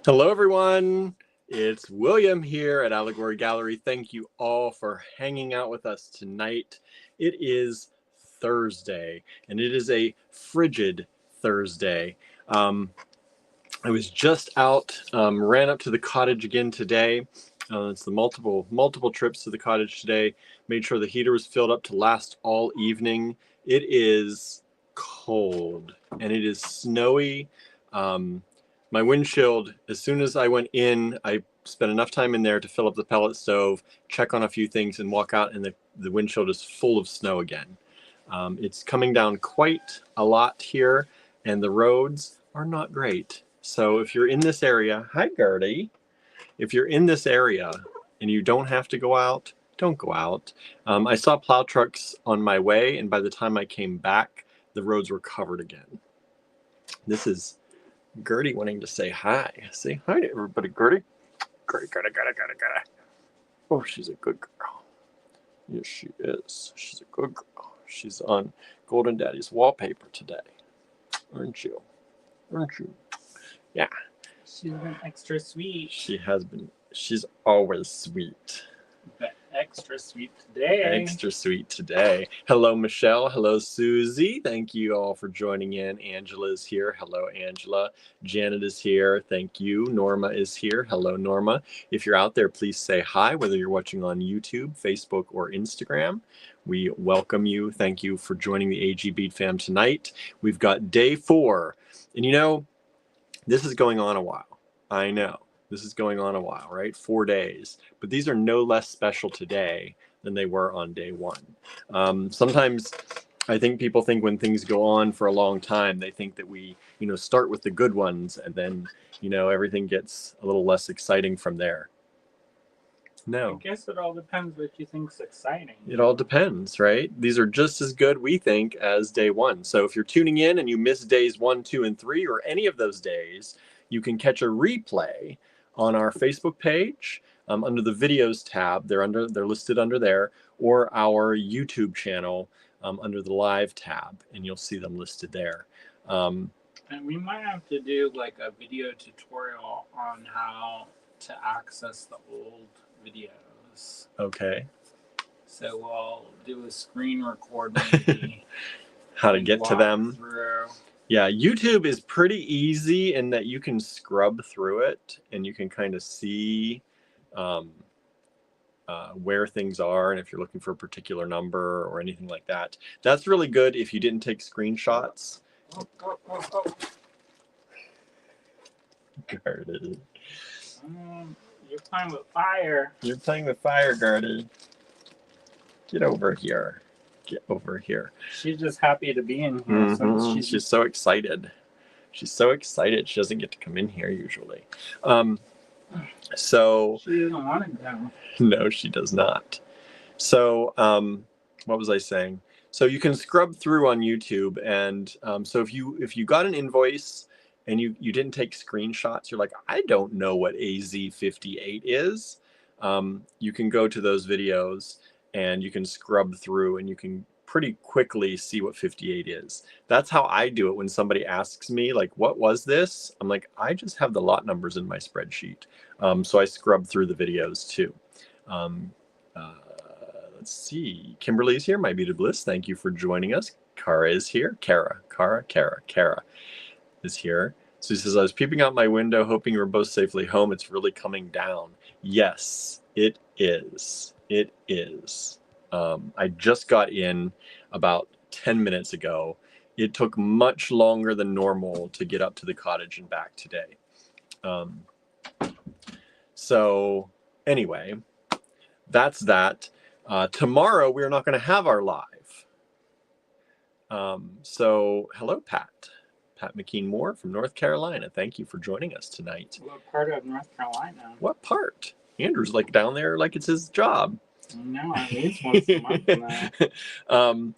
Hello, everyone. It's William here at Allegory Gallery. Thank you all for hanging out with us tonight. It is Thursday, and it is a frigid Thursday. I was just out, ran up to the cottage again today. It's the multiple trips to the cottage today. Made sure the heater was filled up to last all evening. It is cold, and it is snowy. My windshield, as soon as I went in, I spent enough time in there to fill up the pellet stove, check on a few things, and walk out, and the windshield is full of snow again. It's coming down quite a lot here, and the roads are not great. So if you're in this area, hi Gertie. If you're in this area and you don't have to go out, don't go out. I saw plow trucks on my way, and by the time I came back, the roads were covered again. This is Gertie wanting to say hi. Say hi to everybody, Gertie. Gertie. Oh, she's a good girl. Yes, she is. She's a good girl. She's on Golden Daddy's wallpaper today. Aren't you? Aren't you? Yeah. She's been extra sweet. She has been. She's always sweet. But extra sweet today. Extra sweet today. Hello, Michelle. Hello, Susie. Thank you all for joining in. Angela is here. Hello, Angela. Janet is here. Thank you. Norma is here. Hello, Norma. If you're out there, please say hi, whether you're watching on YouTube, Facebook, or Instagram. We welcome you. Thank you for joining the AG Beat fam tonight. We've got day 4. And you know, this is going on a while. I know. This is going on a while, right? 4 days. But these are no less special today than they were on day 1. Sometimes I think people think when things go on for a long time, they think that we, start with the good ones and then, everything gets a little less exciting from there. No. I guess it all depends what you think's exciting. It all depends, right? These are just as good, we think, as day 1. So if you're tuning in and you miss days 1, 2, and 3, or any of those days, you can catch a replay on our Facebook page under the videos tab. They're listed under there, or our YouTube channel under the live tab, and you'll see them listed there. And we might have to do like a video tutorial on how to access the old videos. Okay. So we'll do a screen record maybe. How to get to them. Through. Yeah, YouTube is pretty easy in that you can scrub through it and you can kind of see where things are, and if you're looking for a particular number or anything like that. That's really good if you didn't take screenshots. Gertie. You're playing with fire. You're playing with fire, Gertie. Get over here. Get over here. She's just happy to be in here. Since she's so excited. She's so excited. She doesn't get to come in here usually. So she doesn't want to go. No, she does not. So what was I saying? So you can scrub through on YouTube, and so if you got an invoice and you didn't take screenshots, you're like, I don't know what AZ58 is. You can go to those videos and you can scrub through and you can pretty quickly see what 58 is. That's how I do it when somebody asks me, like, what was this? I'm like, I just have the lot numbers in my spreadsheet. So I scrub through the videos too. Let's see. Kimberly's here, my beaded bliss. Thank you for joining us. Kara is here. Kara is here. So she says, I was peeping out my window, hoping you were both safely home. It's really coming down. Yes, it is. It is. I just got in about 10 minutes ago. It took much longer than normal to get up to the cottage and back today. So anyway, that's that. Tomorrow, we're not going to have our live. So hello, Pat. Pat McKean-Moore from North Carolina. Thank you for joining us tonight. What part of North Carolina? What part? Andrew's like down there like it's his job. No, at least once a month now.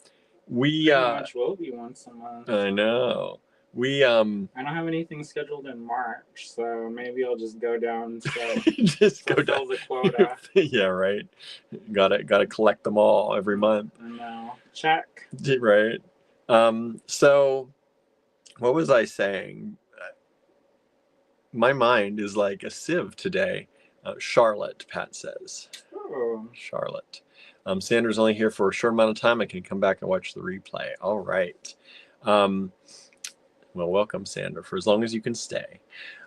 We pretty much will be once a month. I know. We I don't have anything scheduled in March, so maybe I'll just go down. So just go down the quota. Yeah, right. Gotta collect them all every month. I know. Check. Right. So what was I saying? my mind is like a sieve today. Charlotte, Pat says. Oh. Charlotte. Sandra's only here for a short amount of time. I can come back and watch the replay. All right. Well, welcome, Sandra, for as long as you can stay.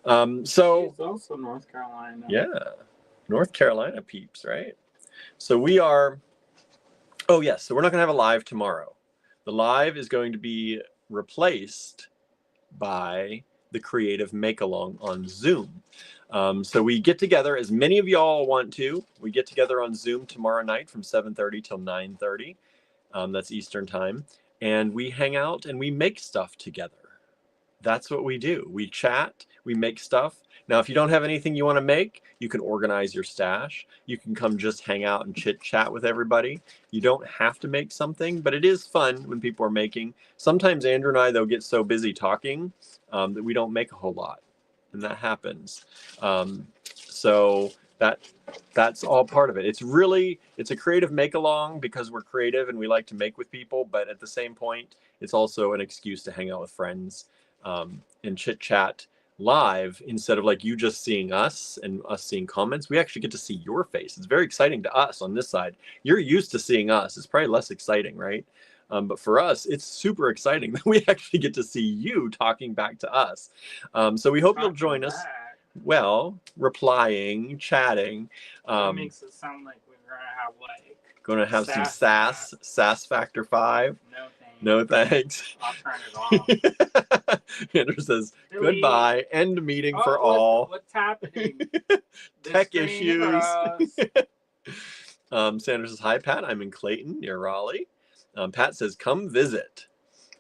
So she's also North Carolina. Yeah, North Carolina peeps, right? So we are. Oh yes. So we're not going to have a live tomorrow. The live is going to be replaced by the creative make-along on Zoom. So we get together, as many of y'all want to. We get together on Zoom tomorrow night from 7:30 till 9:30. That's Eastern time. And we hang out and we make stuff together. That's what we do. We chat, we make stuff. Now, if you don't have anything you want to make, you can organize your stash. You can come just hang out and chit chat with everybody. You don't have to make something, but it is fun when people are making. Sometimes Andrew and I, though, get so busy talking that we don't make a whole lot. And that happens. So that's all part of it. It's a creative make-along because we're creative and we like to make with people. But at the same point, it's also an excuse to hang out with friends and chit chat live instead of like you just seeing us and us seeing comments. We actually get to see your face. It's very exciting to us on this side. You're used to seeing us. It's probably less exciting, right? But for us, it's super exciting that we actually get to see you talking back to us. So we hope you'll join us. Well, replying, chatting. That makes it sound like we're going to have some sass factor 5. No thanks. I'll turn it off. Andrew says, goodbye, end meeting for all. What's happening? Tech issues. Sandra says, hi, Pat. I'm in Clayton, near Raleigh. Pat says, come visit.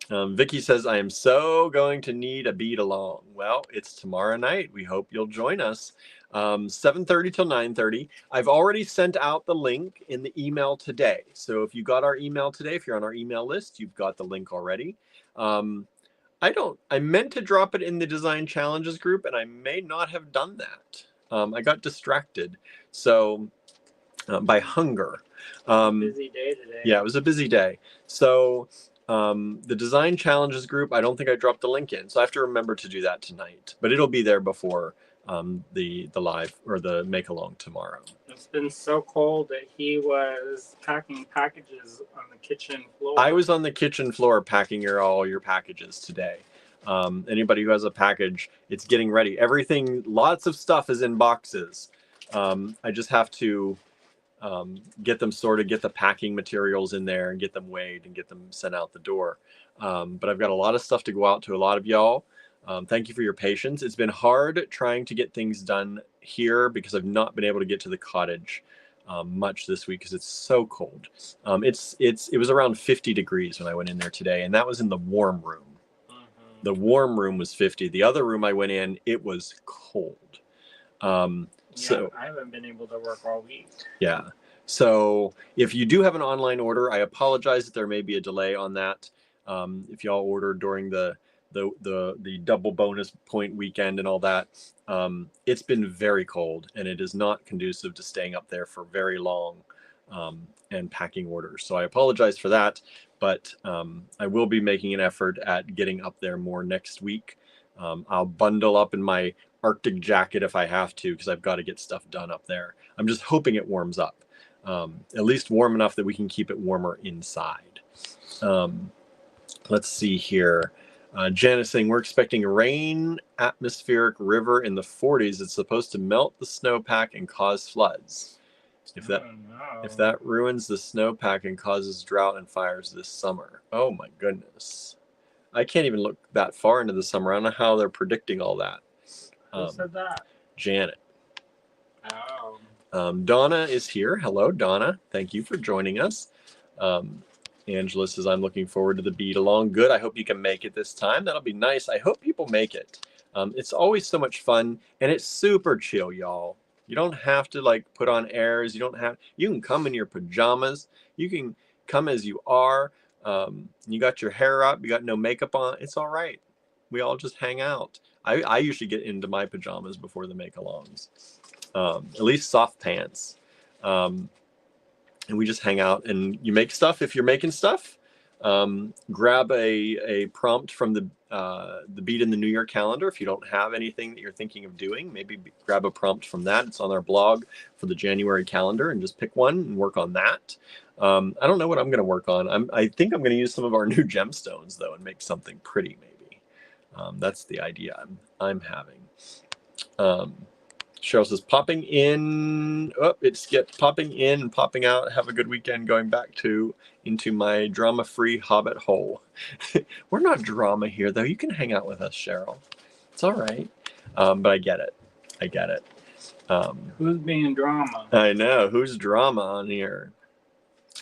Vicky says, I am so going to need a beat along. Well, it's tomorrow night. We hope you'll join us. 7:30 till 9:30. I've already sent out the link in the email today. So if you got our email today, if you're on our email list, you've got the link already. I meant to drop it in the design challenges group and I may not have done that. I got distracted. So by hunger. Busy day today. Yeah, it was a busy day. So the design challenges group, I don't think I dropped the link in. So I have to remember to do that tonight, but it'll be there before the live or the make along tomorrow. It's been so cold that he was packing packages on the kitchen floor. I was on the kitchen floor packing all your packages today. Anybody who has a package, it's getting ready. Everything, lots of stuff is in boxes. I just have to get them sorted, get the packing materials in there and get them weighed and get them sent out the door. But I've got a lot of stuff to go out to a lot of y'all. Thank you for your patience. It's been hard trying to get things done here because I've not been able to get to the cottage much this week because it's so cold. It was around 50 degrees when I went in there today, and that was in the warm room. Mm-hmm. The warm room was 50. The other room I went in, it was cold. So I haven't been able to work all week. Yeah. So if you do have an online order, I apologize that there may be a delay on that. If y'all ordered during the double bonus point weekend and all that, it's been very cold and it is not conducive to staying up there for very long and packing orders. So I apologize for that, but I will be making an effort at getting up there more next week. I'll bundle up in my Arctic jacket if I have to, because I've got to get stuff done up there. I'm just hoping it warms up, at least warm enough that we can keep it warmer inside. Let's see here. Jan is saying we're expecting rain, atmospheric river in the 40s. It's supposed to melt the snowpack and cause floods. If that ruins the snowpack and causes drought and fires this summer. Oh my goodness. I can't even look that far into the summer. I don't know how they're predicting all that. Who said that? Janet. Oh. Donna is here. Hello, Donna. Thank you for joining us. Angela says, I'm looking forward to the beat along. Good. I hope you can make it this time. That'll be nice. I hope people make it. It's always so much fun, and it's super chill, y'all. You don't have to like put on airs. You can come in your pajamas. You can come as you are. You got your hair up. You got no makeup on. It's all right. We all just hang out. I usually get into my pajamas before the make-alongs, at least soft pants. And we just hang out and you make stuff if you're making stuff. Grab a prompt from the Beat in the New Year calendar. If you don't have anything that you're thinking of doing, maybe grab a prompt from that. It's on our blog for the January calendar, and just pick one and work on that. I don't know what I'm going to work on. I think I'm going to use some of our new gemstones though and make something pretty. Maybe that's the idea I'm having. Cheryl says, popping in. Oh, it's popping in and popping out. Have a good weekend. Going back into my drama-free Hobbit hole. We're not drama here, though. You can hang out with us, Cheryl. It's all right. But I get it. I get it. Who's being drama? I know. Who's drama on here?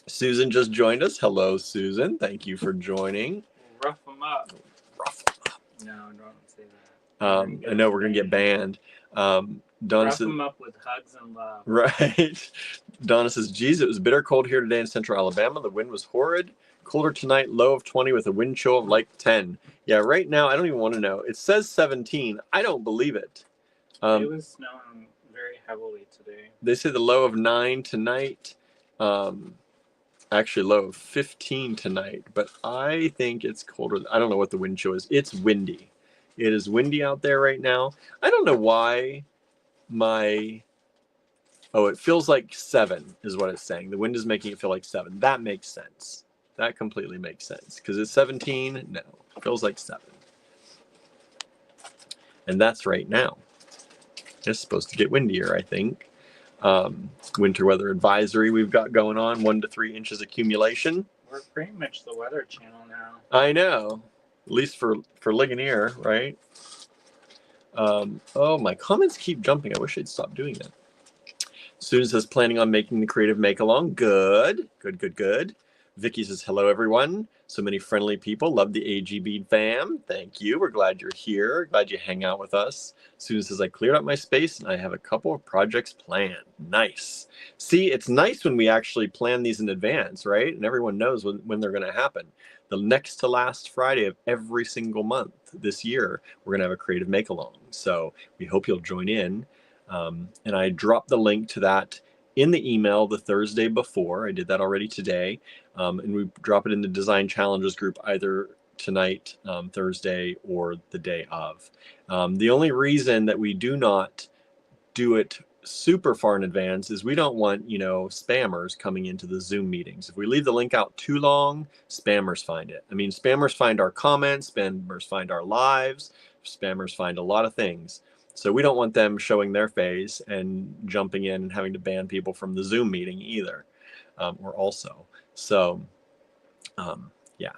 Susan just joined us. Hello, Susan. Thank you for joining. Rough them up. Rough them up. No, don't say that. I know we're going to get banned. Donna Rough says, them up with hugs and love. Right. Donna says, geez, it was bitter cold here today in central Alabama. The wind was horrid. Colder tonight, low of 20 with a wind chill of like 10. Yeah, right now, I don't even want to know. It says 17. I don't believe it. It was snowing very heavily today. They say the low of 9 tonight. Actually, low of 15 tonight. But I think it's colder. I don't know what the wind chill is. It's windy. It is windy out there right now. I don't know why it feels like 7 is what it's saying. The wind is making it feel like 7. That makes sense. That completely makes sense. Because it's 17? No. It feels like 7. And that's right now. It's supposed to get windier, I think. Winter weather advisory we've got going on. 1 to 3 inches accumulation. We're pretty much the Weather Channel now. I know. At least for Ligonier, right? Oh, my comments keep jumping. I wish I'd stop doing that. Susan says, planning on making the creative make-along. Good. Vicky says, hello, everyone. So many friendly people. Love the AG Bead fam. Thank you. We're glad you're here. Glad you hang out with us. Susan says, I cleared up my space and I have a couple of projects planned. Nice. See, it's nice when we actually plan these in advance, right? And everyone knows when they're going to happen. The next to last Friday of every single month this year, we're going to have a creative make-along. So we hope you'll join in. And I dropped the link to that in the email the Thursday before. I did that already today. And we drop it in the Design Challenges group either tonight, Thursday, or the day of. The only reason that we do not do it super far in advance is we don't want, spammers coming into the Zoom meetings. If we leave the link out too long, spammers find it. I mean, spammers find our comments, spammers find our lives, spammers find a lot of things. So we don't want them showing their face and jumping in and having to ban people from the Zoom meeting either, or also. So, yeah.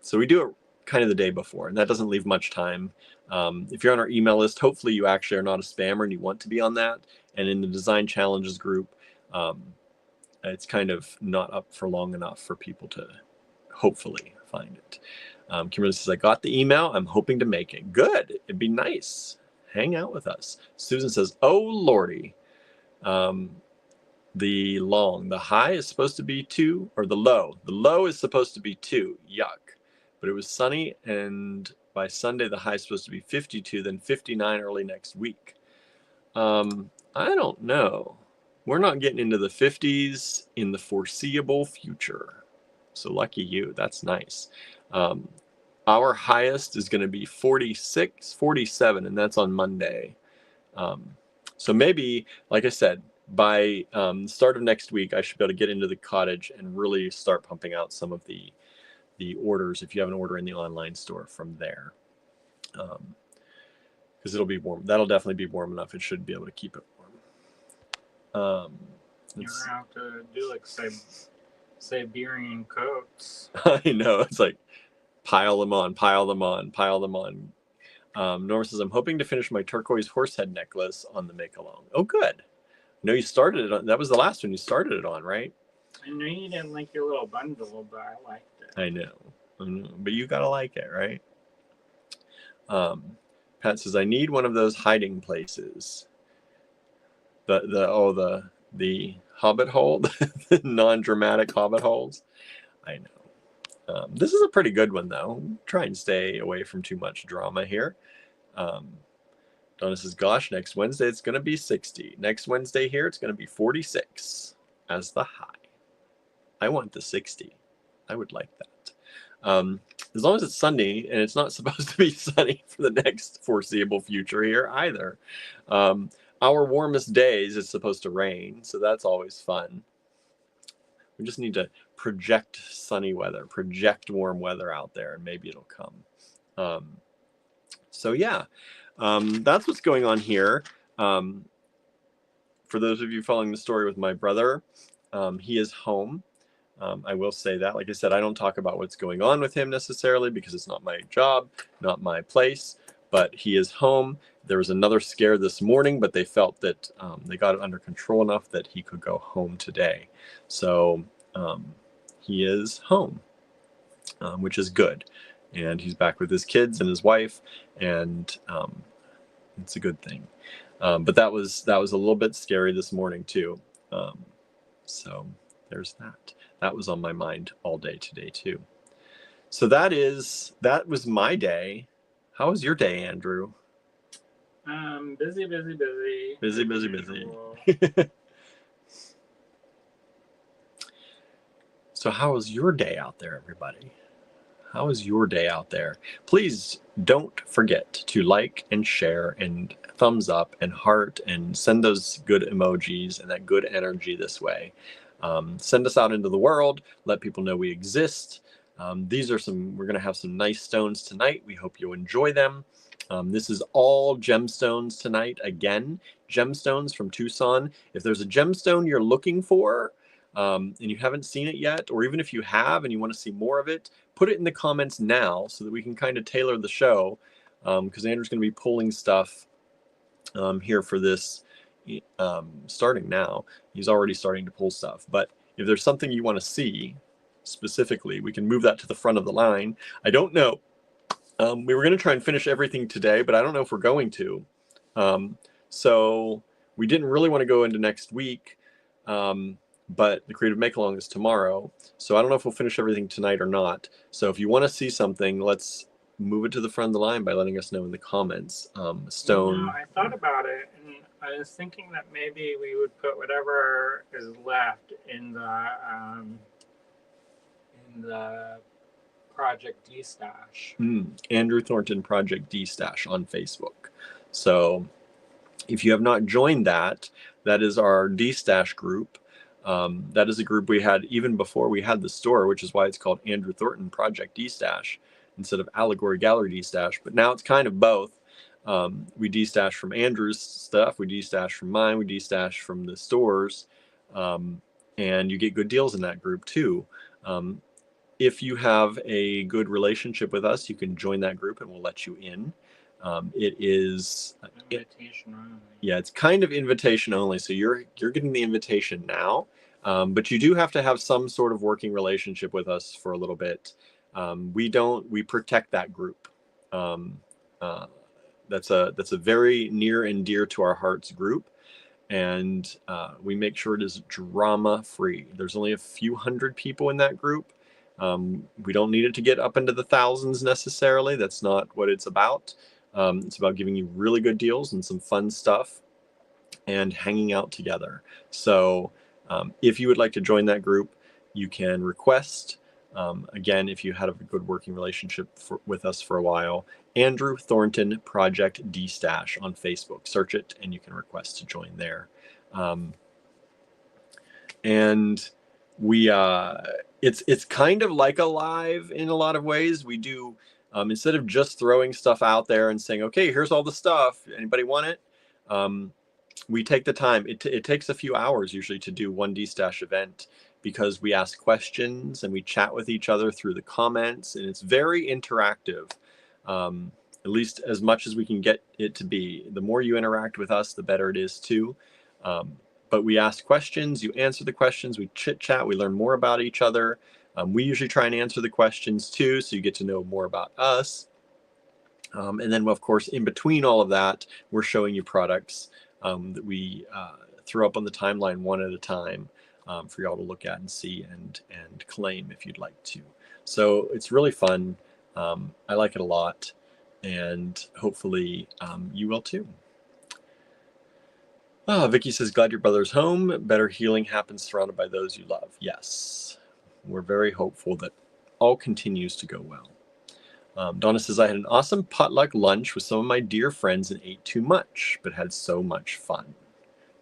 So we do it kind of the day before, and that doesn't leave much time. If you're on our email list, hopefully you actually are not a spammer and you want to be on that. And in the Design Challenges group, it's kind of not up for long enough for people to hopefully find it. Kimberly says, I got the email. I'm hoping to make it. Good. It'd be nice. Hang out with us. Susan says, oh, Lordy. The high is supposed to be 2, or the low is supposed to be 2. Yuck. But it was sunny, and by Sunday, the high is supposed to be 52, then 59 early next week. I don't know. We're not getting into the 50s in the foreseeable future. So lucky you. That's nice. Our highest is going to be 46, 47, and that's on Monday. So maybe, like I said, by the start of next week, I should be able to get into the cottage and really start pumping out some of the orders if you have an order in the online store from there. Because it'll be warm. That'll definitely be warm enough. It should be able to keep it warm. You're going to have to do like Siberian coats. I know. It's like pile them on. Norma says, I'm hoping to finish my turquoise horsehead necklace on the make-along. Oh, good. I know you started it on. That was the last one you started it on, right? I know you didn't like your little bundle, but I liked it. I know. But you got to like it, right? Pat says, I need one of those hiding places. The hobbit hole, the non-dramatic hobbit holes. I know. This is a pretty good one, though. Try and stay away from too much drama here. Donna says, gosh, next Wednesday it's going to be 60. Next Wednesday here it's going to be 46 as the high. I want the 60. I would like that. as long as it's sunny, and it's not supposed to be sunny for the next foreseeable future here either. Our warmest days it's supposed to rain, so that's always fun. We just need to project sunny weather, project warm weather out there, and maybe it'll come. So yeah, that's what's going on here. For those of you following the story with my brother, he is home. I will say that, like I said, I don't talk about what's going on with him necessarily because it's not my job, not my place, but he is home. There was another scare this morning, but they felt that they got it under control enough that he could go home today. So he is home, which is good. And he's back with his kids and his wife, and it's a good thing. But that was a little bit scary this morning too. So there's that. That was on my mind all day today too. So that was my day. How was your day, Andrew? Busy. Busy. So how was your day out there, everybody? How was your day out there? Please don't forget to like and share and thumbs up and heart and send those good emojis and that good energy this way. Send us out into the world. Let people know we exist. We're going to have some nice stones tonight. We hope you enjoy them. This is all gemstones tonight. Again, gemstones from Tucson. If there's a gemstone you're looking for, and you haven't seen it yet, or even if you have and you want to see more of it, put it in the comments now so that we can kind of tailor the show, because Andrew's going to be pulling stuff here for this starting now. He's already starting to pull stuff, but if there's something you want to see specifically, we can move that to the front of the line. I don't know. We were going to try and finish everything today, but I don't know if we're going to. So we didn't really want to go into next week. But the Creative Make-Along is tomorrow, so I don't know if we'll finish everything tonight or not. So if you want to see something, let's move it to the front of the line by letting us know in the comments. Stone. I thought about it, and I was thinking that maybe we would put whatever is left in the Project D Stash. Andrew Thornton Project D Stash on Facebook. So if you have not joined that, that is our D Stash group. That is a group we had even before we had the store, which is why it's called Andrew Thornton Project D-Stash instead of Allegory Gallery D-Stash. But now it's kind of both. We D-Stash from Andrew's stuff, we D-Stash from mine, we D-Stash from the stores, and you get good deals in that group too. If you have a good relationship with us, you can join that group and we'll let you in. It is invitation only. Yeah, it's kind of invitation only. So you're getting the invitation now, but you do have to have some sort of working relationship with us for a little bit. We protect that group. That's a very near and dear to our hearts group, and we make sure it is drama free. There's only a few hundred people in that group. We don't need it to get up into the thousands necessarily. That's not what it's about. It's about giving you really good deals and some fun stuff and hanging out together. So if you would like to join that group, you can request. Again, if you had a good working relationship with us for a while, Andrew Thornton Project D-Stash on Facebook. Search it and you can request to join there. And we it's kind of like a live in a lot of ways. We do instead of just throwing stuff out there and saying, okay, here's all the stuff, anybody want it? We take the time. It takes a few hours usually to do one D-Stash event because we ask questions and we chat with each other through the comments, and it's very interactive, at least as much as we can get it to be. The more you interact with us, the better it is too. But we ask questions, you answer the questions, we chit chat, we learn more about each other. We usually try and answer the questions too, so you get to know more about us. And then, of course, in between all of that, we're showing you products that we throw up on the timeline one at a time for y'all to look at and see and claim if you'd like to. So it's really fun. I like it a lot, and hopefully you will too. Vicky says, glad your brother's home. Better healing happens surrounded by those you love. Yes, we're very hopeful that all continues to go well. Donna says, I had an awesome potluck lunch with some of my dear friends and ate too much, but had so much fun.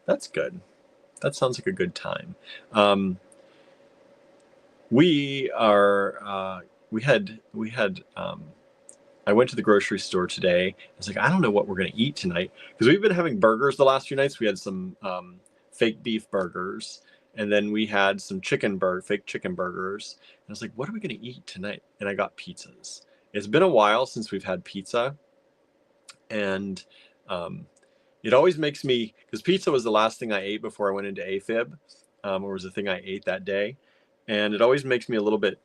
That's good. That sounds like a good time. We had I went to the grocery store today. I was like, I don't know what we're going to eat tonight, because we've been having burgers the last few nights. We had some fake beef burgers, and then we had some fake chicken burgers. And I was like, what are we going to eat tonight? And I got pizzas. It's been a while since we've had pizza, and it always makes me, because pizza was the last thing I ate before I went into AFib, or was the thing I ate that day, and it always makes me a little bit,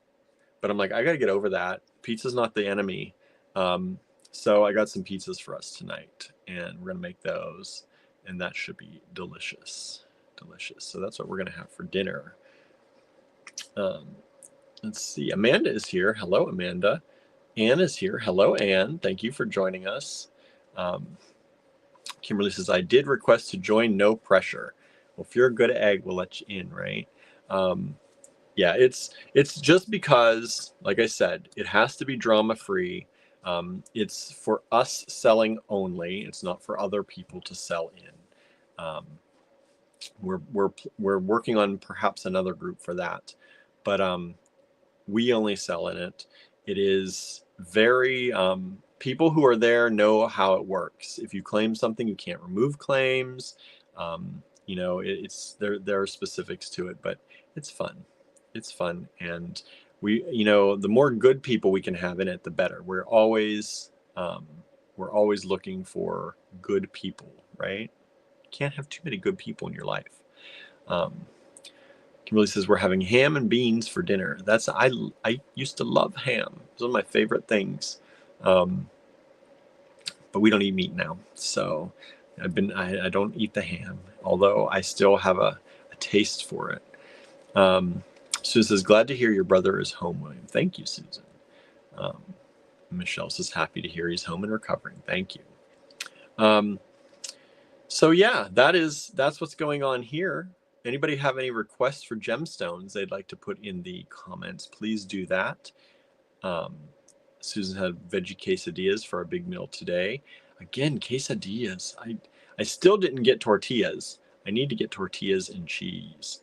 but I'm like, I got to get over that. Pizza's not the enemy. So I got some pizzas for us tonight, and we're gonna make those, and that should be delicious. So that's what we're gonna have for dinner. Let's see, Amanda is here. Hello, Amanda. Anne is here. Hello, Anne. Thank you for joining us. Kimberly says, I did request to join, no pressure. Well, if you're a good egg, we'll let you in, right? Yeah, it's just because, like I said, it has to be drama free. It's for us selling only. It's not for other people to sell in. We're working on perhaps another group for that, but we only sell in it. It is very people who are there know how it works. If you claim something, you can't remove claims. You know, there are specifics to it, but it's fun. It's fun, and the more good people we can have in it, the better. We're always looking for good people, right? You can't have too many good people in your life. Kimberly says, we're having ham and beans for dinner. I used to love ham. It's one of my favorite things. But we don't eat meat now, so I don't eat the ham, although I still have a taste for it. Susan says, glad to hear your brother is home, William. Thank you, Susan. Michelle says, happy to hear he's home and recovering. Thank you. So yeah, that's what's going on here. Anybody have any requests for gemstones they'd like to put in the comments? Please do that. Susan had veggie quesadillas for our big meal today. Again, quesadillas. I still didn't get tortillas. I need to get tortillas and cheese.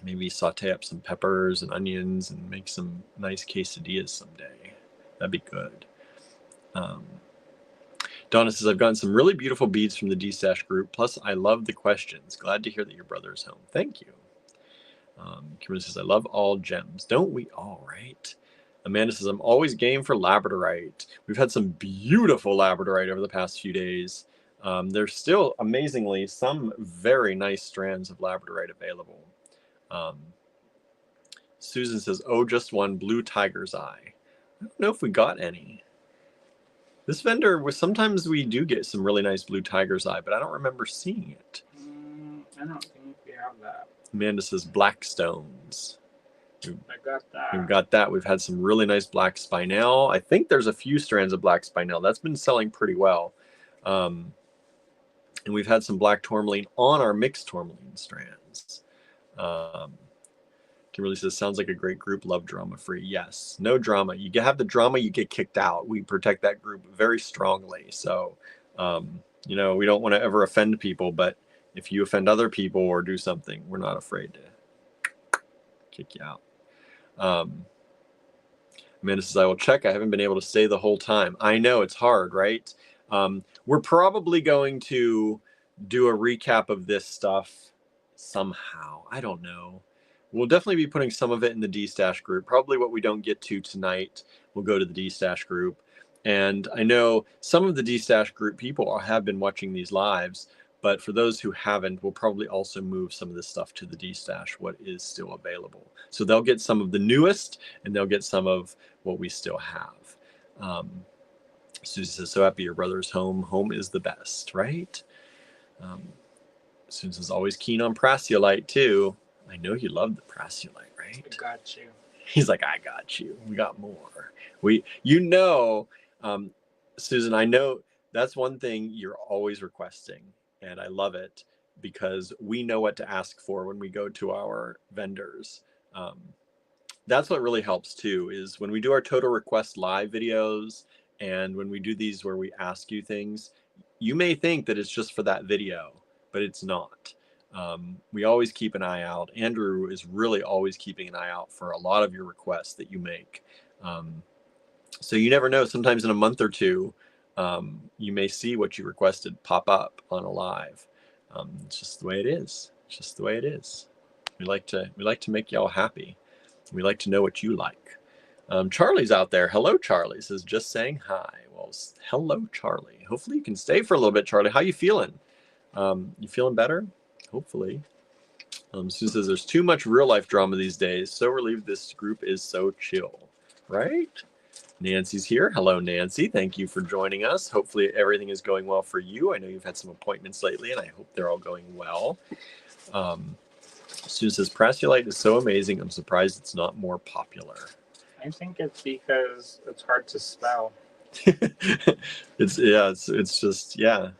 Maybe saute up some peppers and onions and make some nice quesadillas someday. That'd be good. Donna says, I've gotten some really beautiful beads from the D-Stash group. Plus, I love the questions. Glad to hear that your brother is home. Thank you. Kimberly says, I love all gems. Don't we all, right? Amanda says, I'm always game for labradorite. We've had some beautiful labradorite over the past few days. There's still, amazingly, some very nice strands of labradorite available. Susan says, oh, just one blue tiger's eye. I don't know if we got any. This vendor, sometimes we do get some really nice blue tiger's eye, but I don't remember seeing it. I don't think we have that. Amanda says black stones. I got that. We've got that. We've had some really nice black spinel. I think there's a few strands of black spinel. That's been selling pretty well. And we've had some black tourmaline on our mixed tourmaline strands. Kimberly says, sounds like a great group. Love drama free. Yes, no drama. You have the drama, you get kicked out. We protect that group very strongly. So, we don't want to ever offend people, but if you offend other people or do something, we're not afraid to kick you out. Amanda says, I will check. I haven't been able to stay the whole time. I know it's hard, right? We're probably going to do a recap of this stuff somehow. I don't know. We'll definitely be putting some of it in the D-Stash group. Probably what we don't get to tonight will go to the D-Stash group. And I know some of the D-Stash group people have been watching these lives, but for those who haven't, we'll probably also move some of this stuff to the D-Stash, what is still available. So they'll get some of the newest, and they'll get some of what we still have. Susie says, so happy your brother's home. Home is the best, right? Susan says, always keen on prasiolite, too. I know you love the prasiolite, right? I got you. He's like, I got you. We got more. Susan, I know that's one thing you're always requesting, and I love it because we know what to ask for when we go to our vendors. that's what really helps too, is when we do our total request live videos and when we do these where we ask you things, you may think that it's just for that video, but it's not. We always keep an eye out. Andrew is really always keeping an eye out for a lot of your requests that you make. So you never know, sometimes in a month or two, you may see what you requested pop up on a live. It's just the way it is. It's just the way it is. We like to make y'all happy. We like to know what you like. Charlie's out there. Hello, Charlie. Says just saying hi. Well, hello, Charlie. Hopefully you can stay for a little bit, Charlie. How you feeling? You feeling better? Hopefully. Sue says there's too much real life drama these days. So relieved this group is so chill. Right? Nancy's here. Hello, Nancy. Thank you for joining us. Hopefully everything is going well for you. I know you've had some appointments lately, and I hope they're all going well. Sue says Prasiolite is so amazing. I'm surprised it's not more popular. I think it's because it's hard to spell. It's just, yeah.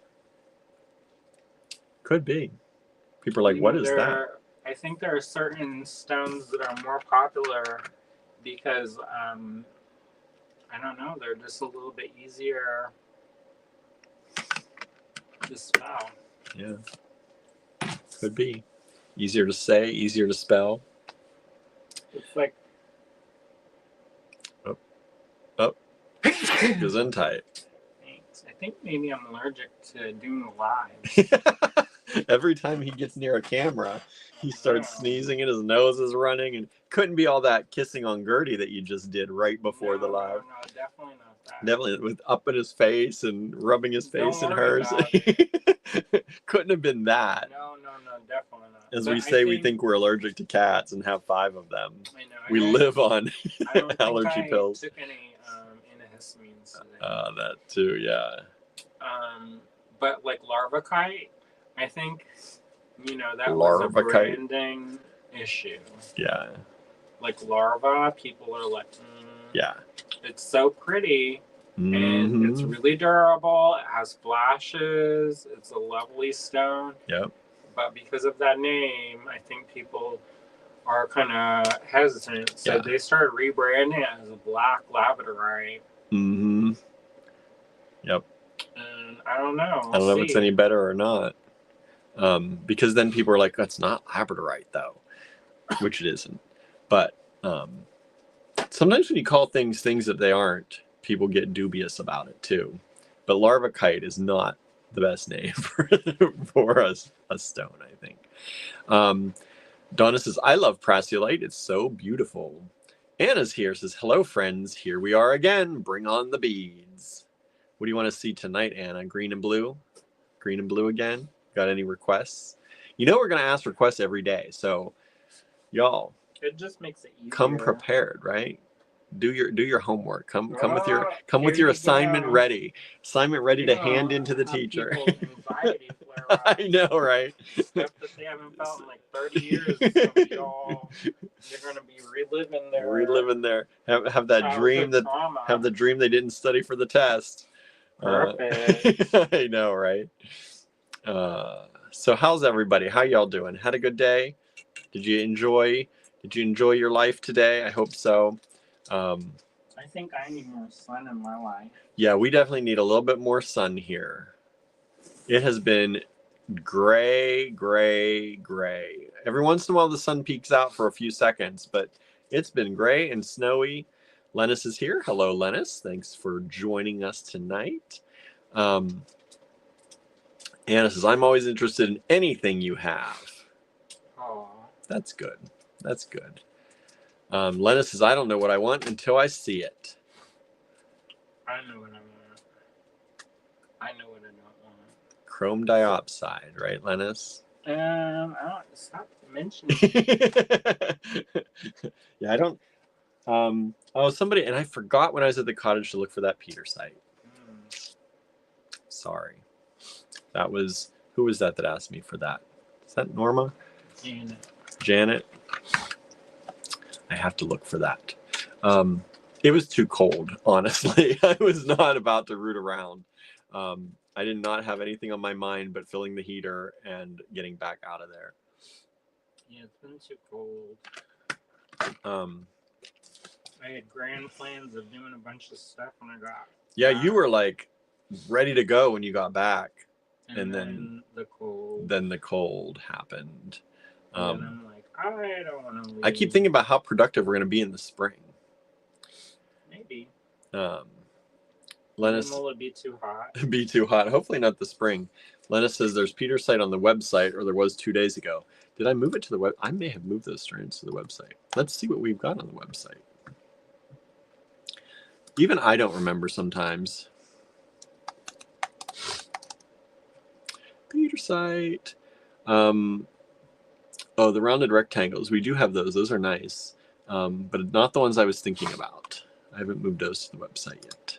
Could be. People are like, what is that? I think there are certain stones that are more popular because I don't know, they're just a little bit easier to spell. Yeah. Could be. Easier to say, easier to spell. It's like Gesundheit. Thanks. I think maybe I'm allergic to doing lives. Every time he gets near a camera, he starts sneezing and his nose is running, and couldn't be all that kissing on Gertie that you just did right before the live. No, definitely not that. Definitely with up in his face and rubbing his face in hers. Couldn't have been that. No, definitely not. As we say, we think we're allergic to cats and have 5 of them. I know. We live on allergy pills. I took any antihistamines today. That too, yeah. But like larvicide, I think, that was a branding issue. Yeah. Like larva, people are like, yeah, it's so pretty. And it's really durable. It has flashes. It's a lovely stone. Yep. But because of that name, I think people are kind of hesitant. So they started rebranding it as a black labradorite. Yep. And I don't know. I don't know if it's any better or not. Because then people are like, that's not labradorite though, which it isn't. But sometimes when you call things that they aren't, people get dubious about it too. But larvicite is not the best name for a stone, I think. Donna says, I love Prasiolite. It's so beautiful. Anna's here, says, hello, friends. Here we are again. Bring on the beads. What do you want to see tonight, Anna? Green and blue? Green and blue again? Got any requests? You know we're going to ask requests every day. So, y'all, it just makes it easier. Come prepared, right? Do your homework. Come with your assignment ready. Assignment ready to hand into the teacher. Anxiety flare up. I know, right? Stuff that they haven't felt in like 30 years. They're gonna be reliving their have that dream trauma. Have the dream they didn't study for the test. Perfect. I know, right? So how's everybody? How y'all doing? Had a good day? Did you enjoy your life today? I hope so. I think I need more sun in my life. Yeah, we definitely need a little bit more sun here. It has been gray. Every once in a while the sun peeks out for a few seconds, but it's been gray and snowy. Lennis is here. Hello, Lennis. Thanks for joining us tonight. Anna says, I'm always interested in anything you have. Oh, that's good. That's good. Lennis says, I don't know what I want until I see it. I know what I want. I know what I don't want. Chrome diopside, right, Lennis? Stop mentioning. Yeah, I don't. Somebody, and I forgot when I was at the cottage to look for that petersite. Sorry. That was, who was that asked me for that? Is that Norma? Janet. I have to look for that. It was too cold, honestly. I was not about to root around. I did not have anything on my mind but filling the heater and getting back out of there. Yeah, it's been too cold. I had grand plans of doing a bunch of stuff when I got Yeah, back. you were like ready to go when you got back, and then the cold. then the cold happened. And I'm like, I don't want to leave. I keep thinking about how productive we're going to be in the spring. Maybe. Lennis, will it be too hot? Be too hot. Hopefully not the spring. Lennis says there's Peter's site on the website, or there was 2 days ago. Did I move it to the web? I may have moved those strands to the website. Let's see what we've got on the website. Even I don't remember sometimes. Peter site. Oh, the rounded rectangles. We do have those. Those are nice, but not the ones I was thinking about. I haven't moved those to the website yet.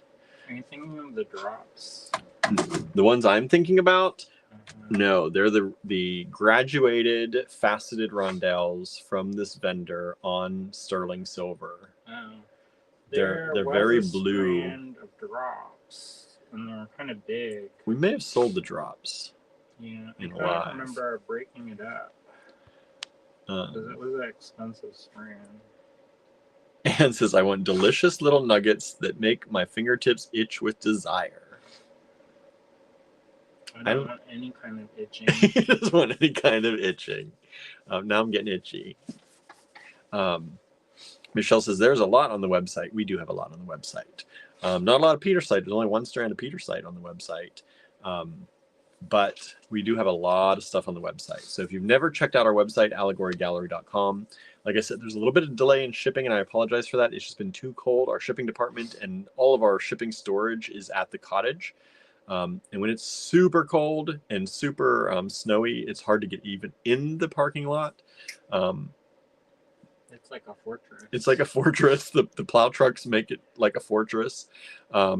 Are you thinking of the drops? The ones I'm thinking about? No, they're the graduated faceted rondelles from this vendor on sterling silver. Oh. They're very blue. Strand of drops, and they're kind of big. We may have sold the drops. Yeah, in I live. don't remember breaking it up because it was an expensive strand. Anne says, I want delicious little nuggets that make my fingertips itch with desire. I don't want any kind of itching. He doesn't want any kind of itching. Now I'm getting itchy. Michelle says, there's a lot on the website. We do have a lot on the website. Not a lot of Peter site. There's only one strand of Peter site on the website. But we do have a lot of stuff on the website. So if you've never checked out our website, allegorygallery.com, like I said, there's a little bit of delay in shipping, and I apologize for that. It's just been too cold. Our shipping department and all of our shipping storage is at the cottage. And when it's super cold and super snowy, it's hard to get even in the parking lot. It's like a fortress. It's like a fortress. The plow trucks make it like a fortress. Yeah,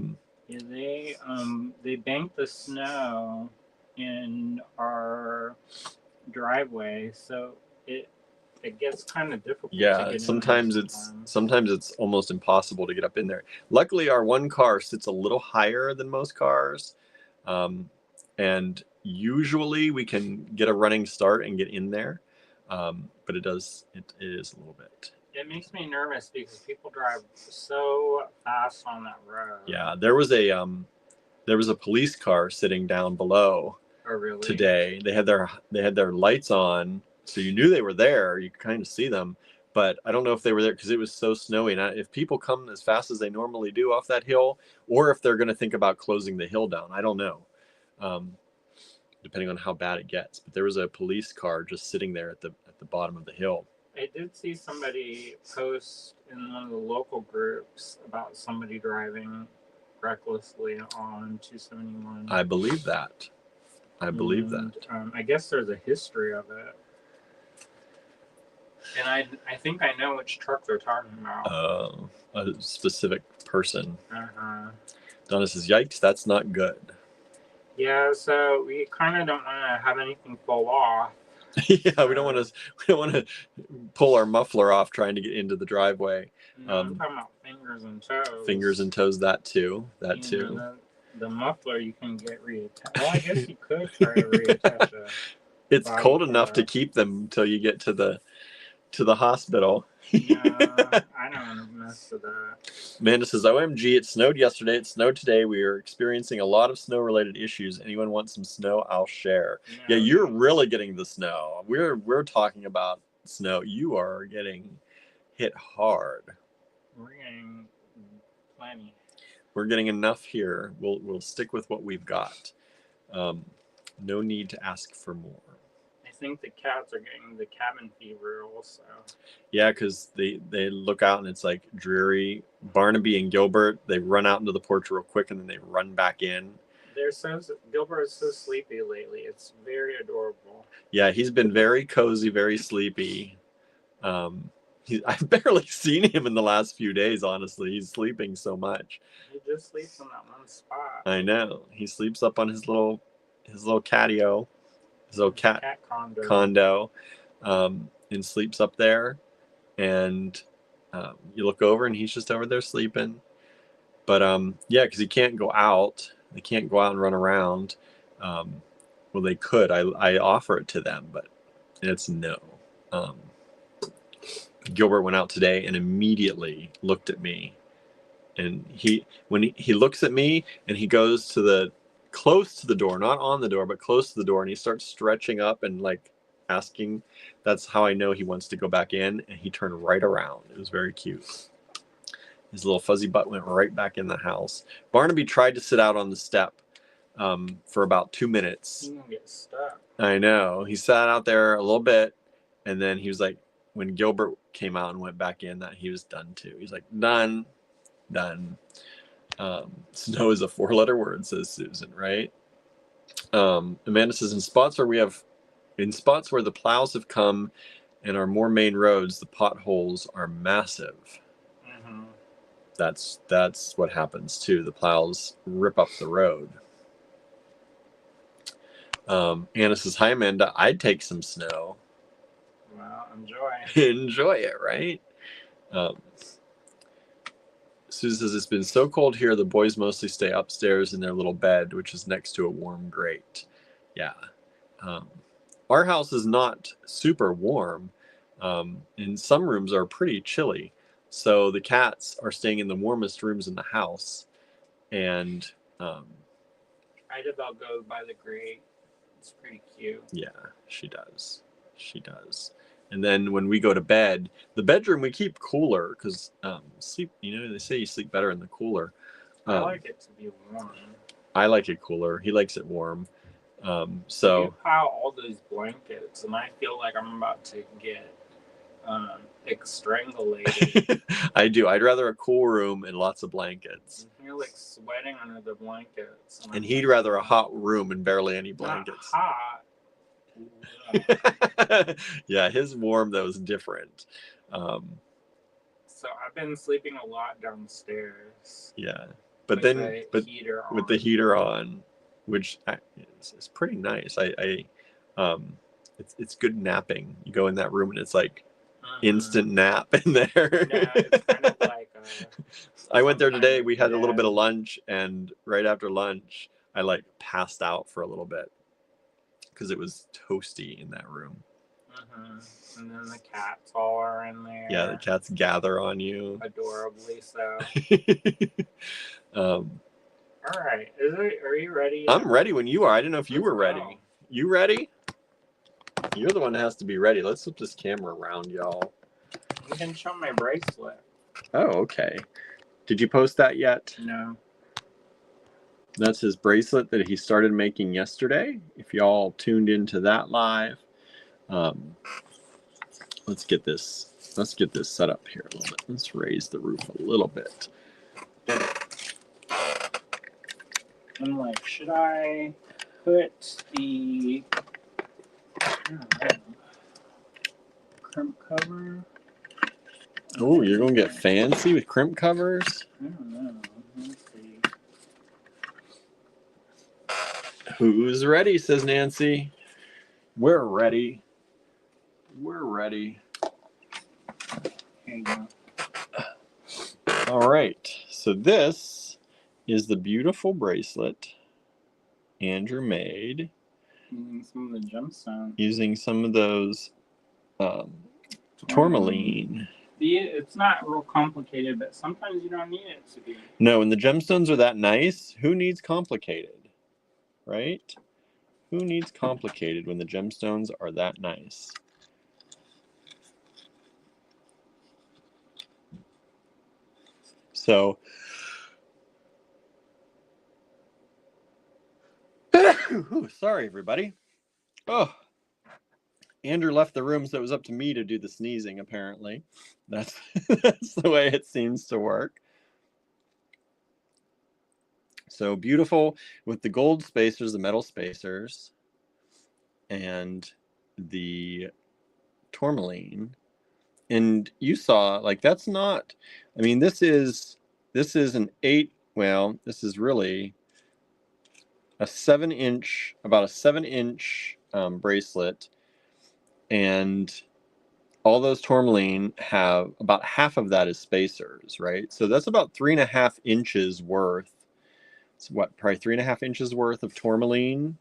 they banked the snow in our driveway, so it gets kind of difficult. Yeah, sometimes it's almost impossible to get up in there. Luckily, our one car sits a little higher than most cars, and usually we can get a running start and get in there. But it is a little bit. It makes me nervous because people drive so fast on that road. Yeah, there was a police car sitting down below. Oh, really? Today they had their lights on, so you knew they were there. You could kind of see them, but I don't know if they were there because it was so snowy. And if people come as fast as they normally do off that hill, or if they're going to think about closing the hill down, I don't know. Depending on how bad it gets. But there was a police car just sitting there at the bottom of the hill. I did see somebody post in one of the local groups about somebody driving recklessly on 271. I believe that. I guess there's a history of it. And I think I know which truck they're talking about. A specific person. Uh-huh. Donna says, yikes, that's not good. Yeah, so we kind of don't want to have anything fall off. Yeah, we don't want to pull our muffler off trying to get into the driveway. No, I'm talking about fingers and toes. Fingers and toes, that too. The muffler you can get reattached. Well, I guess you could try to reattach it. It's cold enough to keep them until you get to the hospital. Yeah, I don't want to mess with that. Amanda says, OMG, it snowed yesterday, it snowed today. We are experiencing a lot of snow-related issues. Anyone want some snow? I'll share. Yeah, you're really getting the snow. We're talking about snow. You are getting hit hard. We're getting plenty. We're getting enough here. We'll stick with what we've got. No need to ask for more. I think the cats are getting the cabin fever also. Yeah, because they look out and it's like dreary. Barnaby and Gilbert, they run out into the porch real quick and then they run back in. Gilbert is so sleepy lately. It's very adorable. Yeah, he's been very cozy, very sleepy. I've barely seen him in the last few days, honestly. He's sleeping so much. He just sleeps in that one spot. I know. He sleeps up on his little catio. His little cat condo, and sleeps up there, and you look over and he's just over there sleeping. But yeah, because he can't go out. They can't go out and run around. Well, they could. I offer it to them, but it's no. Gilbert went out today and immediately looked at me. And when he looks at me and he goes to the close to the door, not on the door, but close to the door, and he starts stretching up and like asking, that's how I know he wants to go back in. And he turned right around. It was very cute. His little fuzzy butt went right back in the house. Barnaby tried to sit out on the step for about 2 minutes. He's gonna get stuck. I know. He sat out there a little bit, and then he was like, when Gilbert came out and went back in, that he was done too. He's like, done. Snow is a 4-letter word, says Susan, right? Amanda says, in spots where the plows have come and are more main roads, the potholes are massive. Mm-hmm. That's what happens too. The plows rip up the road. Anna says, hi, Amanda. I'd take some snow. Well, enjoy. Enjoy it, right? Susan says, it's been so cold here, the boys mostly stay upstairs in their little bed, which is next to a warm grate. Yeah. Our house is not super warm. And some rooms are pretty chilly. So the cats are staying in the warmest rooms in the house. And Idabelle goes by the grate. It's pretty cute. yeah, she does. She does. And then when we go to bed, the bedroom we keep cooler because sleep. They say you sleep better in the cooler. I like it to be warm. I like it cooler. He likes it warm. So you pile all those blankets, and I feel like I'm about to get strangulated. I do. I'd rather a cool room and lots of blankets. You're like sweating under the blankets. And he'd rather a hot room and barely any blankets. Not hot. Yeah, his warm though is different. So I've been sleeping a lot downstairs. Yeah, with the heater on, which is pretty nice. It's good napping. You go in that room and it's like instant nap in there. Yeah, it's kind of like. I went there today. We had a little bit of lunch, and right after lunch, I like passed out for a little bit because it was toasty in that room. And then the cats all are in there. Yeah, the cats gather on you. Adorably so. All right. Are you ready? I'm ready when you are. I didn't know if you were ready. You ready? You're the one that has to be ready. Let's flip this camera around, y'all. You can show my bracelet. Oh, okay. Did you post that yet? No. That's his bracelet that he started making yesterday. If y'all tuned into that live, let's get this set up here a little bit. Let's raise the roof a little bit. I'm like, should I put the crimp cover? Oh, you're gonna get fancy with crimp covers? I don't know. Let's see. Who's ready? Says Nancy. We're ready. We're ready. Here you go. All right. So this is the beautiful bracelet Andrew made. Using some of the gemstones. Using some of those tourmaline. It's not real complicated, but sometimes you don't need it to be. No, when the gemstones are that nice, who needs complicated? Right? Who needs complicated when the gemstones are that nice? So, sorry, everybody. Oh, Andrew left the room, so it was up to me to do the sneezing, apparently. That's the way it seems to work. So beautiful with the gold spacers, the metal spacers, and the tourmaline. And you saw, like, that's not, I mean, this is an 8, well, this is really a 7-inch, about a 7-inch bracelet. And all those tourmaline have about half of that is spacers, right? So that's about 3.5 inches worth. It's what, probably 3.5 inches worth of tourmaline.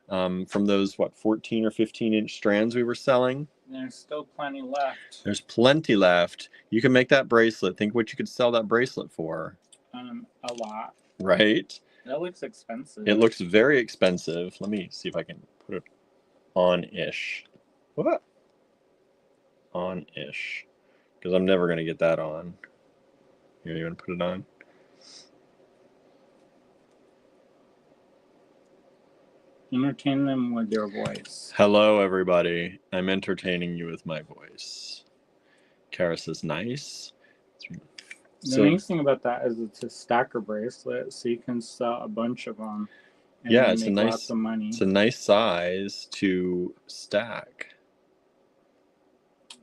from those, what, 14 or 15-inch strands we were selling. There's still plenty left. There's plenty left. You can make that bracelet. Think what you could sell that bracelet for. A lot. Right? That looks expensive. It looks very expensive. Let me see if I can put it on-ish. What? On-ish. Because I'm never going to get that on. Here, you want to put it on? Entertain them with your voice. Hello, everybody. I'm entertaining you with my voice. Kara says, nice. The nice thing about that is it's a stacker bracelet, so you can sell a bunch of them. And yeah, it's make lots of money. It's a nice size to stack.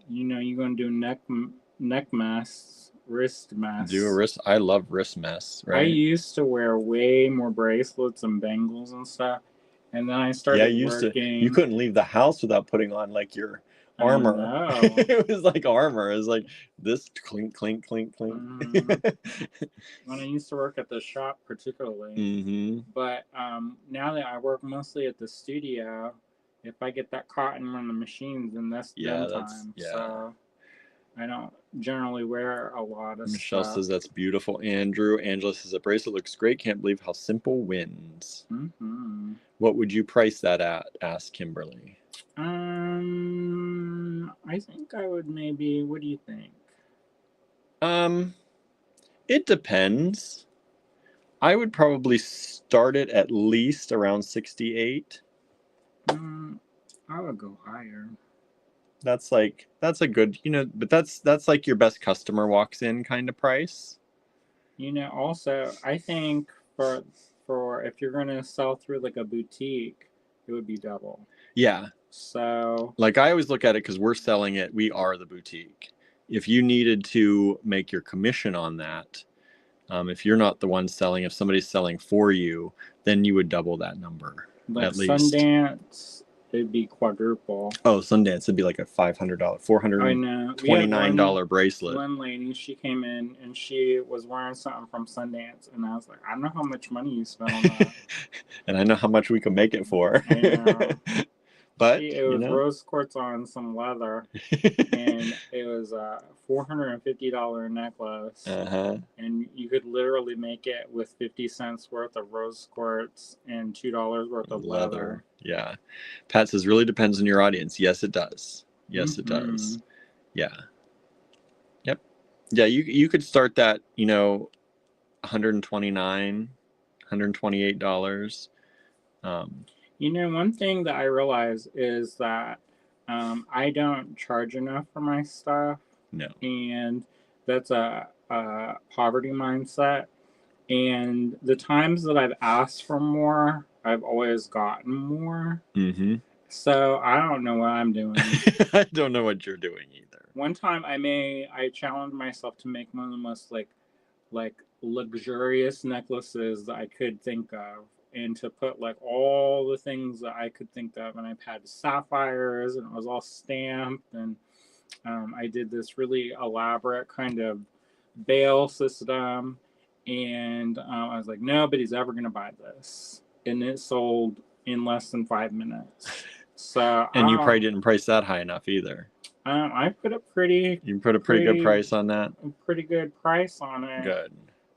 You know, you're gonna do neck masks, wrist masks. Do a wrist. I love wrist masks. Right. I used to wear way more bracelets and bangles and stuff, and then I started working. You couldn't leave the house without putting on like your armor. It was like armor. It was like this clink, clink, clink, clink. When I used to work at the shop, particularly. Mm-hmm. But now that I work mostly at the studio, if I get that caught in one of the machines, then that's time. Yeah. So I don't generally wear a lot of Michelle stuff. says that's beautiful. Andrew. Angela says the bracelet looks great. Can't believe how simple wins. Mm-hmm. What would you price that at? Asked Kimberly. I think I would maybe. What do you think? It depends. I would probably start it at least around 68. I would go higher. That's a good, but that's like your best customer walks in kind of price. Also, I think for if you're going to sell through like a boutique, it would be double. Yeah. So, like I always look at it because we're selling it. We are the boutique. If you needed to make your commission on that, if you're not the one selling, if somebody's selling for you, then you would double that number. Like at least. Sundance, it'd be quadruple. Oh, Sundance, it'd be like a $500, $429 bracelet. One lady, she came in and she was wearing something from Sundance, and I was like, I don't know how much money you spent on that. And I know how much we can make it for. I know. But it was rose quartz on some leather, and it was a $450 necklace, and you could literally make it with 50 cents worth of rose quartz and $2 worth of leather. Yeah. Pat says, really depends on your audience. Yes, it does. Yes, it does. Yeah. Yep. Yeah, you could start that, $129, $128. One thing that I realize is that I don't charge enough for my stuff. No. And that's a poverty mindset. And the times that I've asked for more, I've always gotten more. Mm-hmm. So I don't know what I'm doing. I don't know what you're doing either. One time I challenged myself to make one of the most like luxurious necklaces that I could think of, and to put like all the things that I could think of, and I've had sapphires, and it was all stamped, and I did this really elaborate kind of bail system, and I was like, nobody's ever gonna buy this, and it sold in less than 5 minutes. So and you probably didn't price that high enough either. I put a pretty good price on that. A pretty good price on it. Good.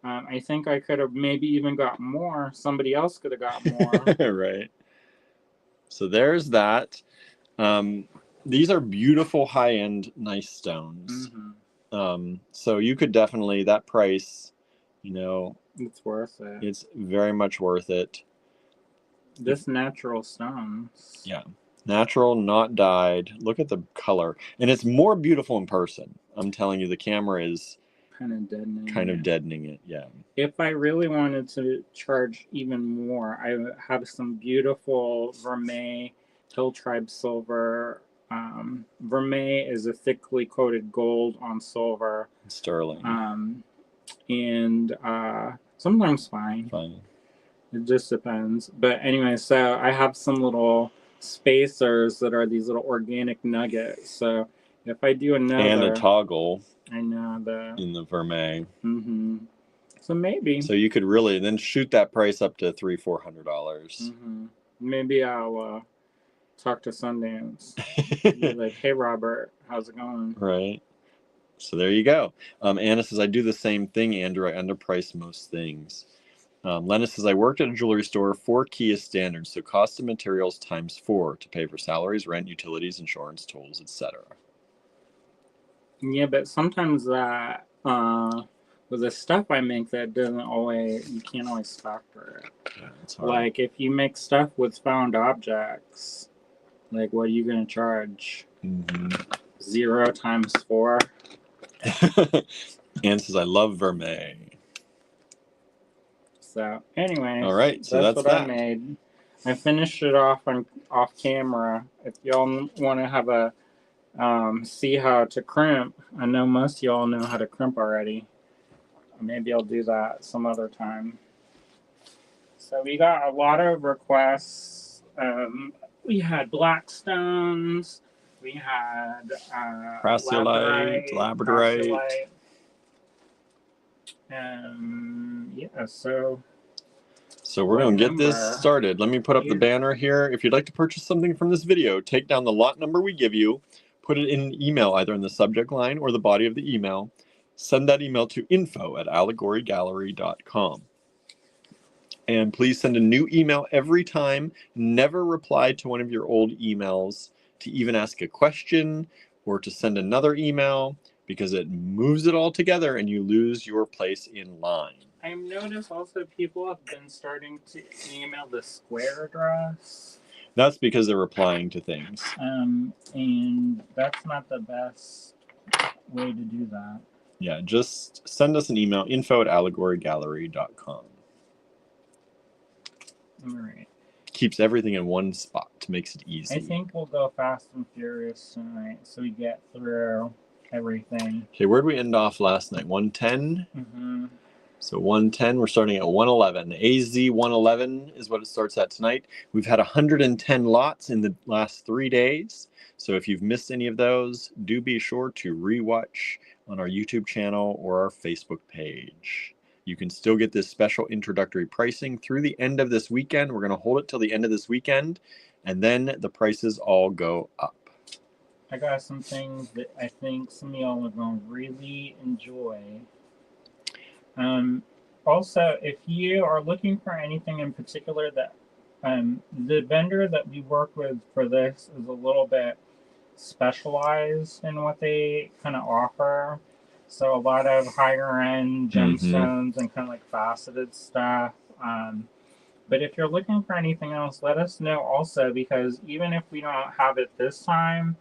I think I could have maybe even got more. Somebody else could have got more. Right. So there's that. These are beautiful, high-end, nice stones. Mm-hmm. So you could definitely, that price, it's worth it. It's very much worth it. This natural stones. Yeah. Natural, not dyed. Look at the color. And it's more beautiful in person. I'm telling you, the camera is kind of deadening it. Yeah. If I really wanted to charge even more, I would have some beautiful Vermeil Hill Tribe silver. Vermeil is a thickly coated gold on silver. Sterling. And sometimes fine. It just depends. But anyway, so I have some little spacers that are these little organic nuggets. So if I do another... And a toggle. I know in the Vermeil. Mm-hmm. So maybe. So you could really then shoot that price up to $300-$400. Mm-hmm. Maybe I'll talk to Sundance. Be like, hey, Robert, how's it going? Right. So there you go. Anna says, I do the same thing, Andrew. I underprice most things. Lena says, I worked at a jewelry store. 4 key is standard, so cost of materials times 4 to pay for salaries, rent, utilities, insurance, tolls, etc. Yeah, but sometimes that with the stuff I make, that doesn't always, you can't always factor it. Yeah, it's hard. Like if you make stuff with found objects, like what are you gonna charge? 0 times 4. Anne says, I love vermeil. So anyways, All right, so that's what that. I made. I finished it off camera. If y'all want to have a see how to crimp, I know most of y'all know how to crimp already. Maybe I'll do that some other time. So we got a lot of requests. We had blackstones. We had Prasiolite, labradorite. Yeah, so we're going to get this started. Let me put up the banner here. If you'd like to purchase something from this video, take down the lot number we give you, put it in an email either in the subject line or the body of the email. Send that email to info@allegorygallery.com. And please send a new email every time. Never reply to one of your old emails to even ask a question or to send another email, because it moves it all together and you lose your place in line. I've noticed also people have been starting to email the square address. That's because they're replying to things. And that's not the best way to do that. Yeah, just send us an email, info@allegorygallery.com. All right. Keeps everything in one spot, makes it easy. I think we'll go fast and furious tonight so we get through everything. Okay, where did we end off last night? 110? Mm-hmm. So 110, we're starting at 111. AZ 111 is what it starts at tonight. We've had 110 lots in the last 3 days. So if you've missed any of those, do be sure to rewatch on our YouTube channel or our Facebook page. You can still get this special introductory pricing through the end of this weekend. We're going to hold it till the end of this weekend, and then the prices all go up. I got some things that I think some of y'all are going to really enjoy. Also, if you are looking for anything in particular, that the vendor that we work with for this is a little bit specialized in what they kind of offer. So a lot of higher end gemstones and kind of like faceted stuff. But if you're looking for anything else, let us know also, because even if we don't have it this time,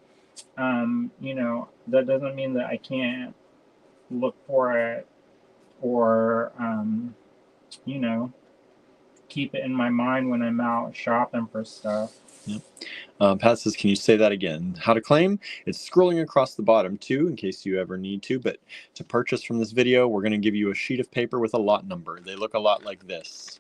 that doesn't mean that I can't look for it or, keep it in my mind when I'm out shopping for stuff. Yep. Pat says, can you say that again? How to claim? It's scrolling across the bottom too, in case you ever need to. But to purchase from this video, we're going to give you a sheet of paper with a lot number. They look a lot like this.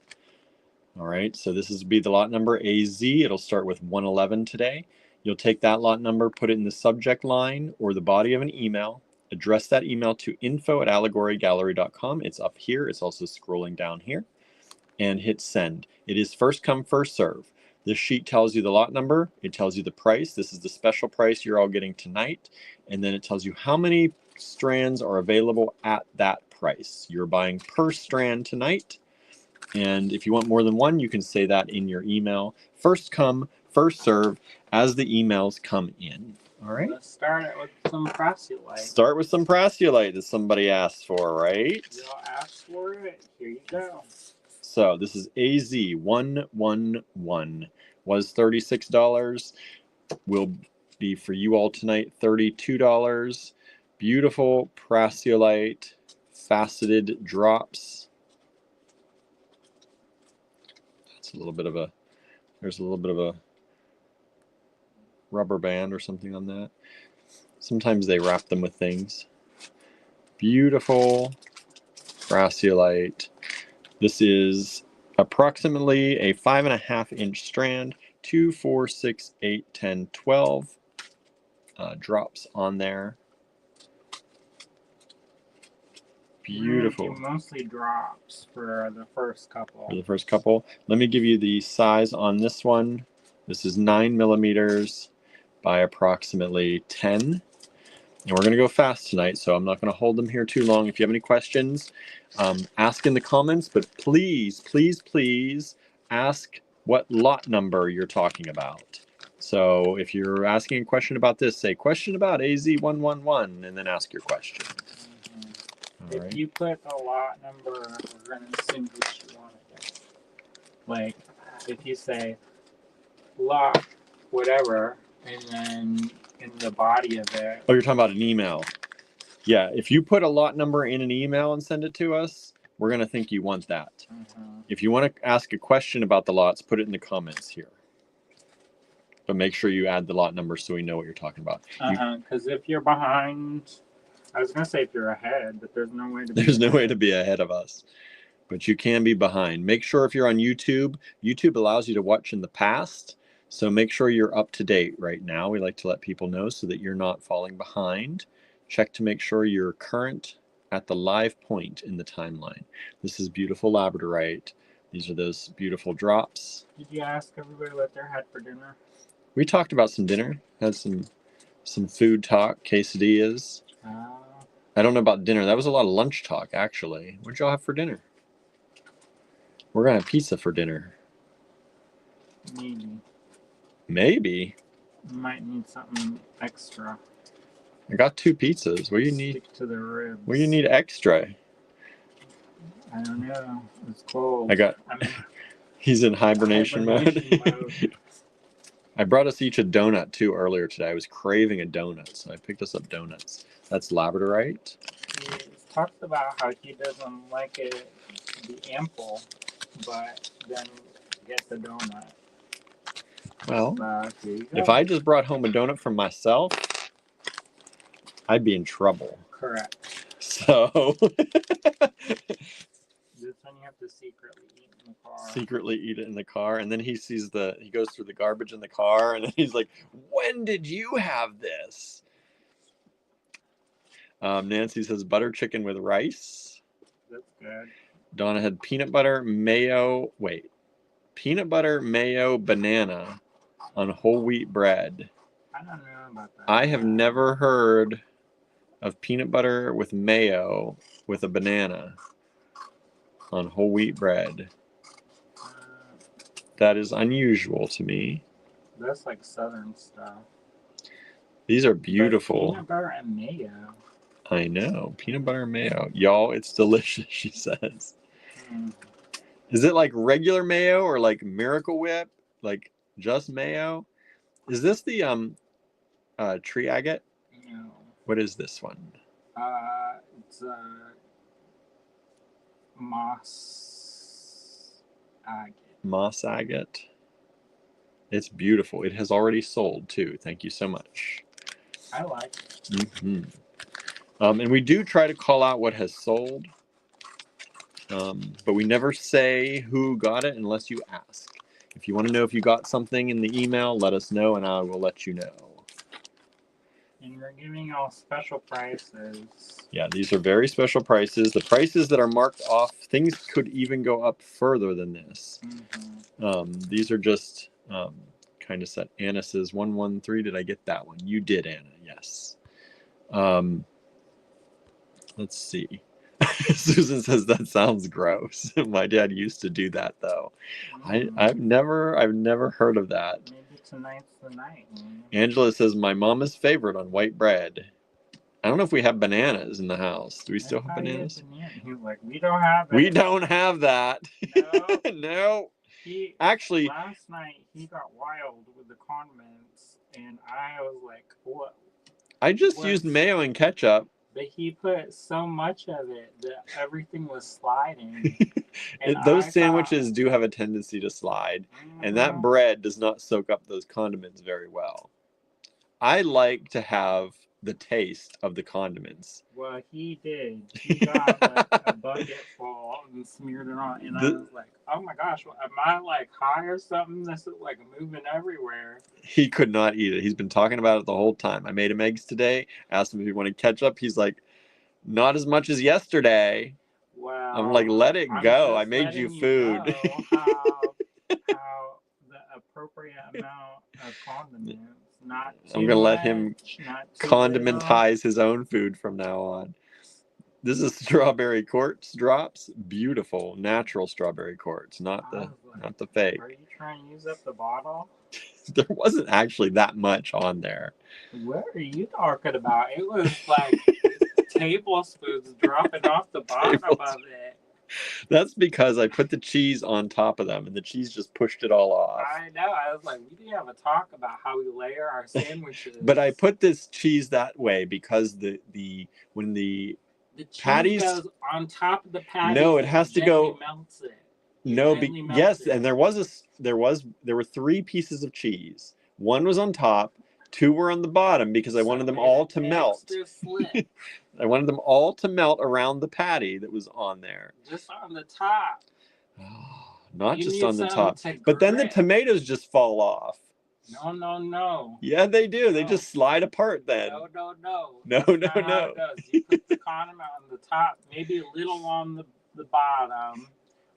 All right, so this is be the lot number AZ. It'll start with 111 today. You'll take that lot number, put it in the subject line or the body of an email. Address that email to info@allegorygallery.com. It's up here. It's also scrolling down here. And hit send. It is first come, first serve. This sheet tells you the lot number. It tells you the price. This is the special price you're all getting tonight. And then it tells you how many strands are available at that price. You're buying per strand tonight. And if you want more than one, you can say that in your email. First come, first serve as the emails come in. All right. Let's start it with some prasiolite. Start with some prasiolite that somebody asked for, right? Y'all asked for it. Here you go. So this is AZ 111. Was $36. Will be for you all tonight $32. Beautiful prasiolite faceted drops. That's a little bit of a, there's a little bit of a rubber band or something on that. Sometimes they wrap them with things. Beautiful prasiolite. This is approximately a 5.5 inch strand, 2, 4, 6, 8, 10, 12 drops on there. Beautiful. Mostly drops for the first couple. For the first couple. Let me give you the size on this one. This is 9 millimeters by approximately 10. And we're going to go fast tonight, so I'm not going to hold them here too long. If you have any questions, ask in the comments, but please, please, please ask what lot number you're talking about. So if you're asking a question about this, say question about AZ111 and then ask your question. If right. you put a lot number, we're going to assume which you want to get. Like, if you say lot whatever, and then in the body of it. Oh, you're talking about an email. Yeah, if you put a lot number in an email and send it to us, we're going to think you want that. If you want to ask a question about the lots, put it in the comments here. But make sure you add the lot number so we know what you're talking about. Because if you're behind, I was going to say if you're ahead, but there's no way to be There's no way to be ahead of us. But you can be behind. Make sure if you're on YouTube, YouTube allows you to watch in the past. So make sure you're up to date right now. We like to let people know so that you're not falling behind. Check to make sure you're current at the live point in the timeline. This is beautiful labradorite. These are those beautiful drops. Did you ask everybody what they had for dinner? We talked about some dinner. Had some food talk, quesadillas. I don't know about dinner. That was a lot of lunch talk, actually. What did y'all have for dinner? We're going to have pizza for dinner. Maybe. Maybe. Might need something extra. I got 2 pizzas. What do you need? Stick to the ribs. What do you need extra? I don't know. It's cold. He's in hibernation mode. I brought us each a donut too earlier today. I was craving a donut, so I picked us up donuts. That's labradorite. He talks about how he doesn't like it to be ample, but then get the donut. Well, if I just brought home a donut from myself, I'd be in trouble. Correct. So this one you have to secretly eat in the car. Secretly eat it in the car, and then he goes through the garbage in the car, and then he's like, "When did you have this?" Nancy says butter chicken with rice. That's good. Donna had peanut butter, mayo, banana on whole wheat bread. I don't know about that. I have never heard of peanut butter with mayo with a banana on whole wheat bread. That is unusual to me. That's like southern stuff. These are beautiful. But peanut butter and mayo. I know. Peanut butter and mayo. Y'all, it's delicious, she says. Is it like regular mayo or like Miracle Whip? Like just mayo? Is this the tree agate? No. What is this one? It's moss agate. Moss agate. It's beautiful. It has already sold too. Thank you so much. I like it. Mm-hmm. And we do try to call out what has sold, but we never say who got it unless you ask. If you want to know if you got something in the email, let us know and I will let you know. And we're giving all special prices. Yeah, these are very special prices. The prices that are marked off, things could even go up further than this. These are just kind of set. Anna says 113. Did I get that one? You did, Anna. Yes. Let's see. Susan says that sounds gross. My dad used to do that though. I've never heard of that. Maybe tonight's the night. Angela says my mama's favorite on white bread. I don't know if we have bananas in the house. Do we still have bananas? He was like, we don't have it. We don't have that. No. No. Actually, last night he got wild with the condiments, and I was like, what? I just used mayo and ketchup. But he put so much of it that everything was sliding. Those sandwiches do have a tendency to slide, and that bread does not soak up those condiments very well. I like to have the taste of the condiments. Well, he did. He got like a bucket full and smeared it on, and I was like, "Oh my gosh, am I like high or something? This is like moving everywhere." He could not eat it. He's been talking about it the whole time. I made him eggs today. Asked him if he wanted ketchup. He's like, Not as much as yesterday. Well, I'm like, let it I'm go. just I made you letting food. know how the appropriate amount of condiments, not I'm too gonna let much, him not too little. condimentize his own food from now on. This is strawberry quartz drops. Beautiful, natural strawberry quartz, not I the was like, not the fake. are you trying to use up the bottle? There wasn't actually that much on there. What are you talking about? It was like tablespoons dropping off the bottom of it. That's because I put the cheese on top of them, and the cheese just pushed it all off. I know. I was like, we need to have a talk about how we layer our sandwiches. But I put this cheese that way because when the cheese patties goes on top of the patties. No, it has to go. Melts it. No, yes, and there were 3 pieces of cheese. One was on top, 2 were on the bottom because I wanted them all to melt. I wanted them all to melt around the patty that was on there. Just on the top. Not just on the top. But then the tomatoes just fall off. No. Yeah, they do. No. They just slide apart then. No. No. You put the condiment on the top, maybe a little on the bottom,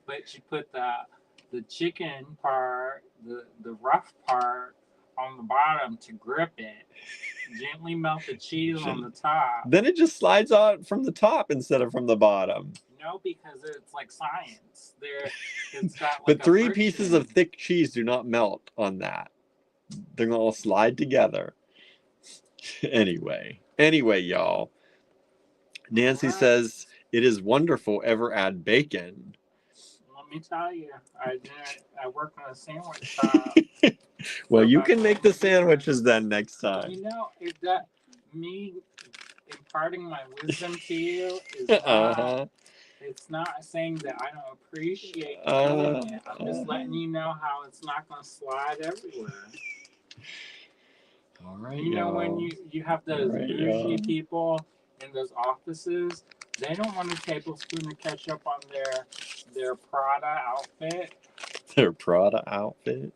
but you put the chicken part, the rough part on the bottom to grip it. Gently melt the cheese on the top. Then it just slides out from the top instead of from the bottom. No, because it's like science. It's got like but 3 pieces of thick cheese do not melt on that. They're going to all slide together. Anyway, y'all. Nancy says, it is wonderful. Ever add bacon? Let me tell you, I work on a sandwich shop. Well, you can make the sandwiches then next time. You know, if that me imparting my wisdom to you is not, it's not saying that I don't appreciate doing it. I'm just letting you know how it's not going to slide everywhere. All right, you know, when you have those bougie people in those offices, they don't want a tablespoon of ketchup on their Prada outfit. Their Prada outfit?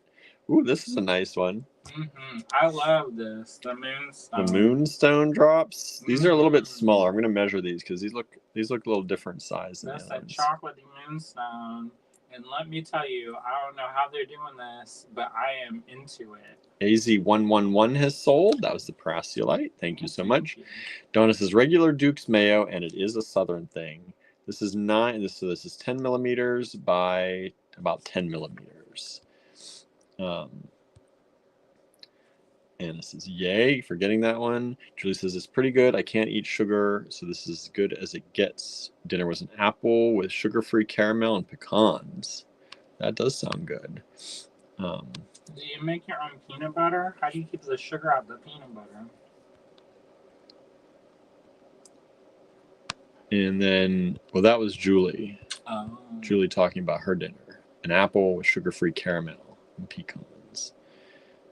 Ooh, this is a nice one. I love this. The moonstone. The moonstone drops. These are a little bit smaller. I'm going to measure these because these look a little different size. That's a chocolatey moonstone. And let me tell you, I don't know how they're doing this, but I am into it. AZ111 has sold. That was the Paraceolite. Thank you so much. Donna says regular Duke's mayo, and it is a southern thing. This is 10 millimeters by about 10 millimeters. Anna says, yay, for getting that one. Julie says, it's pretty good. I can't eat sugar, so this is as good as it gets. Dinner was an apple with sugar-free caramel and pecans. That does sound good. Do you make your own peanut butter? How do you keep the sugar out of the peanut butter? And then, well, that was Julie. Oh. Julie talking about her dinner. An apple with sugar-free caramel and pecans.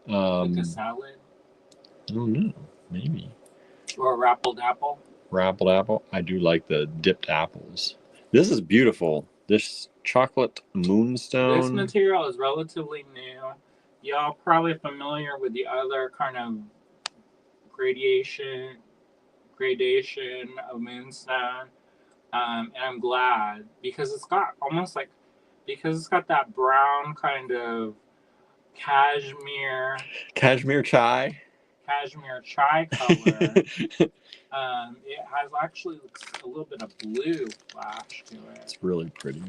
Like a salad? I don't know. Maybe. Or a rappled apple? Rappled apple? I do like the dipped apples. This is beautiful. This chocolate moonstone. This material is relatively new. Y'all probably familiar with the other kind of gradation of moonstone. And I'm glad because it's got that brown kind of cashmere chai color. It has actually a little bit of blue flash to it. It's really pretty.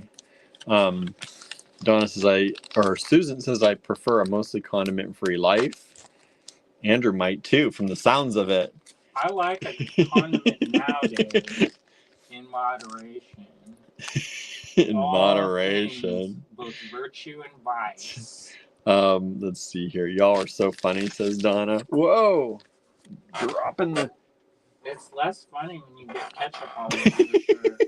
Donna says Susan says I prefer a mostly condiment-free life. Andrew might too, from the sounds of it. I like a condiment nowadays in moderation. Moderation. Both virtue and vice. Let's see here. Y'all are so funny, says Donna. Whoa! Dropping the... It's less funny when you get ketchup all over your shirt.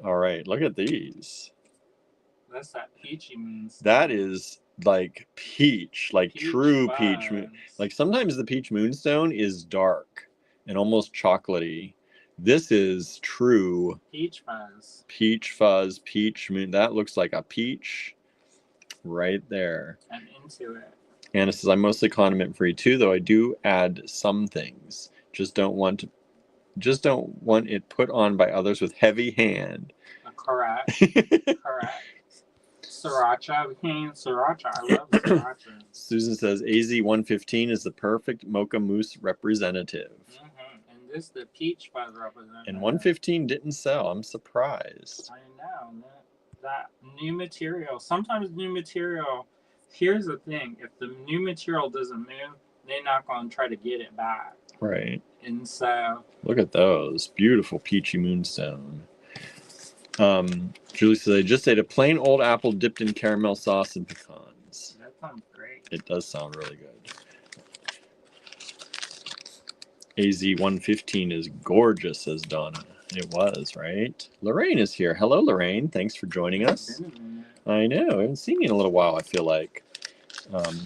All right, look at these. That's that peachy moonstone. That is like peach, like peach true fuzz. Peach. Like sometimes the peach moonstone is dark and almost chocolatey. This is true peach fuzz. Peach fuzz, peach moon. That looks like a peach right there. I'm into it. Anna says, I'm mostly condiment free too, though I do add some things. Just don't want it put on by others with heavy hand. Correct. Correct. Sriracha. We can't eat sriracha. I love sriracha. Susan says AZ115 is the perfect mocha mousse representative. And this is the peach fuzz representative. And 115 didn't sell. I'm surprised. I know. That new material. Sometimes new material. Here's the thing. If the new material doesn't move, they're not going to try to get it back. Right. And so. Look at those. Beautiful peachy moonstone. Julie says, I just ate a plain old apple dipped in caramel sauce and pecans. That sounds great. It does sound really good. AZ115 is gorgeous, says Donna. It was, right? Lorraine is here. Hello, Lorraine. Thanks for joining us. I know. I haven't seen you in a little while, I feel like.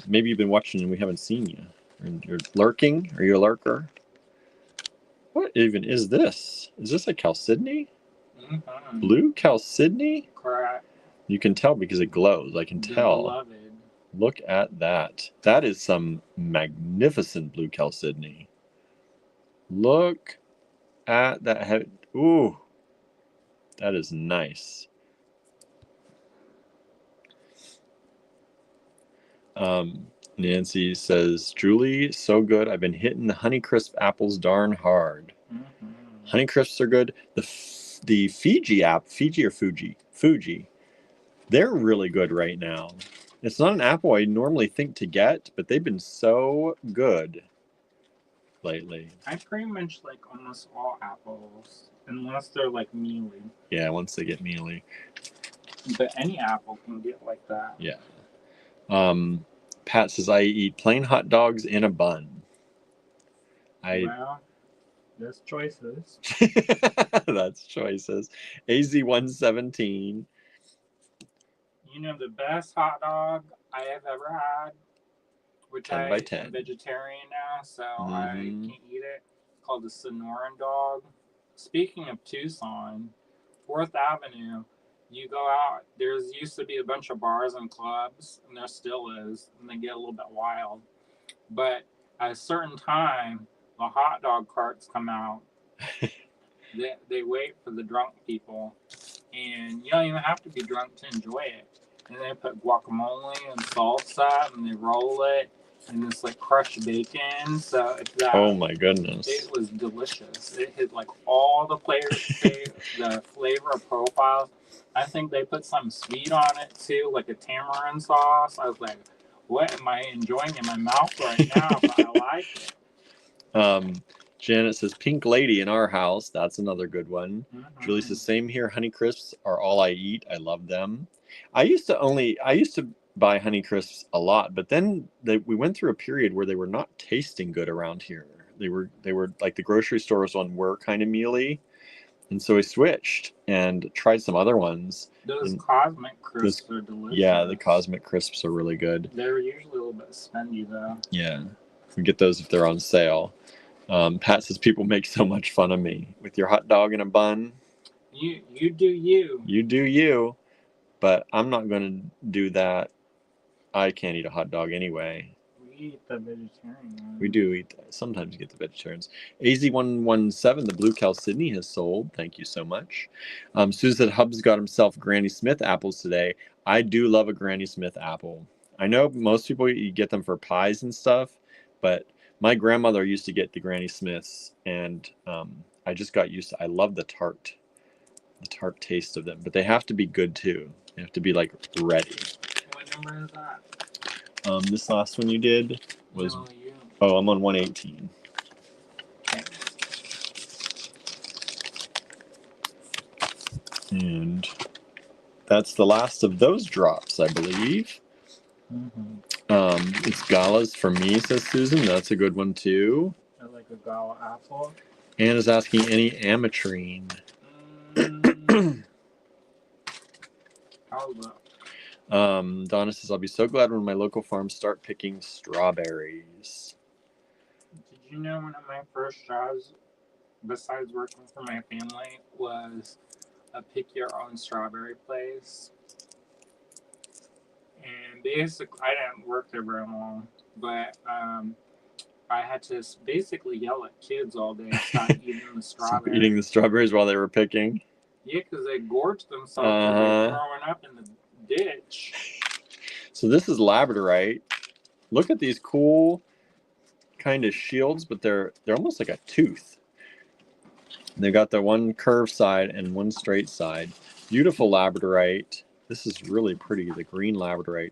Maybe you've been watching and we haven't seen you. You're lurking? Are you a lurker? What even is this? Is this a chalcedony? Mm-hmm. Blue chalcedony? Correct. You can tell because it glows. I can tell. Beloved. Look at that. That is some magnificent blue chalcedony. Look at that head. Ooh, that is nice. Nancy says, Julie, so good. I've been hitting the Honeycrisp apples darn hard. Mm-hmm. Honeycrisps are good. The Fiji or Fuji, they're really good right now. It's not an apple I normally think to get, but they've been so good lately. I pretty much like almost all apples, unless they're like mealy. Yeah, once they get mealy. But any apple can get like that. Yeah. Pat says, I eat plain hot dogs in a bun. Well, there's choices. That's choices. AZ117. You know, the best hot dog I have ever had, which 10 I by 10. am vegetarian now, so I can't eat it. It's called the Sonoran dog. Speaking of Tucson, 4th Avenue, you go out, there's used to be a bunch of bars and clubs, and there still is, and they get a little bit wild. But at a certain time, the hot dog carts come out. They wait for the drunk people, and you don't even have to be drunk to enjoy it. And they put guacamole and salsa, and they roll it, and it's like crushed bacon. So it's that. Oh my goodness! It was delicious. It had like all the the flavor profiles. I think they put some sweet on it too, like a tamarind sauce. I was like, what am I enjoying in my mouth right now? But I like it. Janet says, Pink Lady in our house. That's another good one. Mm-hmm. Julie says, same here. Honeycrisps are all I eat. I love them. I used to buy Honeycrisps a lot, but then we went through a period where they were not tasting good around here. They were like the grocery stores one were kind of mealy. And so we switched and tried some other ones. Those Cosmic Crisps are delicious. Yeah, the Cosmic Crisps are really good. They're usually a little bit spendy though. Yeah, we get those if they're on sale. Pat says, people make so much fun of me with your hot dog and a bun. You do you. You do you, but I'm not going to do that. I can't eat a hot dog anyway. We eat the vegetarian one. We do eat that. Sometimes get the vegetarians. AZ117, the Blue Chalcedony has sold. Thank you so much. Susan said, Hub's got himself Granny Smith apples today. I do love a Granny Smith apple. I know most people, you get them for pies and stuff, but my grandmother used to get the Granny Smiths, and I just got used to. I love the tart taste of them, but they have to be good too. They have to be like ready. What number is that? This last one you did was. No, Oh, I'm on 118. Okay. And that's the last of those drops, I believe. Mm-hmm. It's galas for me, says Susan. That's a good one too. I like a gala apple. Anna's asking any ametrine. How about? Donna says, I'll be so glad when my local farms start picking strawberries. Did you know one of my first jobs, besides working for my family, was a pick your own strawberry place? And basically, I didn't work there very long, but I had to basically yell at kids all day to stop eating the strawberries. Eating the strawberries while they were picking. Yeah, because they gorged themselves like throwing up in the ditch. So this is labradorite. Look at these cool kind of shields, but they're almost like a tooth. They got the one curved side and one straight side. Beautiful labradorite. This is really pretty, the green labradorite.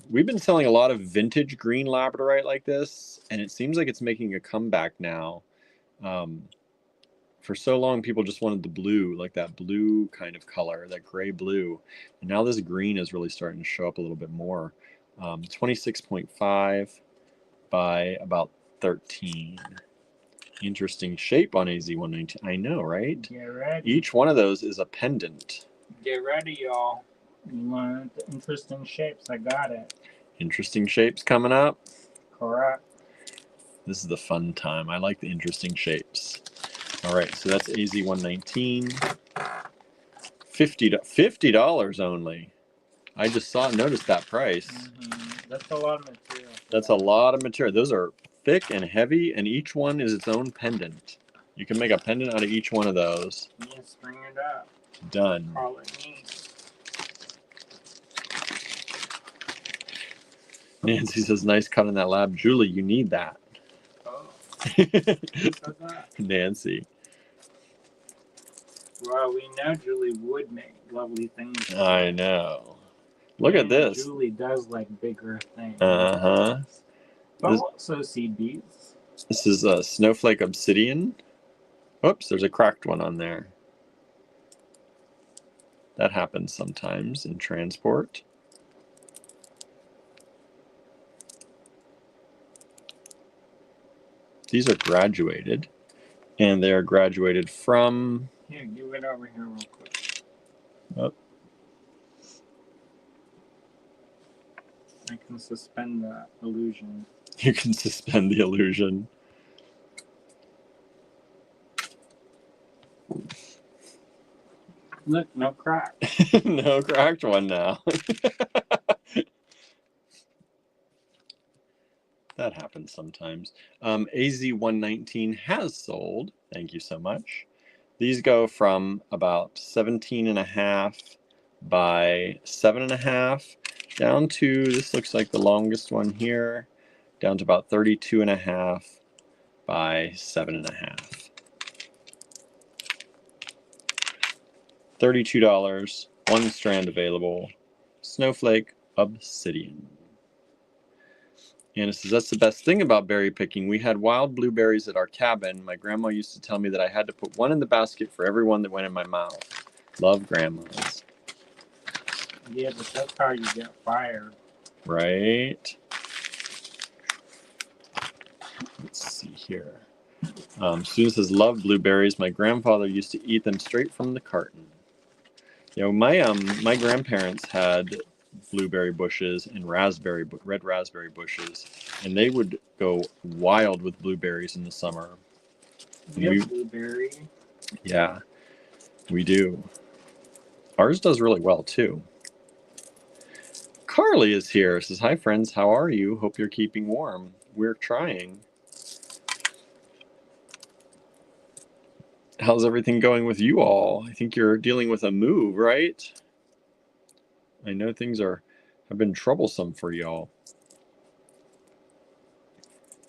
We've been selling a lot of vintage green labradorite like this, and it seems like it's making a comeback now. For so long, people just wanted the blue, like that blue kind of color, that gray blue. And now this green is really starting to show up a little bit more. 26.5 by about 13. Interesting shape on AZ119. I know, right? Get ready. Each one of those is a pendant. Get ready, y'all. You want the interesting shapes? I got it. Interesting shapes coming up. Correct. This is the fun time. I like the interesting shapes. All right, so that's AZ119. $50 only. I just noticed that price. That's a lot of material. That's a lot of material. Those are thick and heavy, and each one is its own pendant. You can make a pendant out of each one of those. Yes, bring it up. Done. Call it neat. Nancy says, nice cut in that lab. Julie, you need that. Oh. Who said that? Nancy. Well, we know Julie would make lovely things. I know. Look at this. Julie does like bigger things. Uh-huh. But also seed beads. This is a snowflake obsidian. Oops, there's a cracked one on there. That happens sometimes in transport. These are graduated, and they are graduated from... Here, give it over here real quick. Oh. I can suspend the illusion. You can suspend the illusion. Look, no crack. No cracked one now. That happens sometimes. AZ119 has sold. Thank you so much. These go from about 17.5 by 7.5 down to, this looks like the longest one here, down to about 32.5 by 7.5. $32, one strand available. Snowflake obsidian. And it says, that's the best thing about berry picking. We had wild blueberries at our cabin. My grandma used to tell me that I had to put one in the basket for every one that went in my mouth. Love grandmas. Yeah, but that's how you get fired. Right. Let's see here. Student says, love blueberries. My grandfather used to eat them straight from the carton. You know, my grandparents had blueberry bushes and red raspberry bushes, and they would go wild with blueberries in the summer. Blueberry. Yeah, we do. Ours does really well too. Carly is here. Says, hi friends, how are you? Hope you're keeping warm. We're trying. How's everything going with you all? I think you're dealing with a move, right? I know things have been troublesome for y'all.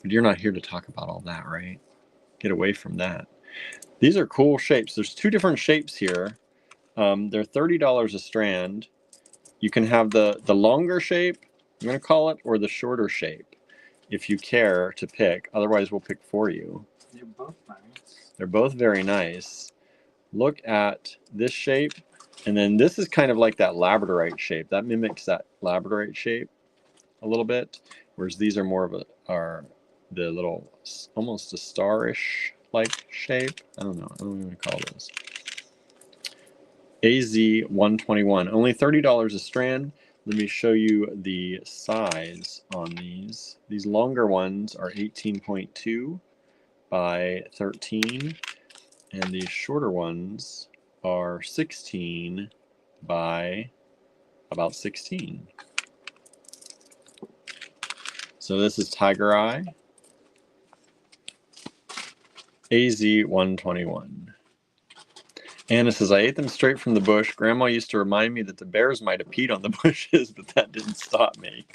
But you're not here to talk about all that, right? Get away from that. These are cool shapes. There's two different shapes here. They're $30 a strand. You can have the longer shape, I'm going to call it, or the shorter shape, if you care to pick. Otherwise, we'll pick for you. They're both nice. They're both very nice. Look at this shape. And then this is kind of like that labradorite shape. That mimics that labradorite shape a little bit. Whereas these are more of the little, almost a starish like shape. I don't know. I don't know what to call this. AZ121. Only $30 a strand. Let me show you the size on these. These longer ones are 18.2 by 13. And these shorter ones are 16 by about 16. So this is Tiger Eye, AZ 121. Anna says, I ate them straight from the bush. Grandma used to remind me that the bears might have peed on the bushes, but that didn't stop me.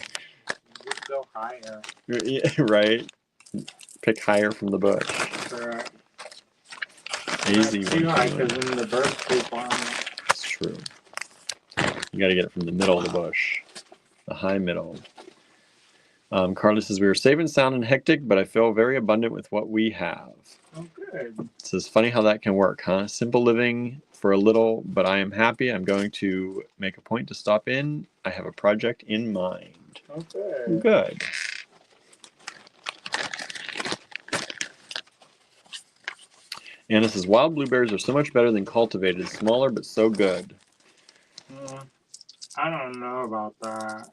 Just go higher. Yeah, right? Pick higher from the bush. Correct. AZ Not too high, 121. because then the birds poop on it. That's true. You got to get it from the middle of the bush. The high middle. Carly says, we were safe and sound and hectic, but I feel very abundant with what we have. Oh, good. It says, funny how that can work, huh? Simple living for a little, but I am happy. I'm going to make a point to stop in. I have a project in mind. Oh, good. Good. Anna says, wild blueberries are so much better than cultivated. Smaller, but so good. I don't know about that.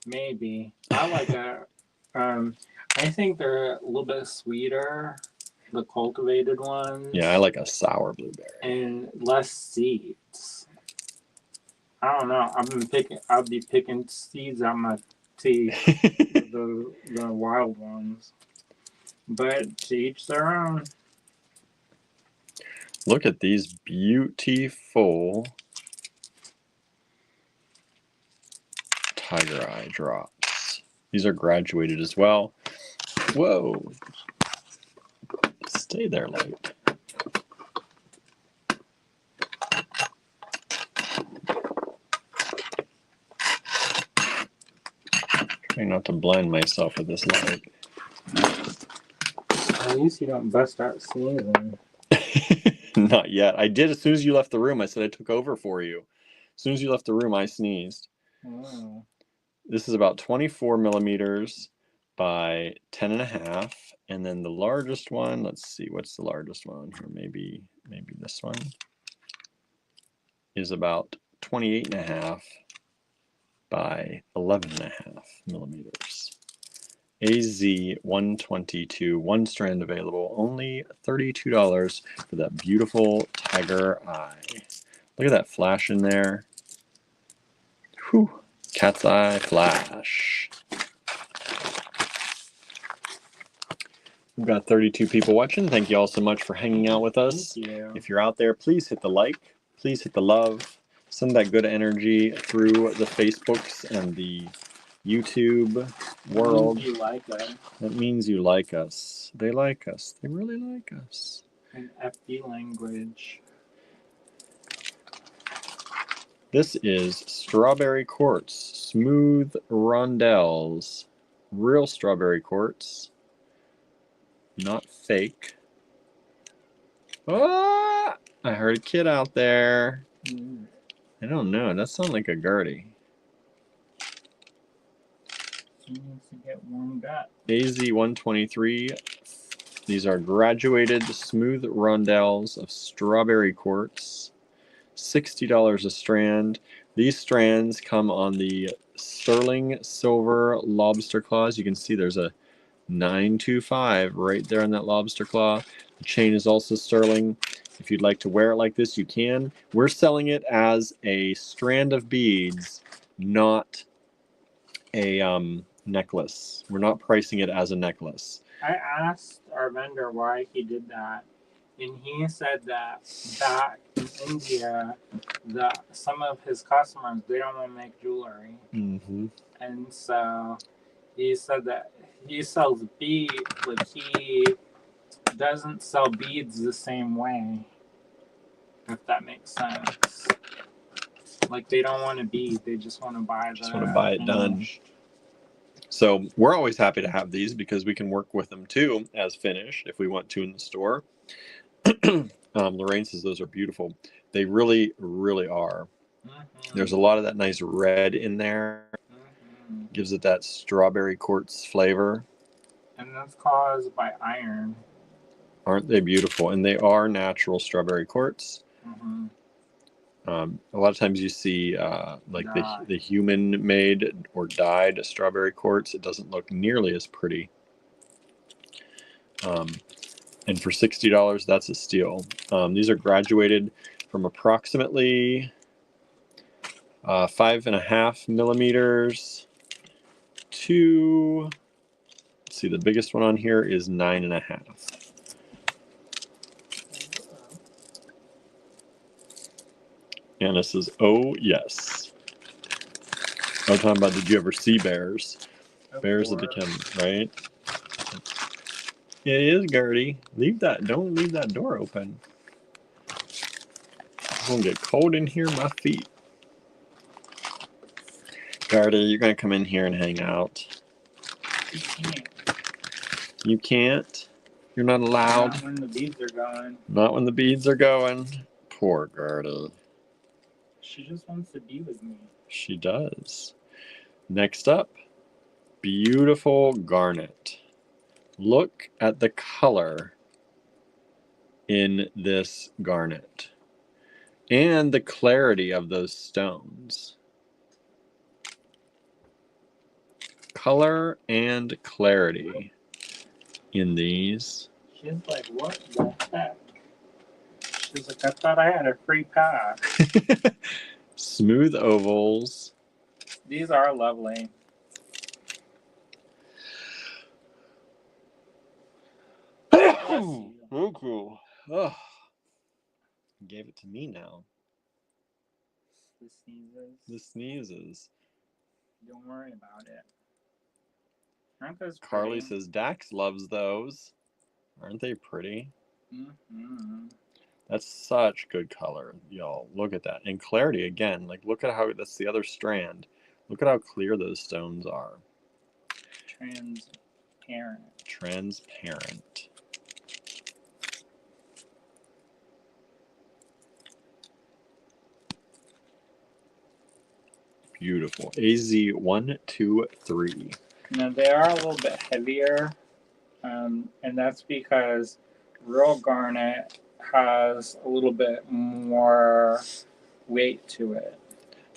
Maybe. I like that. I think they're a little bit sweeter, the cultivated ones. Yeah, I like a sour blueberry. And less seeds. I don't know. I'll be picking seeds out my teeth. the wild ones. But to each their own. Look at these beautiful Tiger Eye drops. These are graduated as well. Whoa. Stay there, light. Trying not to blind myself with this light. At least you don't bust out sneezing. Not yet. I did as soon as you left the room. I said I took over for you. As soon as you left the room, I sneezed. Oh. This is about 24 millimeters by 10 and a half. And then the largest one, let's see, what's the largest one here? Maybe this one is about 28 and a half by 11 and a half millimeters. AZ 122, one strand available, only $32 for that beautiful Tiger Eye. Look at that flash in there. Whew, cat's eye flash. We've got 32 people watching. Thank you all so much for hanging out with us. Thank you. If you're out there, please hit the like, please hit the love, send that good energy through the Facebooks and the YouTube world. You like that. That means you like us. They like us. They really like us. And FD language. This is strawberry quartz, smooth rondelles, real strawberry quartz, not fake. Ah! I heard a kid out there. I don't know. That sounds like a Gertie. She needs to get warmed up. AZ 123. These are graduated smooth rondelles of strawberry quartz. $60 a strand. These strands come on the sterling silver lobster claws. You can see there's a 925 right there on that lobster claw. The chain is also sterling. If you'd like to wear it like this, you can. We're selling it as a strand of beads, not a necklace. We're not pricing it as a necklace. I asked our vendor why he did that, and he said that back in India, that some of his customers, they don't want to make jewelry. Mm-hmm. And so he said that he sells beads, like he doesn't sell beads the same way, if that makes sense. Like they don't want a bead, they just want to buy it done. So we're always happy to have these because we can work with them too as finished if we want to in the store. Lorraine says those are beautiful. They really, really are. Mm-hmm. There's a lot of that nice red in there. Mm-hmm. Gives it that strawberry quartz flavor. And that's caused by iron. Aren't they beautiful? And they are natural strawberry quartz. Mm-hmm. A lot of times you see like the human-made or dyed strawberry quartz. It doesn't look nearly as pretty. And for $60, that's a steal. These are graduated from approximately 5.5 millimeters to, let's see, the biggest one on here is 9.5. Anna says, oh yes. I'm talking about, did you ever see bears? Bears of the Chem, right? It is, Gertie. Don't leave that door open. It's gonna get cold in here, my feet. Gertie, you're gonna come in here and hang out. You can't. You can't? You're not allowed? Not when the beads are going. Not when the beads are going. Poor Gertie. She just wants to be with me. She does. Next up, beautiful garnet. Look at the color in this garnet and the clarity of those stones. Color and clarity in these. She's like, what the heck? She's like, I thought I had a free pass. Smooth ovals. These are lovely. Oh, so cool. Oh, gave it to me now. The sneezes. The sneezes. Don't worry about it. Aren't those pretty? Carly says Dax loves those. Aren't they pretty? Mm-hmm. That's such good color, y'all. Look at that. And clarity again. Like, look at how that's the other strand. Look at how clear those stones are. Transparent. Transparent. Beautiful. AZ123. Now they are a little bit heavier, and that's because real garnet has a little bit more weight to it.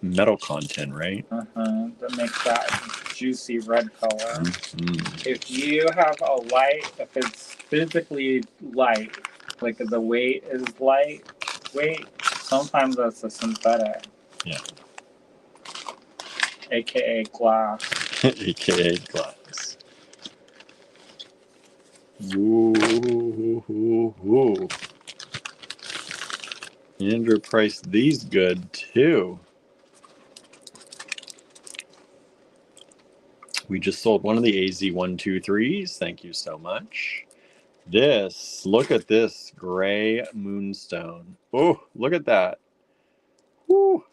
Metal content, right? That makes that juicy red color. Mm-hmm. If you have a light, if it's physically light, like the weight is lightweight, sometimes that's a synthetic. Yeah. AKA glass. AKA glass. Ooh. Andrew priced these good too. We just sold one of the AZ123s. Thank you so much. Look at this gray moonstone. Oh, look at that. Woo.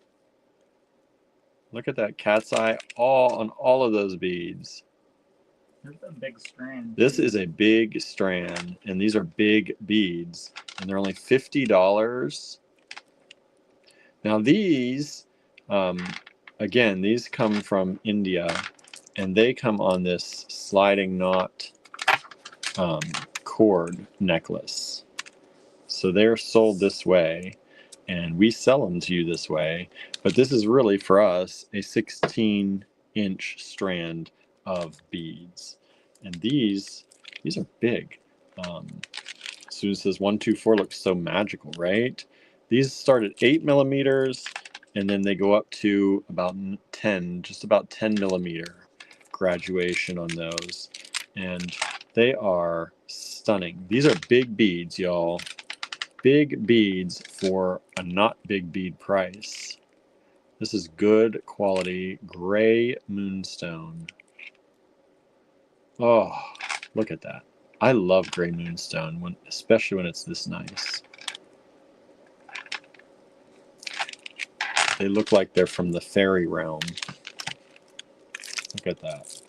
Look at that cat's eye on all of those beads. Here's a big strand. This is a big strand, and these are big beads, and they're only $50. Now these, again, these come from India, and they come on this sliding knot cord necklace. So they're sold this way, and we sell them to you this way. But this is really, for us, a 16-inch strand of beads. And these are big. Susan says 124 looks so magical, right? These start at 8 millimeters, and then they go up to about 10, just about 10 millimeter graduation on those. And they are stunning. These are big beads, y'all. Big beads for a not big bead price. This is good quality gray moonstone. Oh, look at that. I love gray moonstone, especially when it's this nice. They look like they're from the fairy realm. Look at that.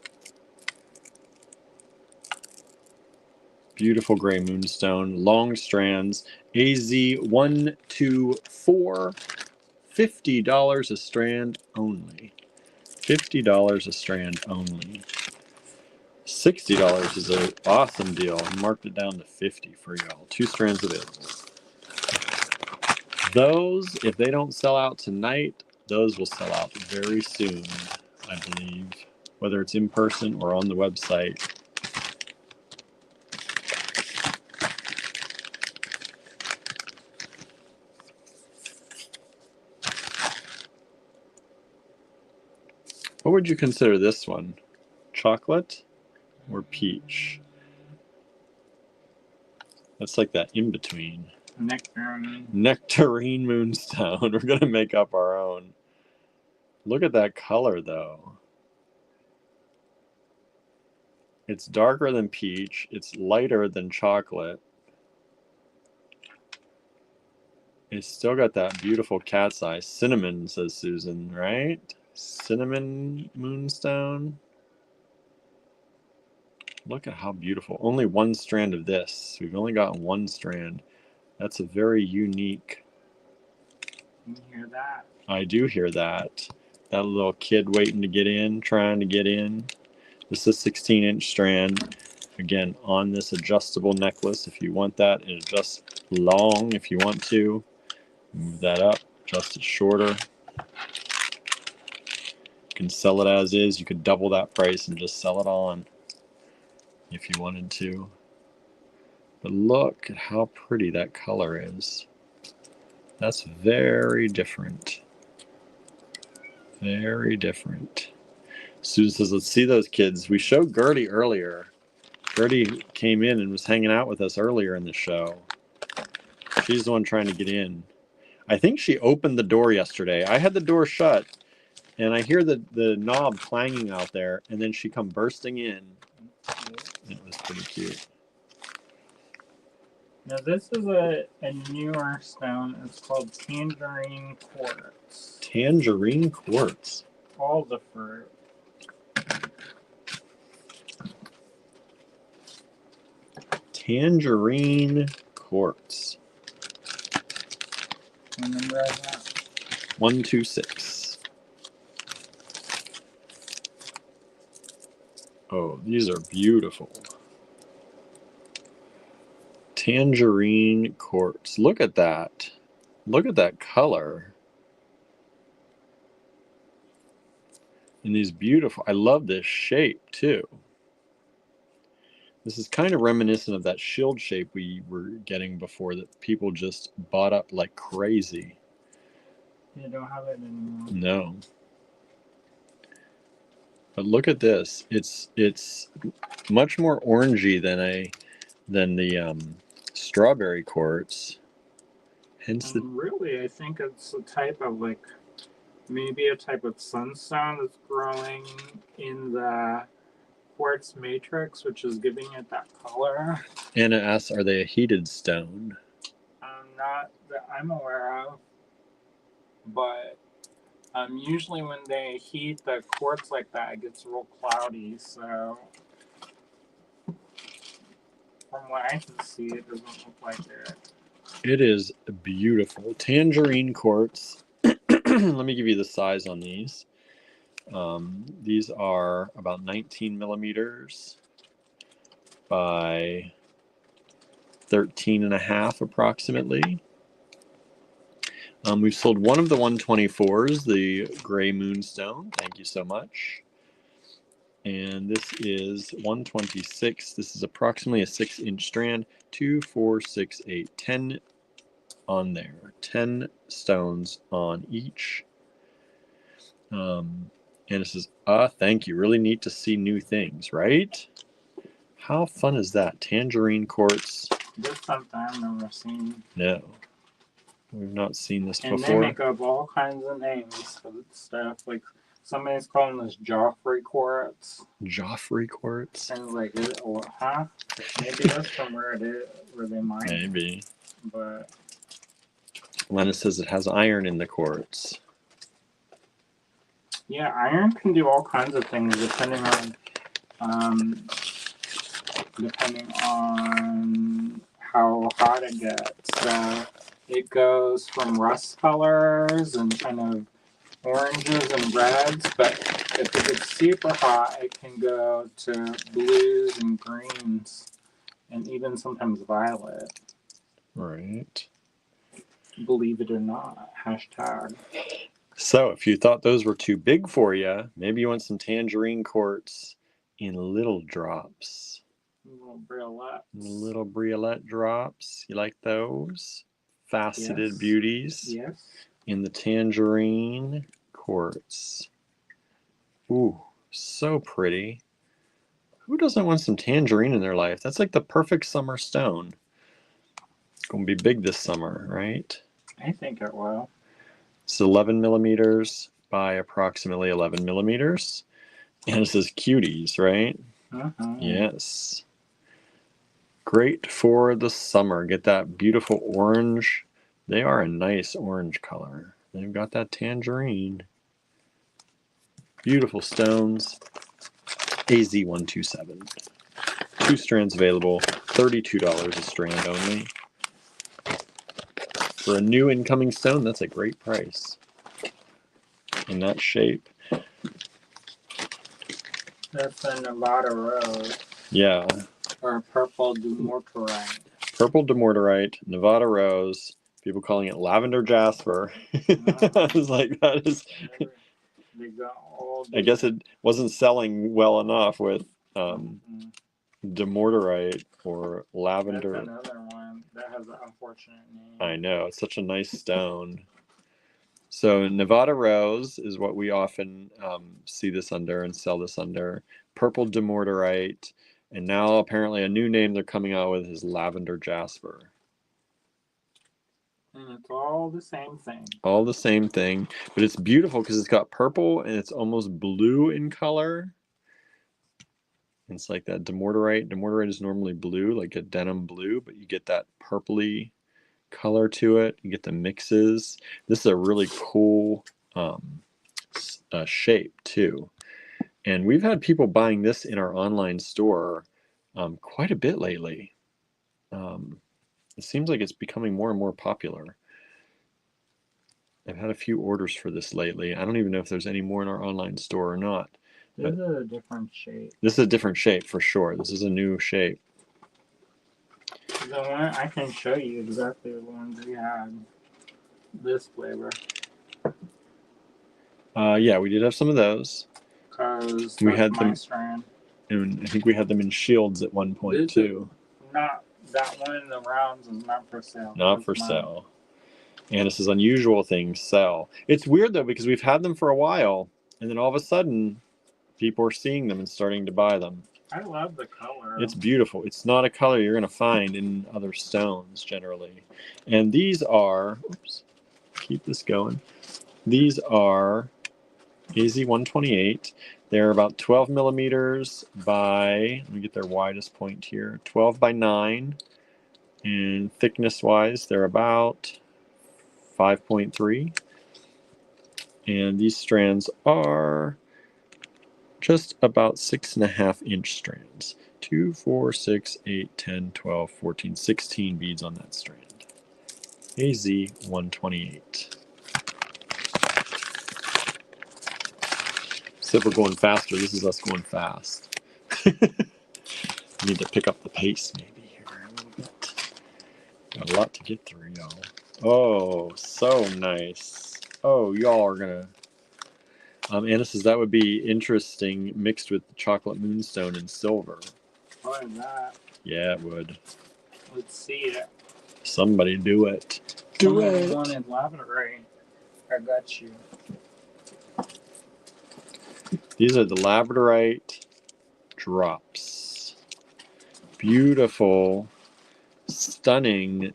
Beautiful gray moonstone, long strands, AZ124, $50 a strand only. $50 a strand only. $60 is an awesome deal. I marked it down to $50 for y'all. 2 strands available. Those, if they don't sell out tonight, those will sell out very soon, I believe, whether it's in person or on the website. would you consider this one? Chocolate or peach? That's like that in between. Nectarine. Nectarine moonstone. We're gonna make up our own. Look at that color though. It's darker than peach. It's lighter than chocolate. It's still got that beautiful cat's eye. Cinnamon, says Susan, right? Cinnamon moonstone. Look at how beautiful. Only one strand of this. We've only got one strand. That's a very unique. You hear that? I do hear that. That little kid waiting to get in, trying to get in. This is a 16-inch strand. Again, on this adjustable necklace. If you want that, it adjusts long if you want to. Move that up, adjust it shorter. You can sell it as is. You could double that price and just sell it on if you wanted to. But look at how pretty that color is. That's very different. Very different. Susan says, let's see those kids. We showed Gertie earlier. Gertie came in and was hanging out with us earlier in the show. She's the one trying to get in. I think she opened the door yesterday. I had the door shut, and I hear the knob clanging out there, and then she come bursting in. It was pretty cute. Now this is a newer stone. It's called tangerine quartz. Tangerine quartz. All the fruit. Tangerine quartz. What number is that? 126. Oh, these are beautiful. Tangerine quartz. Look at that. Look at that color. And these beautiful, I love this shape too. This is kind of reminiscent of that shield shape we were getting before that people just bought up like crazy. They don't have it anymore. No. But look at this. It's much more orangey than the strawberry quartz. Hence the really, I think it's a type of like maybe a type of sunstone that's growing in the quartz matrix, which is giving it that color. Anna asks, are they a heated stone? Not that I'm aware of, but usually when they heat the quartz like that, it gets real cloudy. So from what I can see, it doesn't look like it. It is beautiful. Tangerine quartz. Let me give you the size on these. These are about 19 millimeters by 13 and a half approximately. We've sold one of the 124s, the gray moonstone. Thank you so much. And this is 126. This is approximately a 6-inch strand. 2, 4, 6, 8, 10 on there. 10 stones on each. And it says, thank you. Really neat to see new things, right? How fun is that? Tangerine quartz. This is something I've never seen. No. We've not seen this and before. And they make up all kinds of names for the stuff. Like, somebody's calling this Joffrey quartz. Joffrey quartz? And like, huh? Maybe that's from where they mine. Maybe. But Lena says it has iron in the quartz. Yeah, iron can do all kinds of things depending on how hot it gets. So it goes from rust colors and kind of oranges and reds, but if it gets super hot, it can go to blues and greens and even sometimes violet. Right. Believe it or not. #. So if you thought those were too big for you, maybe you want some tangerine quartz in little drops. Little briolette. Little briolette drops. You like those? Faceted beauties. Yes. In the tangerine quartz. Ooh, so pretty. Who doesn't want some tangerine in their life? That's like the perfect summer stone. It's going to be big this summer, right? I think it will. It's 11 millimeters by approximately 11 millimeters. And it says cuties, right? Yes. Great for the summer. Get that beautiful orange. They are a nice orange color. They've got that tangerine. Beautiful stones. AZ127. 2 strands available. $32 a strand only. For a new incoming stone, that's a great price. In that shape. That's a Nevada rose. Yeah. Or purple dumortierite. Purple dumortierite, Nevada rose. People calling it lavender jasper. I was like, that is. They got all I guess it wasn't selling well enough with dumortierite or lavender. That's another one that has an unfortunate name. I know, it's such a nice stone. So Nevada rose is what we often see this under and sell this under. Purple dumortierite, and now apparently a new name they're coming out with is lavender jasper. And it's all the same thing. All the same thing, but it's beautiful because it's got purple and it's almost blue in color. It's like that dumortierite. Dumortierite is normally blue, like a denim blue, but you get that purpley color to it. You get the mixes. This is a really cool shape too. And we've had people buying this in our online store quite a bit lately. It seems like it's becoming more and more popular. I've had a few orders for this lately. I don't even know if there's any more in our online store or not. This is a different shape. This is a different shape for sure. This is a new shape. The one I can show you exactly the ones we had. This flavor. Yeah, we did have some of those. Because we had them. Strand. And I think we had them in shields at one point too. Not that one in the rounds is not for sale. Not for sale. And this is unusual things sell. It's weird though because we've had them for a while, and then all of a sudden, people are seeing them and starting to buy them. I love the color. It's beautiful. It's not a color you're going to find in other stones generally. And these are, oops, keep this going. These are AZ128. They're about 12 millimeters by, let me get their widest point here, 12 by 9. And thickness wise, they're about 5.3. And these strands are just about 6.5 inch strands. 2, 4, 6, 8, 10, 12, 14, 16 beads on that strand. AZ128. Except we're going faster. This is us going fast. Need to pick up the pace maybe here a little bit. Got a lot to get through, y'all. Oh, so nice. Oh, y'all are gonna. Anna says that would be interesting mixed with chocolate moonstone and silver. What is that? Yeah, it would. Let's see it. Somebody do it. Do it. One in labradorite. I got you. These are the labradorite drops. Beautiful, stunning,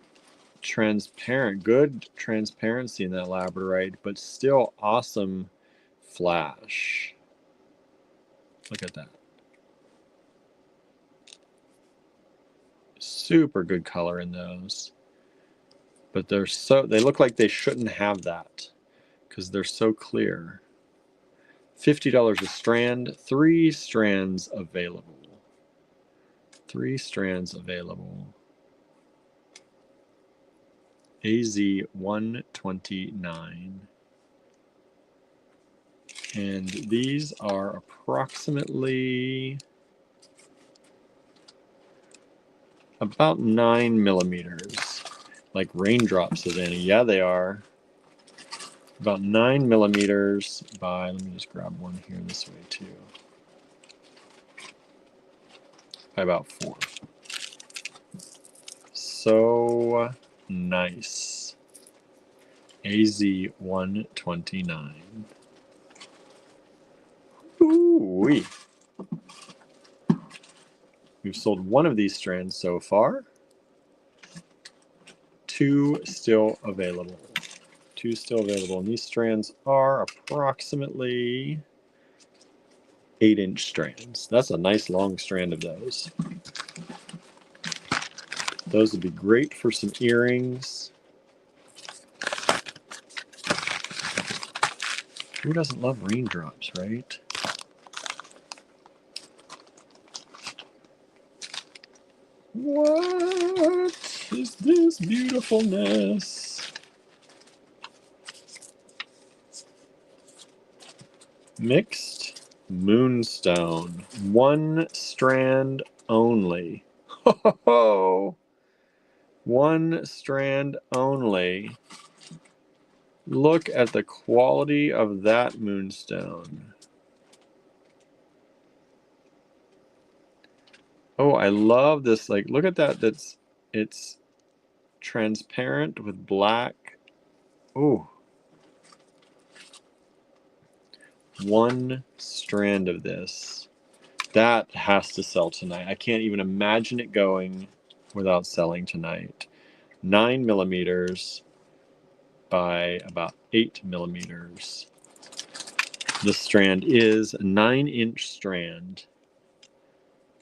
transparent, good transparency in that labradorite, but still awesome flash. Look at that. Super good color in those. But they look like they shouldn't have that because they're so clear. $50 a strand, 3 strands available. 3 strands available. AZ129. And these are approximately about 9 millimeters. Like raindrops of any. Yeah, they are. About 9 millimeters by, let me just grab one here this way too. By about 4. So nice. AZ129. Ooh, Ooh-wee. We've sold one of these strands so far. 2 still available. 2 still available. And these strands are approximately 8-inch strands. That's a nice long strand of those. Those would be great for some earrings. Who doesn't love raindrops, right? What is this beautifulness? Mixed moonstone. 1 strand only. Ho, ho, ho. 1 strand only. Look at the quality of that moonstone. Oh, I love this. Like, look at that. It's transparent with black. Oh, 1 strand of this. That has to sell tonight. I can't even imagine it going without selling tonight. 9 millimeters by about 8 millimeters. This strand is a 9-inch strand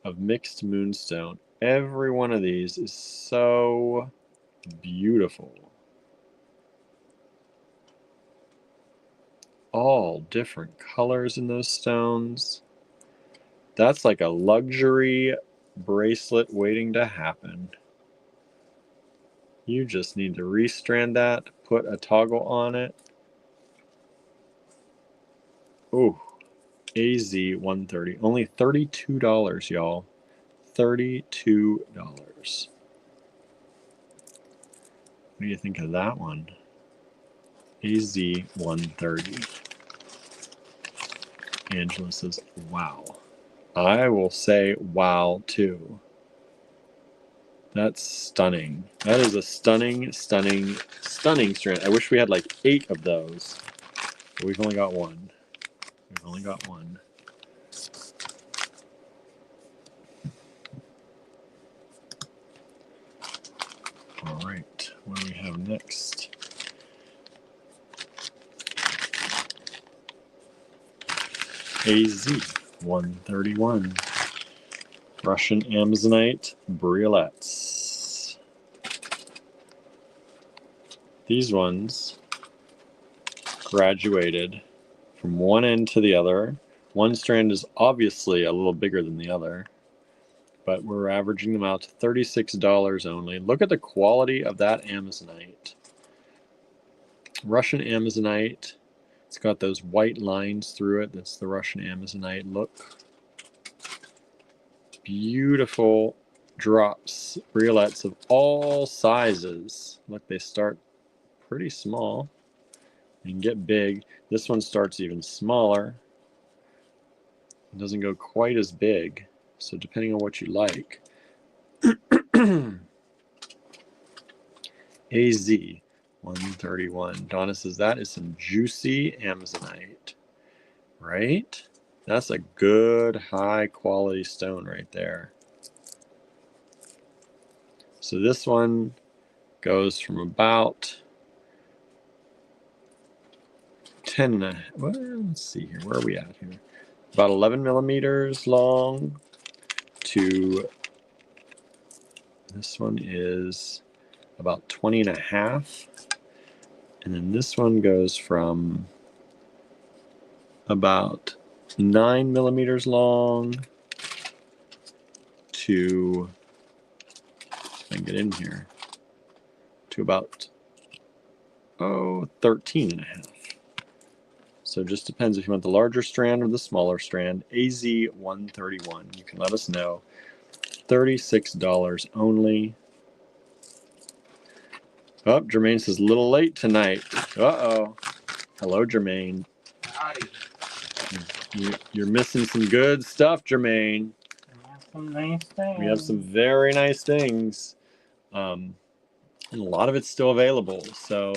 of mixed moonstone. Every one of these is so beautiful. All different colors in those stones. That's like a luxury bracelet waiting to happen. You just need to restrand that, put a toggle on it. Ooh, AZ130. Only $32, y'all. $32. What do you think of that one? AZ130. Angela says, wow. I will say wow too. That's stunning. That is a stunning, stunning, stunning strand. I wish we had like 8 of those. But we've only got 1. We've only got 1. All right. What do we have next? AZ131. Russian Amazonite Briolettes. These ones graduated from one end to the other. One strand is obviously a little bigger than the other, but we're averaging them out to $36 only. Look at the quality of that Amazonite. Russian Amazonite. It's got those white lines through it. That's the Russian Amazonite look. Beautiful drops, briolettes of all sizes. Look, they start pretty small and get big. This one starts even smaller. It doesn't go quite as big, so depending on what you like. AZ131. Donna says that is some juicy Amazonite, right? That's a good high quality stone right there. So this one goes from about 10, well, let's see here, where are we at here? About 11 millimeters long to, this one is about 20 and a half. And then this one goes from about 9 millimeters long to, if I can get in here, to about, 13 and a half. So it just depends if you want the larger strand or the smaller strand. AZ131, you can let us know. $36 only. Oh, Jermaine says, a little late tonight. Uh-oh. Hello, Jermaine. Howdy. You're missing some good stuff, Jermaine. We have some nice things. We have some very nice things. And a lot of it's still available. So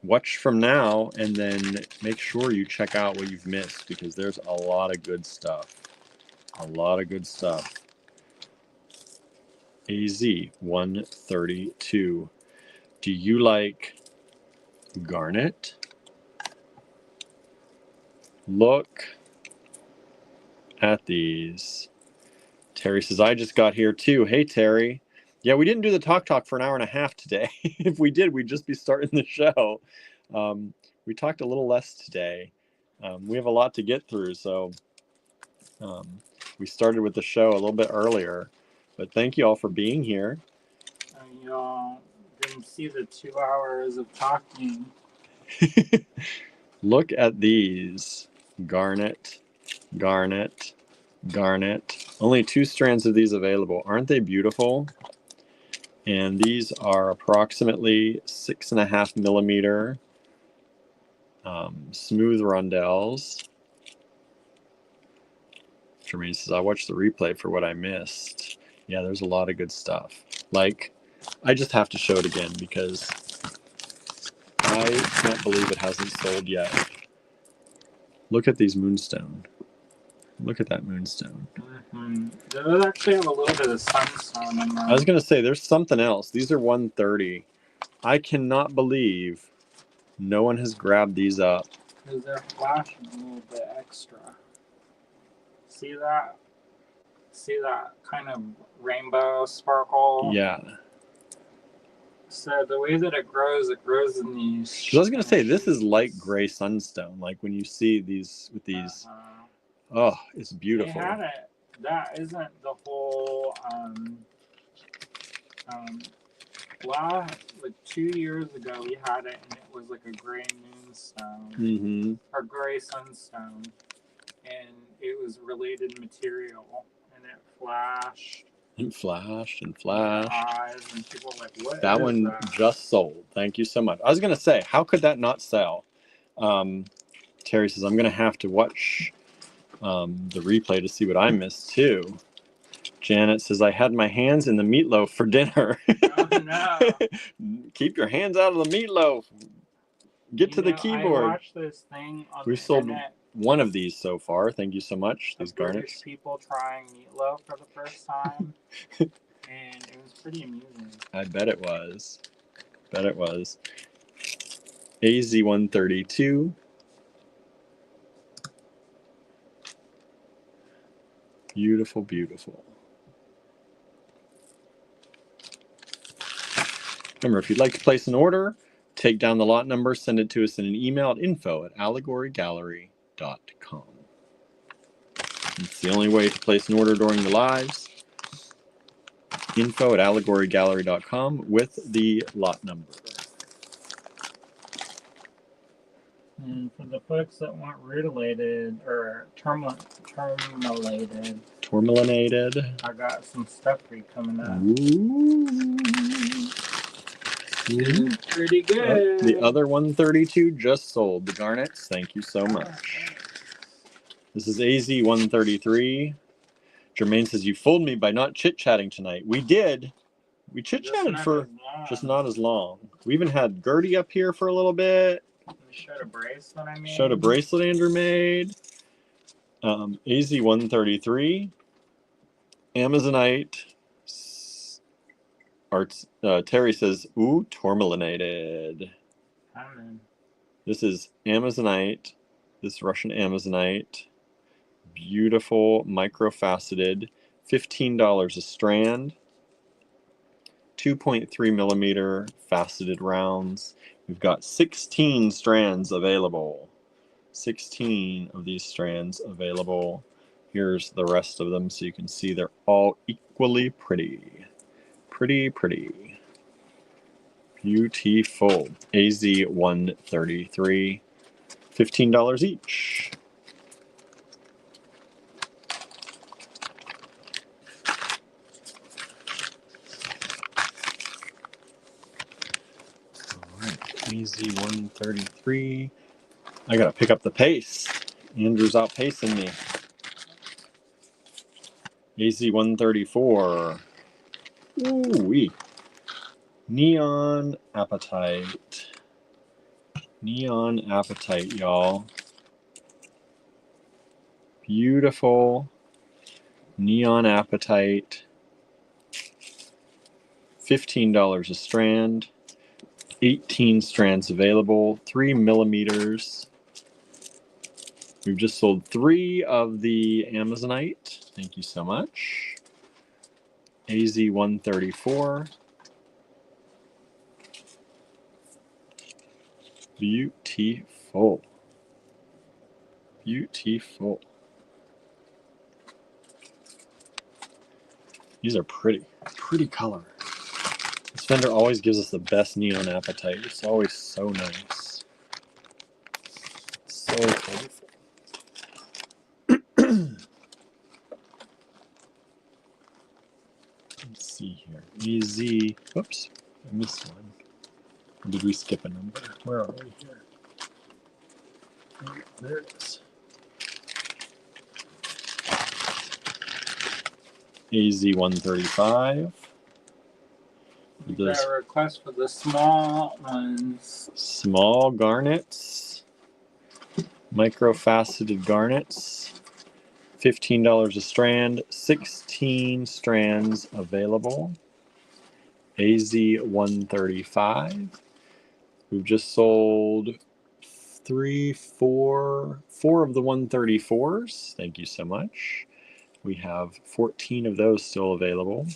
watch from now and then make sure you check out what you've missed, because there's a lot of good stuff. A lot of good stuff. AZ 132. Do you like garnet? Look at these. Terry says, I just got here too. Hey, Terry. Yeah, we didn't do the talk for an hour and a half today. If we did, we'd just be starting the show. We talked a little less today. We have a lot to get through, so we started with the show a little bit earlier. But thank you all for being here. Y'all didn't see the 2 hours of talking. Look at these. Garnet, garnet, garnet. Only 2 strands of these available. Aren't they beautiful? And these are approximately 6.5 millimeter smooth rondelles. Jermaine says, I watched the replay for what I missed. Yeah, there's a lot of good stuff. Like, I just have to show it again because I can't believe it hasn't sold yet. Look at these moonstone. Look at that moonstone. Mm-hmm. Those actually have a little bit of sunstone in them. I was going to say, there's something else. These are 130. I cannot believe no one has grabbed these up. Because they're flashing a little bit extra. See that? See that kind of rainbow sparkle? Yeah. So the way that it grows in these. Because I was going to say, this is light gray sunstone. Like when you see these with these, oh, it's beautiful. They had it. That isn't the whole. Like 2 years ago, we had it, and it was like a gray moonstone or gray sunstone, and it was related material, and it flashed. And flashed and flashed. Eyes, and people were like, what that is one that? Just sold. Thank you so much. I was going to say, how could that not sell? Terry says, I'm going to have to watch the replay to see what I missed too. Janet says, I had my hands in the meatloaf for dinner. Oh, no. Keep your hands out of the meatloaf. Get to the keyboard. I watched this thing on We've sold one of these so far. Thank you so much. These garnets. People trying meatloaf for the first time. And it was pretty amusing. I bet it was. Bet it was. AZ132. Beautiful, beautiful. Remember, if you'd like to place an order, take down the lot number, send it to us in an email at info@allegorygallery.com. It's the only way to place an order during the lives. Info@allegorygallery.com with the lot number. And for the folks that want rutilated or Tourmalinated. I got some stuff for you coming up. Ooh. Pretty good. The other 132 just sold. The garnets. Thank you so much. This is AZ133. Jermaine says, you fooled me by not chit-chatting tonight. We did. We chit-chatted for just not as long. We even had Gertie up here for a little bit. Showed a bracelet I made. Showed a bracelet Andrew made. AZ133. Amazonite. Terry says, ooh, tourmalinated. This is Amazonite. This Russian Amazonite. Beautiful, microfaceted. $15 a strand. 2.3 millimeter faceted rounds. We've got 16 strands available. 16 of these strands available. Here's the rest of them so you can see they're all equally pretty. Pretty, pretty. Beautiful. AZ133. $15 each. AZ133. I gotta pick up the pace. Andrew's outpacing me. AZ134. Ooh-wee. Neon Appetite. Neon apatite, y'all. Beautiful neon apatite. $15 a strand. 18 strands available. 3 millimeters. We've just sold 3 of the Amazonite. Thank you so much. AZ134. Beautiful. Beautiful. These are pretty. Pretty color. This vendor always gives us the best neon apatite. It's always so nice. So colorful. Let's see here. AZ. Oops. I missed one. Or did we skip a number? Where are we here? Oh, there it is. AZ135. You got a request for the small ones. Small garnets. Microfaceted garnets. $15 a strand. 16 strands available. AZ135. We've just sold 4 of the 134s. Thank you so much. We have 14 of those still available.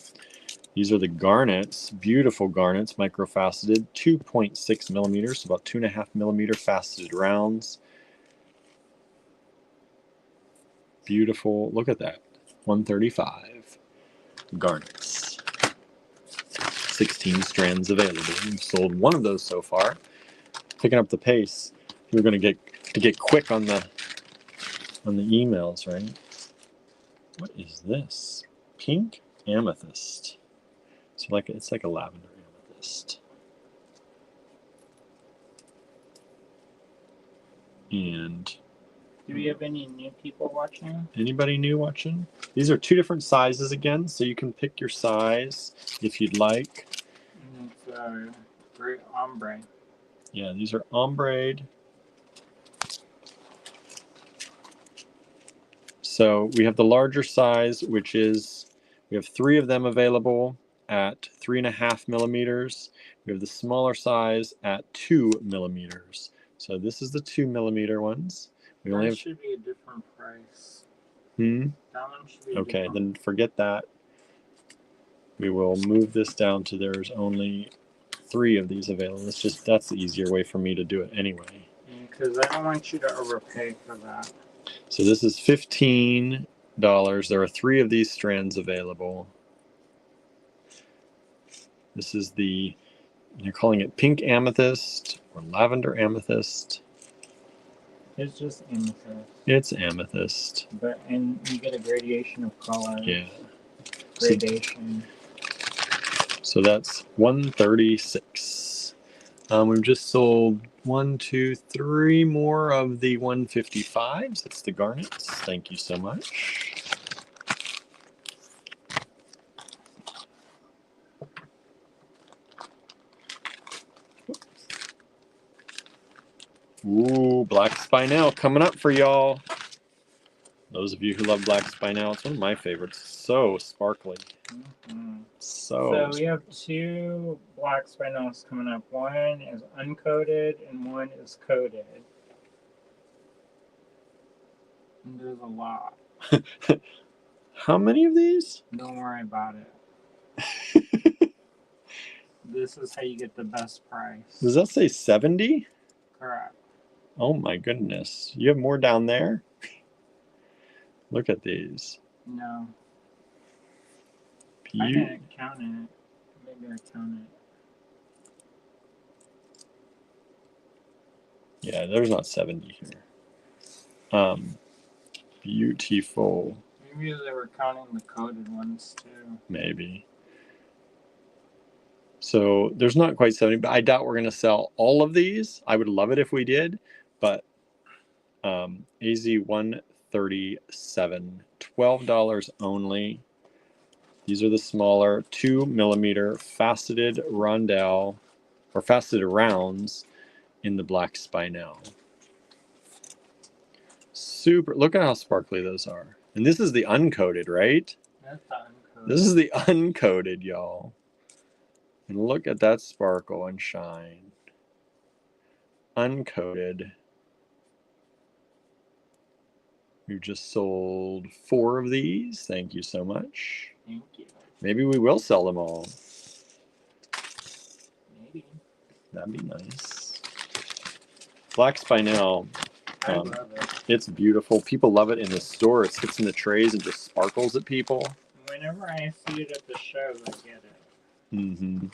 These are the garnets, beautiful garnets, microfaceted, 2.6 millimeters, about 2.5 millimeter faceted rounds. Beautiful. Look at that. 135 garnets. 16 strands available. We've sold 1 of those so far. Picking up the pace. We're going to get quick on the emails, right? What is this? Pink amethyst. So it's like a lavender amethyst. And do we have any new people watching? Anybody new watching? These are 2 different sizes again, so you can pick your size if you'd like. And it's great ombre. Yeah, these are ombre. So we have the larger size, which is, we have 3 of them available at 3.5 millimeters. We have the smaller size at 2 millimeters. So this is the 2 millimeter ones. We only have. Should be a different price. That one should be okay, different. then forget that. We will move this down to there's only 3 of these available. That's the easier way for me to do it anyway. Because I don't want you to overpay for that. So this is $15. There are 3 of these strands available. This is they're calling it pink amethyst or lavender amethyst. It's just amethyst. It's amethyst. And you get a gradation of color. Yeah. Gradation. So that's 136. We've just sold 1, 2, 3 more of the 155s. That's the garnets. Thank you so much. Ooh, black spinel coming up for y'all. Those of you who love black spinel, it's one of my favorites. So sparkly. So we have 2 black spinels coming up. One is uncoated and one is coated. And there's a lot. How many of these? Don't worry about it. This is how you get the best price. Does that say 70? Correct. Oh my goodness. You have more down there? Look at these. No. I didn't count it. Maybe I counted it. Yeah, there's not 70 here. Beautiful. Maybe they were counting the coated ones too. Maybe. So there's not quite 70, but I doubt we're going to sell all of these. I would love it if we did, but AZ137, $12 only. These are the smaller 2 millimeter faceted rondelle or faceted rounds. in the black spinel. Super, look at how sparkly those are. And this is the uncoated, right? That's the uncoated. This is the uncoated, y'all. And look at that sparkle and shine. Uncoated. We've just sold 4 of these. Thank you so much. Thank you. Maybe we will sell them all. Maybe. That'd be nice. Black spinel. I love it. It's beautiful. People love it in the store. It sits in the trays and just sparkles at people. Whenever I see it at the show, I get it. Mm-hmm.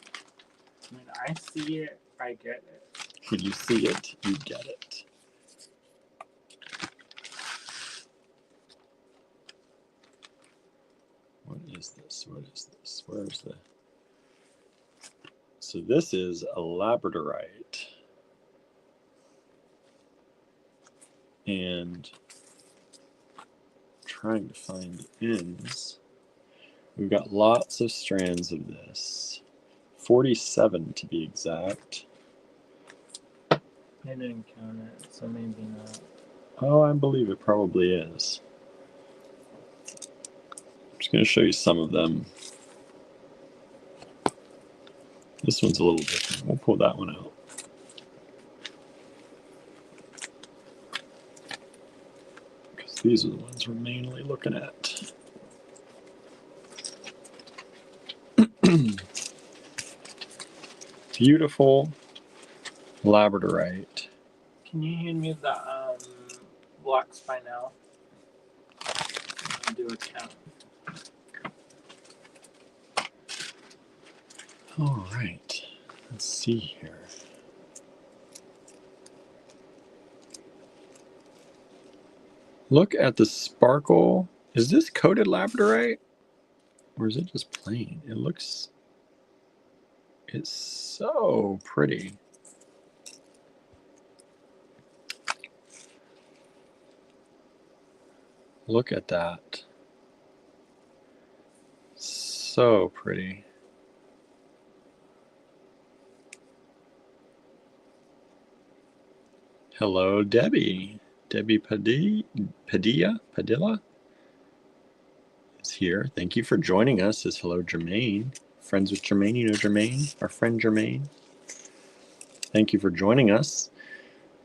When I see it, I get it. When you see it, you get it. What is this? What is this? Where's the... So this is a labradorite. And trying to find ends. We've got lots of strands of this. 47 to be exact. I didn't count it, so maybe not. Oh, I believe it probably is. I'm just going to show you some of them. This one's a little different. We'll pull that one out. Because these are the ones we're mainly looking at. Beautiful labradorite. Can you hand me the black spinel? I'll do a count. All right, let's see here. Look at the sparkle. Is this coated labradorite? Or is it just plain? It looks... It's so pretty. Look at that. So pretty. Hello, Debbie. Debbie Padilla is here. Thank you for joining us. Says hello, Jermaine. Friends with Jermaine. You know Jermaine, our friend Jermaine. Thank you for joining us.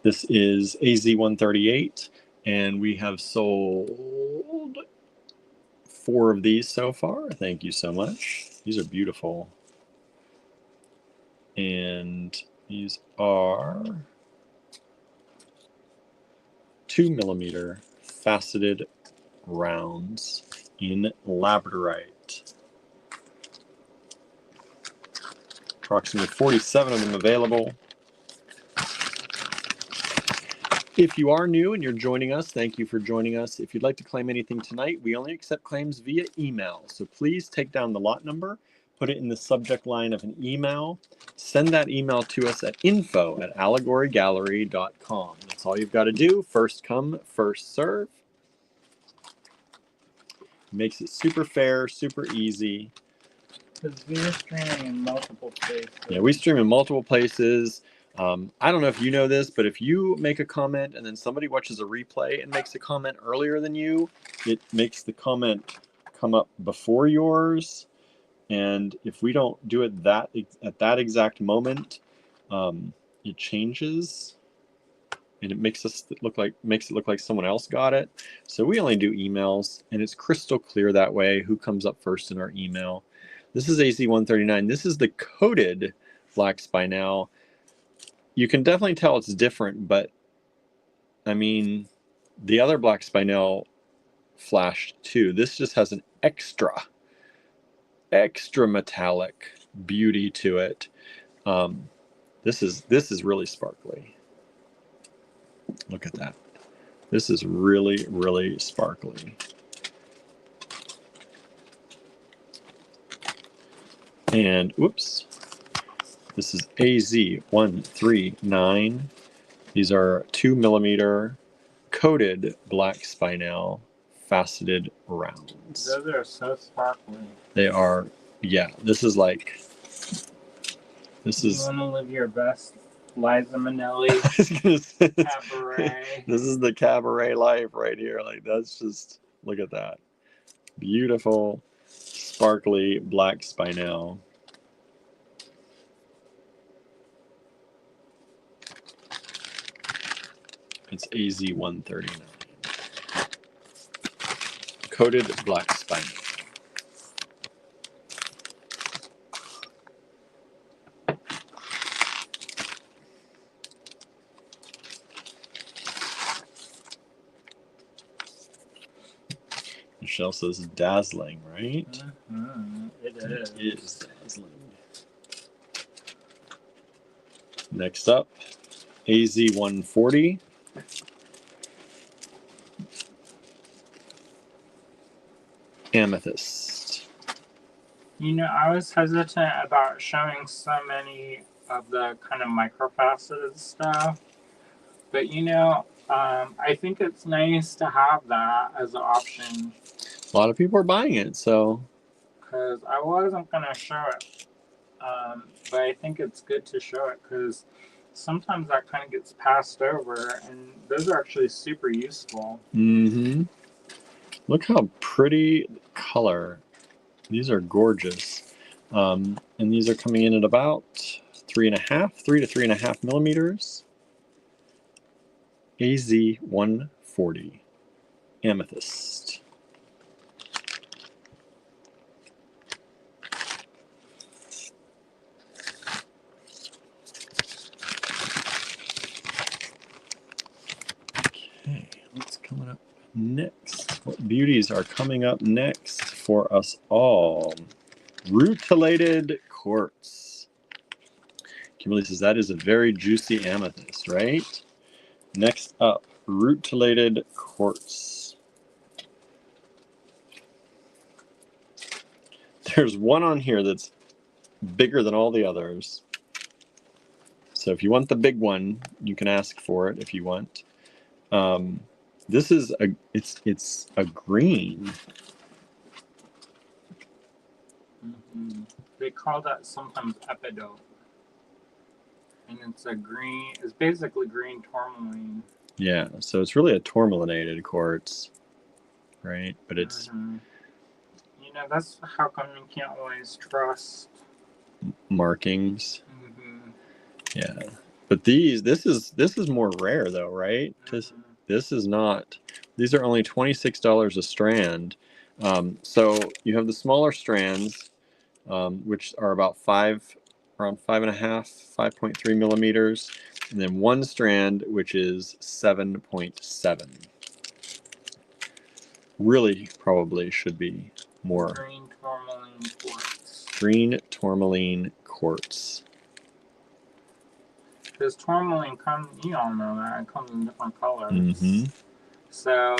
This is AZ138, and we have sold 4 of these so far. Thank you so much. These are beautiful. And these are 2mm faceted rounds in labradorite. Approximately 47 of them available. If you are new and you're joining us, thank you for joining us. If you'd like to claim anything tonight, we only accept claims via email. So please take down the lot number, put it in the subject line of an email, send that email to us at info@allegorygallery.com. That's all you've got to do. First come, first serve. Makes it super fair, super easy. Because we're streaming in multiple places. Yeah, we stream in multiple places. I don't know if you know this, but if you make a comment and then somebody watches a replay and makes a comment earlier than you, it makes the comment come up before yours. And if we don't do it at that exact moment, it changes, and it makes it look like someone else got it. So we only do emails, and it's crystal clear that way who comes up first in our email. This is AZ139. This is the coated black spinel. You can definitely tell it's different, but I mean, the other black spinel flashed too. This just has an extra metallic beauty to it. This is really sparkly. Look at that. This is really, really sparkly. And whoops, this is AZ139. These are 2mm coated black spinel faceted rounds. Those are so sparkly. They are, yeah. This is You want to live your best Liza Minnelli I was gonna say, cabaret. this is the cabaret life right here. Like, that's just, look at that. Beautiful, sparkly black spinel. It's AZ-139. Coated black spinel. Michelle says dazzling, right? It is. It is dazzling. Next up, AZ-140. Amethyst. You know, I was hesitant about showing so many of the kind of microfaceted stuff, but you know, I think it's nice to have that as an option. A lot of people are buying it, so. Because I wasn't going to show it, but I think it's good to show it because sometimes that kind of gets passed over, and those are actually super useful. Mm-hmm. Look how pretty color. These are gorgeous. And these are coming in at about 3 to 3.5 millimeters. AZ-140 Amethyst. Okay, what's coming up next? What beauties are coming up next for us all? Rutilated quartz. Kimberly says that is a very juicy amethyst, right? Next up, rutilated quartz. There's one on here that's bigger than all the others. So if you want the big one, you can ask for it if you want. This is it's a green. They call that sometimes epidote. And it's a green, it's basically green tourmaline. Yeah, so it's really a tourmalinated quartz, right? But it's... You know, that's how come you can't always trust markings. Yeah, but this is more rare though, right? This is not. These are only $26 a strand. So you have the smaller strands, which are about around 5.5, 5.3 millimeters, and then one strand which is 7.7. Really, probably should be more. Green tourmaline quartz. Green tourmaline quartz. Because tourmaline comes, you all know that, it comes in different colors. Mm-hmm. So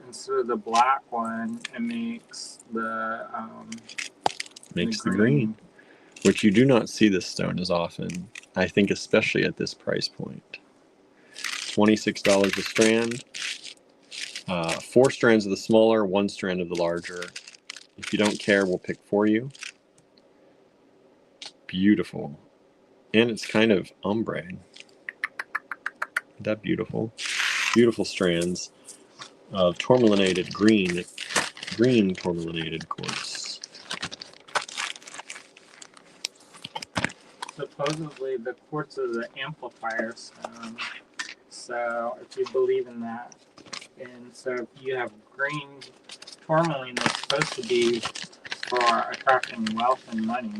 instead of the black one, it makes the green, which you do not see this stone as often. I think especially at this price point. $26 a strand. 4 strands of the smaller, 1 strand of the larger. If you don't care, we'll pick for you. Beautiful. And it's kind of ombre. Isn't that beautiful? Beautiful strands of tourmalinated green tourmalinated quartz. Supposedly the quartz is an amplifier stone. So if you believe in that, and so if you have green tourmaline that's supposed to be for attracting wealth and money.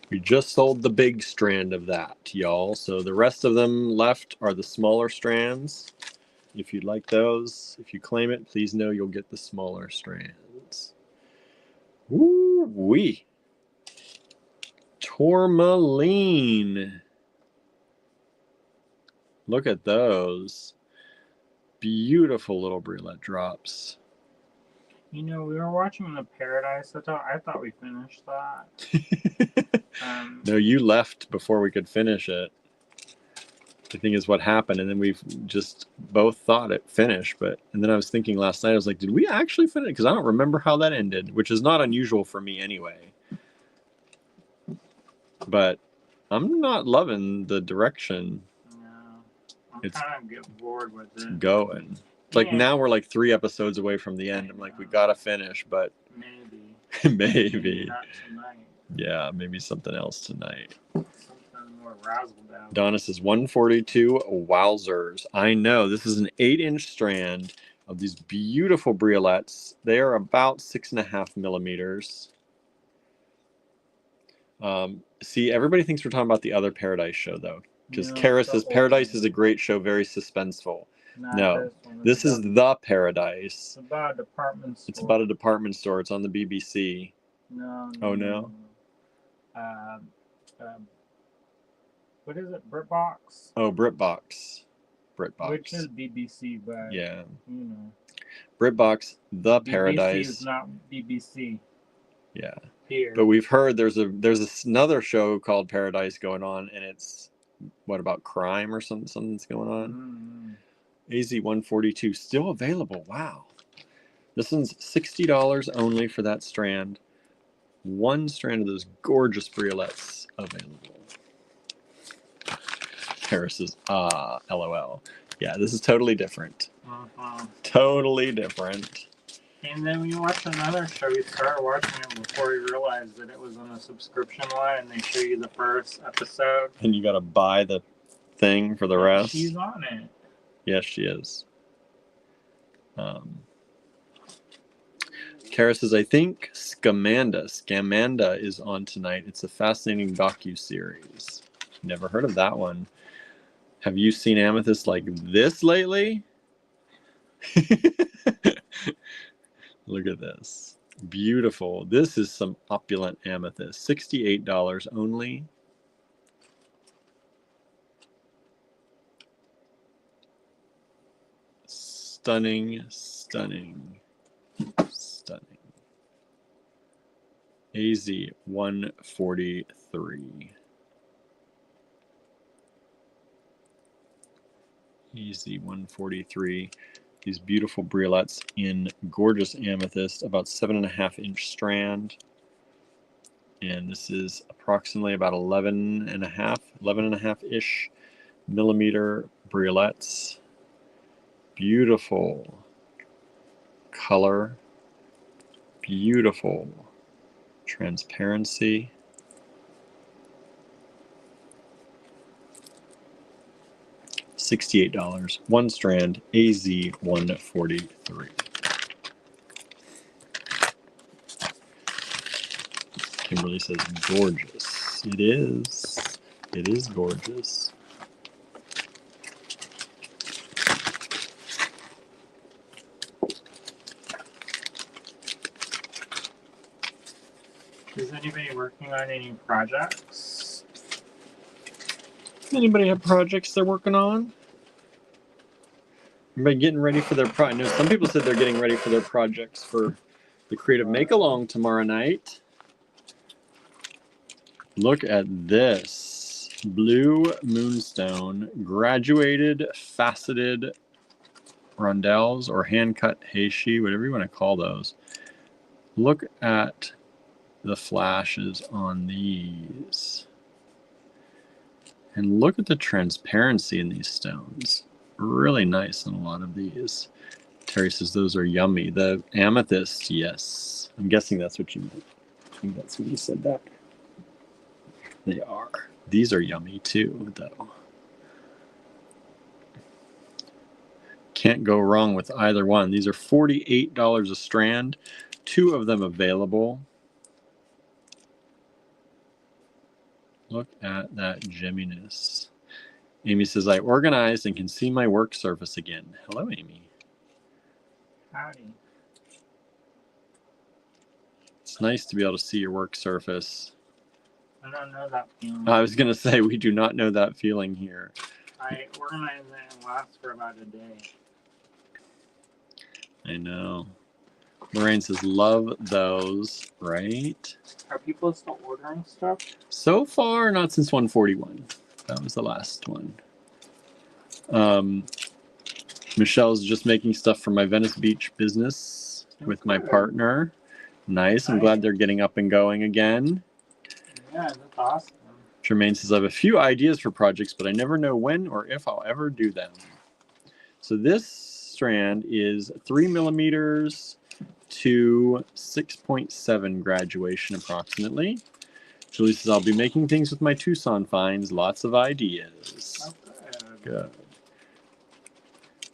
We just sold the big strand of that, y'all. So the rest of them left are the smaller strands. If you'd like those, if you claim it, please know you'll get the smaller strands. Woo-wee. Tourmaline. Look at those. Beautiful little brulette drops. You know, we were watching the Paradise Hotel. I thought we finished that. No, you left before we could finish it. I think is what happened, and then we've just both thought it finished, and then I was thinking last night, I was like, did we actually finish? Because I don't remember how that ended, which is not unusual for me anyway. But I'm not loving the direction. Yeah. I'm It's kind of getting bored with it. going. Like Yeah. now we're like 3 episodes away from the end. I'm like, we gotta finish, but Maybe. maybe. Not tonight. Yeah, maybe something else tonight. Something more razzle dazzle. Donna says 142 wowzers. I know this is an 8-inch strand of these beautiful briolets. They are about 6.5 millimeters. See, everybody thinks we're talking about the other Paradise show though, because Kara says Paradise is a great show, very suspenseful. No, this is the Paradise. It's about a department store. It's about a department store. It's on the BBC. No. Oh no. What is it? BritBox? Oh, BritBox. BritBox. Which is BBC, but yeah. You know. BritBox, the BBC Paradise. is not BBC. Yeah. Here. But we've heard there's another show called Paradise going on, and it's what about crime or something's going on. AZ142 still available. Wow. This one's $60 only for that strand. One strand of those gorgeous briolets available. Paris is LOL. Yeah, this is totally different. Totally different. And then we watched another show. We started watching it before we realized that it was on a subscription line, and they show you the first episode. And you gotta buy the thing for the rest. She's on it. Yes, she is. Kara says, I think Scamanda is on tonight. It's a fascinating docu-series. Never heard of that one. Have you seen amethyst like this lately? Look at this. Beautiful. This is some opulent amethyst. $68 only. Stunning, stunning, stunning. AZ 143. AZ 143. These beautiful briolets in gorgeous amethyst, about 7.5-inch strand. And this is approximately about 11.5-ish millimeter briolets. Beautiful color, beautiful transparency. $68, one strand, AZ143. Kimberly says gorgeous. It is. It is gorgeous. Is anybody working on any projects? Anybody have projects they're working on? Everybody getting ready for their project? No, some people said they're getting ready for their projects for the Creative Make-Along tomorrow night. Look at this. Blue moonstone, graduated faceted rondelles or hand-cut heishi, whatever you want to call those. Look at the flashes on these. And look at the transparency in these stones. Really nice in a lot of these. Terry says those are yummy. The amethyst, yes. I'm guessing that's what you meant. I think that's when you said that. They are. These are yummy too, though. Can't go wrong with either one. These are $48 a strand. 2 of them available. Look at that gemminess. Amy says, I organized and can see my work surface again. Hello, Amy. Howdy. It's nice to be able to see your work surface. I don't know that feeling. I was going to say, we do not know that feeling here. I organized it and it lasts for about a day. I know. Lorraine says, love those, right? Are people still ordering stuff? So far, not since 141. That was the last one. Michelle's just making stuff for my Venice Beach business with my partner. Nice. I'm glad they're getting up and going again. Yeah, that's awesome. Jermaine says, I have a few ideas for projects, but I never know when or if I'll ever do them. So this strand is 3 millimeters to 6.7 graduation approximately. Julie says, I'll be making things with my Tucson finds. Lots of ideas. Good.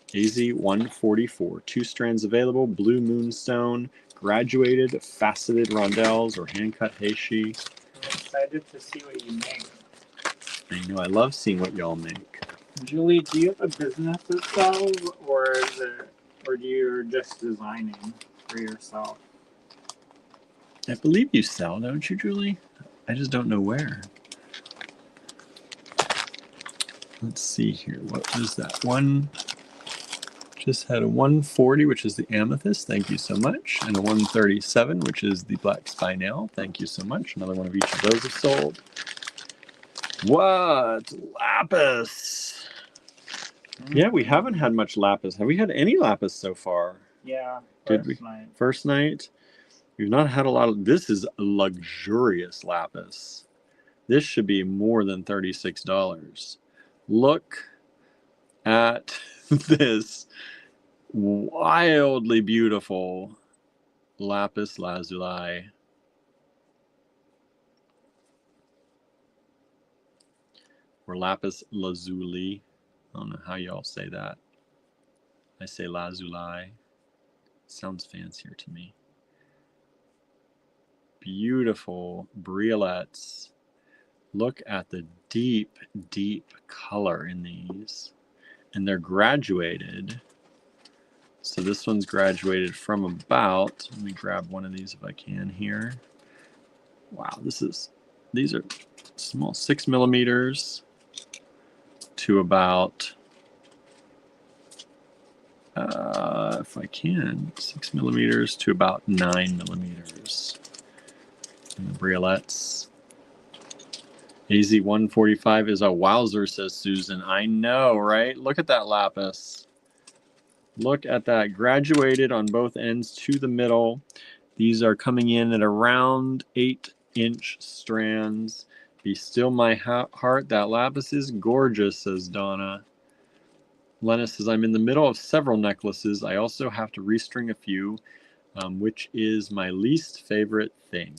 AZ144. 2 strands available. Blue moonstone. Graduated, faceted rondelles or hand-cut heishi. I'm excited to see what you make. I know. I love seeing what y'all make. Julie, do you have a business that sells, or do you just designing for yourself? I believe you sell, don't you, Julie? I just don't know where. Let's see here. What was that one? Just had a 140, which is the amethyst. Thank you so much. And a 137, which is the black spinel. Thank you so much. Another one of each of those have sold. What? Lapis. Yeah, we haven't had much lapis. Have we had any lapis so far? Yeah, Did we? night. First night? We've not had a lot of... This is luxurious lapis. This should be more than $36. Look at this wildly beautiful lapis lazuli. Or lapis lazuli. I don't know how y'all say that. I say lazuli. Sounds fancier to me. Beautiful briolets. Look at the deep, deep color in these. And they're graduated. So this one's graduated from about, let me grab one of these if I can here. Wow, these are small, 6 millimeters to about, if I can, 6 millimeters to about 9 millimeters. And the briolets. AZ145 is a wowzer, says Susan. I know, right? Look at that lapis. Look at that. Graduated on both ends to the middle. These are coming in at around 8-inch strands. Be still my heart. That lapis is gorgeous, says Donna. Lena says, I'm in the middle of several necklaces. I also have to restring a few, which is my least favorite thing.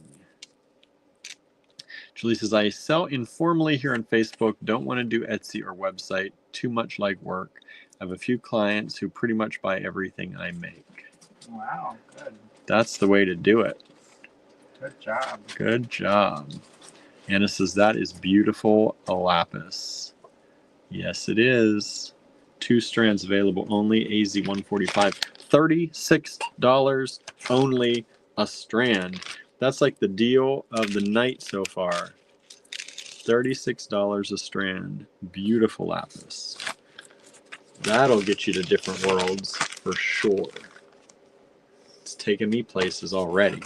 Julie says, I sell informally here on Facebook. Don't want to do Etsy or website. Too much like work. I have a few clients who pretty much buy everything I make. Wow, good. That's the way to do it. Good job. Good job. Anna says, that is beautiful lapis. Yes, it is. 2 strands available only. AZ145. $36 only a strand. That's like the deal of the night so far. $36 a strand. Beautiful lapis. That'll get you to different worlds for sure. It's taken me places already.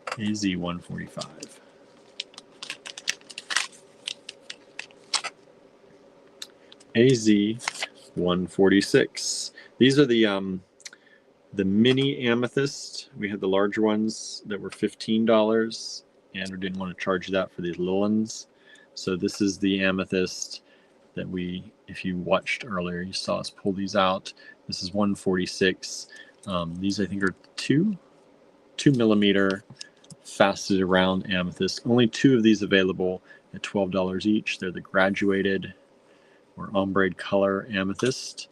AZ145. AZ146. These are the mini amethyst. We had the larger ones that were $15, and we didn't want to charge you that for these little ones. So this is the amethyst that we, if you watched earlier, you saw us pull these out. This is 146. These I think are 2 millimeter faceted round amethyst. Only 2 of these available at $12 each. They're the graduated or ombre color amethyst.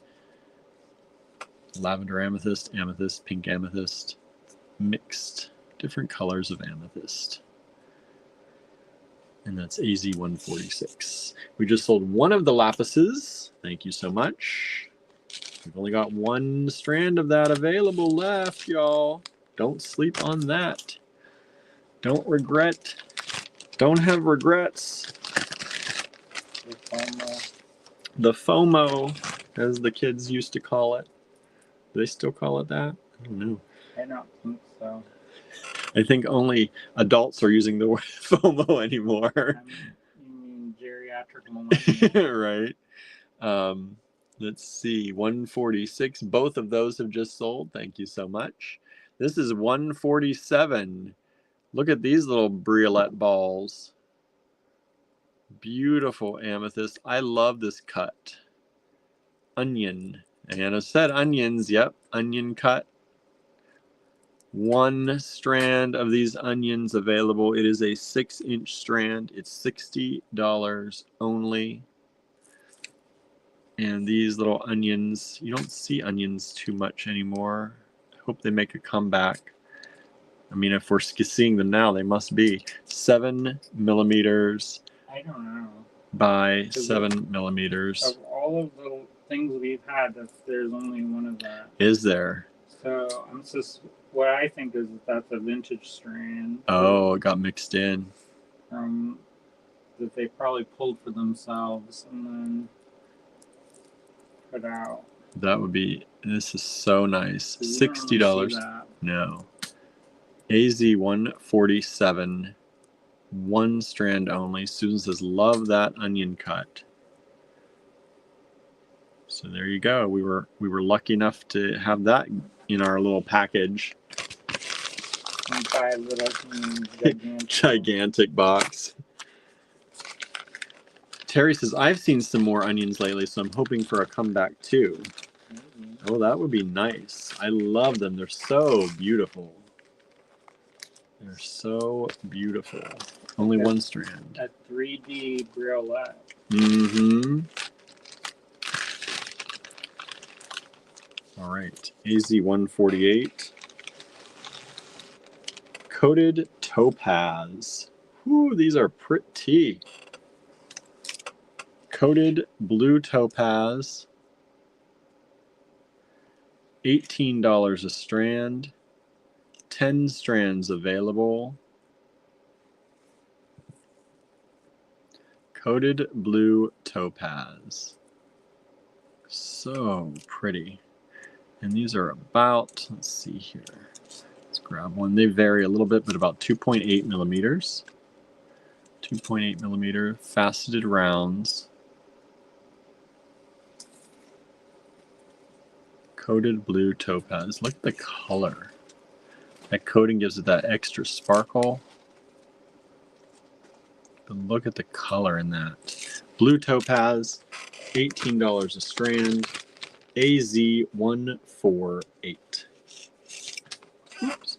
Lavender amethyst, amethyst, pink amethyst, mixed different colors of amethyst. And that's AZ146. We just sold one of the lapises. Thank you so much. We've only got 1 strand of that available left, y'all. Don't sleep on that. Don't regret. Don't have regrets. The FOMO, as the kids used to call it. Do they still call it that? I don't know. I don't think so. I think only adults are using the word FOMO anymore. You mean geriatric millennial. Right. Let's see. 146. Both of those have just sold. Thank you so much. This is 147. Look at these little briolet balls. Beautiful amethyst. I love this cut. Onion. Anna said onions. Yep, onion cut. One strand of these onions available. It is a 6-inch strand. It's $60 only. And these little onions, you don't see onions too much anymore. I hope they make a comeback. I mean, if we're seeing them now, they must be 7 millimeters. I don't know. By 7 millimeters. Of all of the things we've had, there's only one of that. Is there? So I'm just, what I think is that's a vintage strand. Oh, it got mixed in. That they probably pulled for themselves and then put out. That would be, this is so nice. So $60. No. AZ147. One strand only. Susan says, love that onion cut. So there you go. We were lucky enough to have that in our little package. And buy a little gigantic box. Terry says, I've seen some more onions lately, so I'm hoping for a comeback too. Oh, that would be nice. I love them. They're so beautiful. They're so beautiful. Only one strand. A 3D briolet. Mm-hmm. All right. AZ148. Coated topaz. Ooh, these are pretty. Coated blue topaz. $18 a strand. 10 strands available. Coated blue topaz. So pretty. And these are about, let's see here. Let's grab one. They vary a little bit, but about 2.8 millimeters. 2.8 millimeter faceted rounds. Coated blue topaz. Look at the color. That coating gives it that extra sparkle. But look at the color in that. Blue topaz, $18 a strand. AZ148. Oops.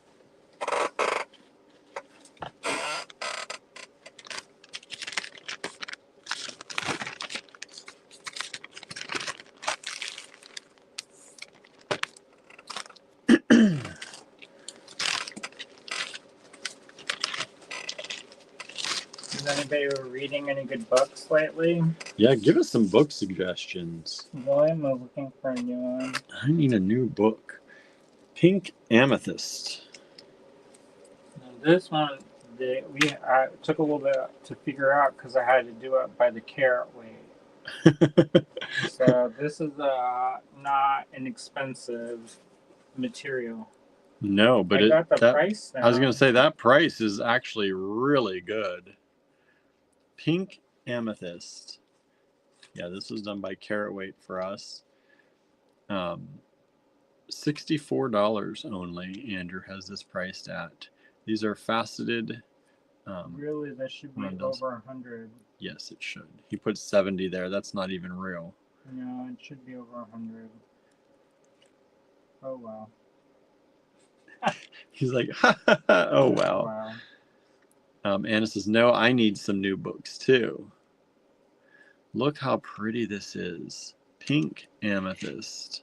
Has anybody reading any good books lately? Yeah, give us some book suggestions. William was looking for a new one. I need a new book. Pink Amethyst. Now this one, I took a little bit to figure out because I had to do it by the carat weight. So this is not an expensive material. No, but I got the price now. I was going to say that price is actually really good. Pink Amethyst. Yeah, this was done by Carat Weight for us. $64 only. Andrew has this priced at. These are faceted. Really, that should be over 100. Yes, it should. He put 70 there. That's not even real. No, it should be over 100. Oh wow. He's like, ha, ha, ha. Oh wow. Anna says, no, I need some new books too. Look how pretty this is. Pink Amethyst.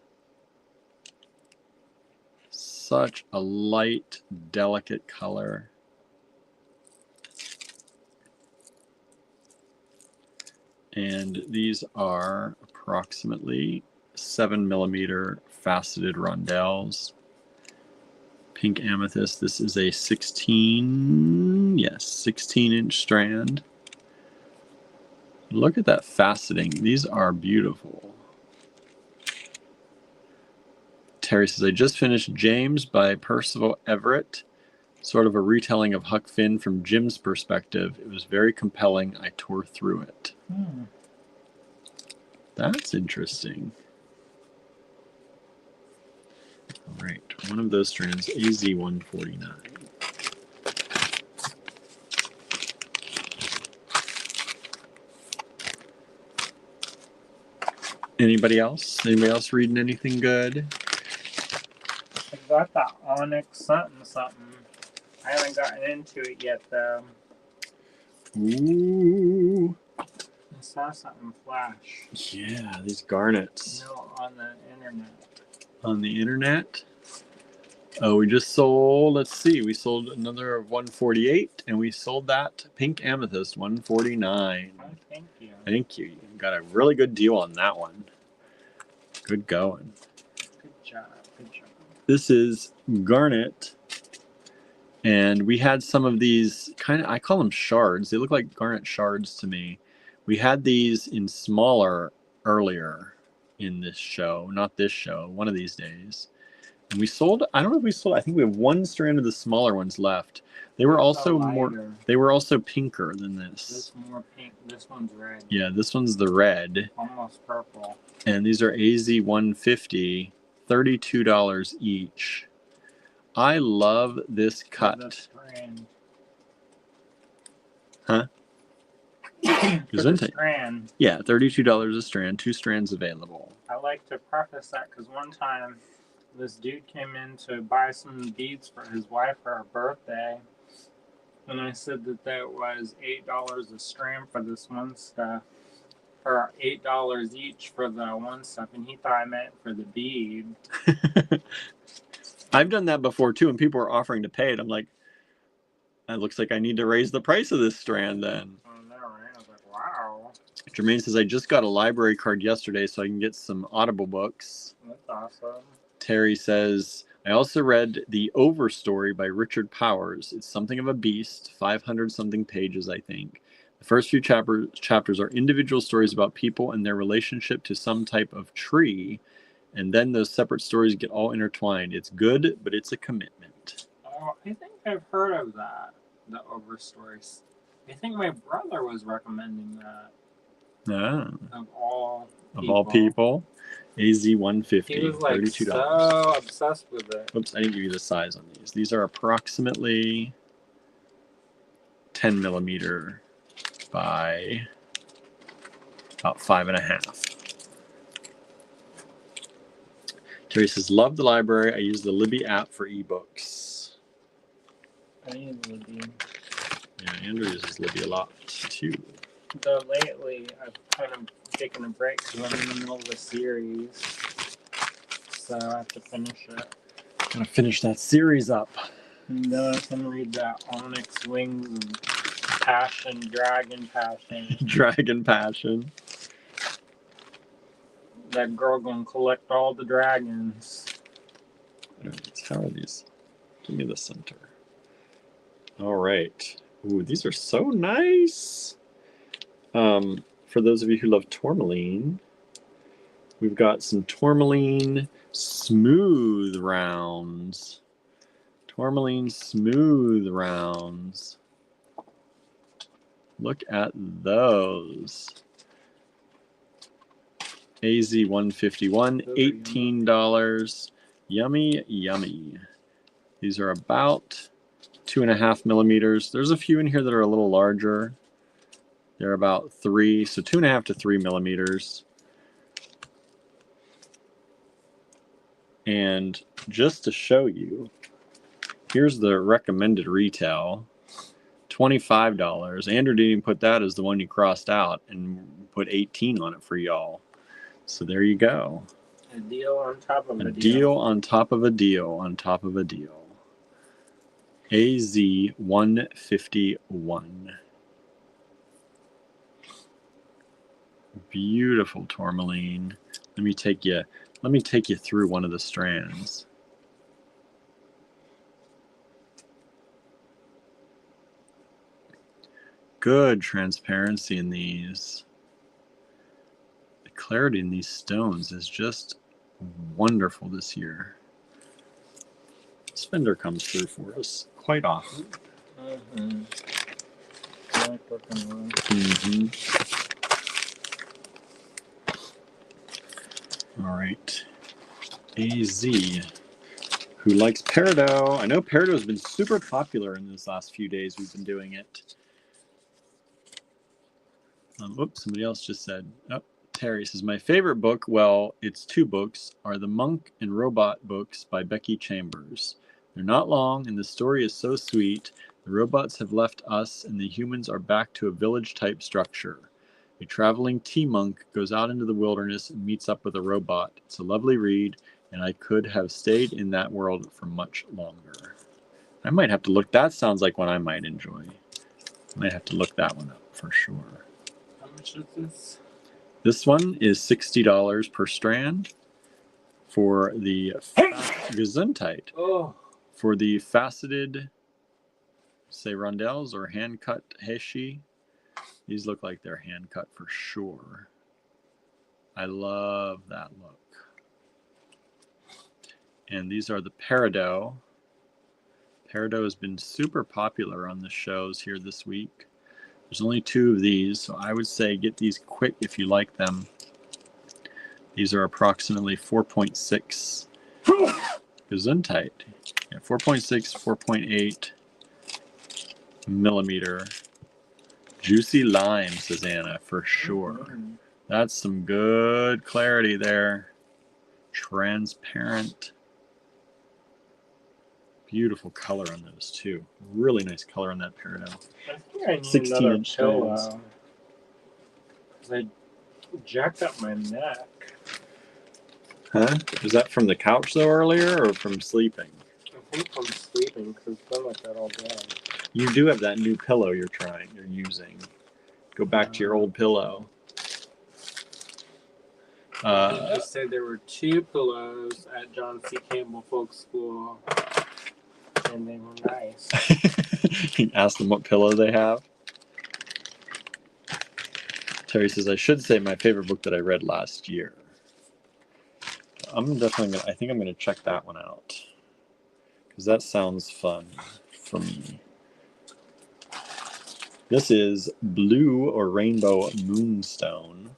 Such a light, delicate color. And these are approximately 7 millimeter faceted rondelles. Pink Amethyst. This is a 16-inch strand. Look at that faceting. These are beautiful. Terry says, I just finished James by Percival Everett. Sort of a retelling of Huck Finn from Jim's perspective. It was very compelling. I tore through it. That's interesting. All right, one of those strands, AZ149. Anybody else? Anybody else reading anything good? I got that onyx something. I haven't gotten into it yet though. Ooh. I saw something flash. Yeah, these garnets. No, on the internet. On the internet? Oh, we just sold, let's see, we sold another of 148, and we sold that pink amethyst 149. Oh, thank you. Thank you. You got a really good deal on that one. Good going. Good job. Good job. This is garnet, and we had some of these I call them shards. They look like garnet shards to me. We had these in smaller earlier in this show, not this show, one of these days. And we sold, I don't know if we sold, I think we have one strand of the smaller ones left. They were also they were also pinker than this. This more pink, this one's red. Yeah, this one's the red. Almost purple. And these are AZ 150, $32 each. I love this cut. Huh? Strand. Yeah, $32 a strand, 2 strands available. I like to preface that because one time this dude came in to buy some beads for his wife for her birthday, and I said that was $8 a strand for this one stuff, or $8 each for the one stuff, and he thought I meant for the bead. I've done that before too, and people were offering to pay it. I'm like, it looks like I need to raise the price of this strand then. Oh, no, right? I was like, wow. Jermaine says, I just got a library card yesterday so I can get some Audible books. That's awesome. Terry says, I also read The Overstory by Richard Powers. It's something of a beast, 500-something pages, I think. The first few chapters are individual stories about people and their relationship to some type of tree, and then those separate stories get all intertwined. It's good, but it's a commitment. Oh, I think I've heard of that, the Overstories. I think my brother was recommending that. Ah. Of all people. Of all people. AZ 150, he was like $32. So obsessed with it. Oops, I didn't give you the size on these. These are approximately 10 millimeter by about 5.5. Terry says, love the library. I use the Libby app for ebooks. I use Libby. Yeah, Andrew uses Libby a lot too. Though lately, I've kind of taken a break because I'm in the middle of a series, so I have to finish it. Gotta finish that series up. And then I can read that Onyx Wings and Passion, Dragon Passion. Dragon Passion. That girl gonna collect all the dragons. How are these? Give me the center. All right. Ooh, these are so nice. For those of you who love tourmaline, we've got some tourmaline smooth rounds. Tourmaline smooth rounds. Look at those. AZ 151, $18. Yummy, yummy. These are about 2.5 millimeters. There's a few in here that are a little larger. They're about 3, so 2.5 to 3 millimeters. And just to show you, here's the recommended retail, $25. Andrew didn't even put that as the one you crossed out and put 18 on it for y'all. So there you go. A deal on top of a deal. A deal on top of a deal on top of a deal. AZ 151. Beautiful tourmaline. Let me take you through one of the strands. Good transparency in these. The clarity in these stones is just wonderful this year. This vendor comes through for us quite often. Mm-hmm. All right. AZ, who likes peridot. I know peridot has been super popular in these last few days we've been doing it. Oops, somebody else just said, oh, Terry says, my favorite book, well, it's 2 books, are the Monk and Robot books by Becky Chambers. They're not long, and the story is so sweet. The robots have left us, and the humans are back to a village-type structure. A traveling tea monk goes out into the wilderness and meets up with a robot. It's a lovely read, and I could have stayed in that world for much longer. I might have to look. That sounds like one I might enjoy. I might have to look that one up for sure. How much is this? This one is $60 per strand for the Gesundheit. Oh. For the faceted, say, rondelles or hand-cut heshi. These look like they're hand-cut for sure. I love that look. And these are the peridot. Peridot has been super popular on the shows here this week. There's only 2 of these, so I would say get these quick if you like them. These are approximately 4.6 Gesundheit. Yeah, 4.6, 4.8 millimeter. Juicy lime, says Anna, for sure. That's some good clarity there. Transparent. Beautiful color on those too. Really nice color on that peridot. I think I need 16 another inch pillow. strands. Because I jacked up my neck. Huh? Was that from the couch though earlier or from sleeping? I think I'm sleeping because it's been like that all day. You do have that new pillow you're using. Go back to your old pillow. They just said there were 2 pillows at John C. Campbell Folk School. And they were nice. Ask them what pillow they have. Terry says, I should say my favorite book that I read last year. I'm definitely gonna, I think I'm gonna check that one out. Because that sounds fun for me. This is Blue or Rainbow Moonstone.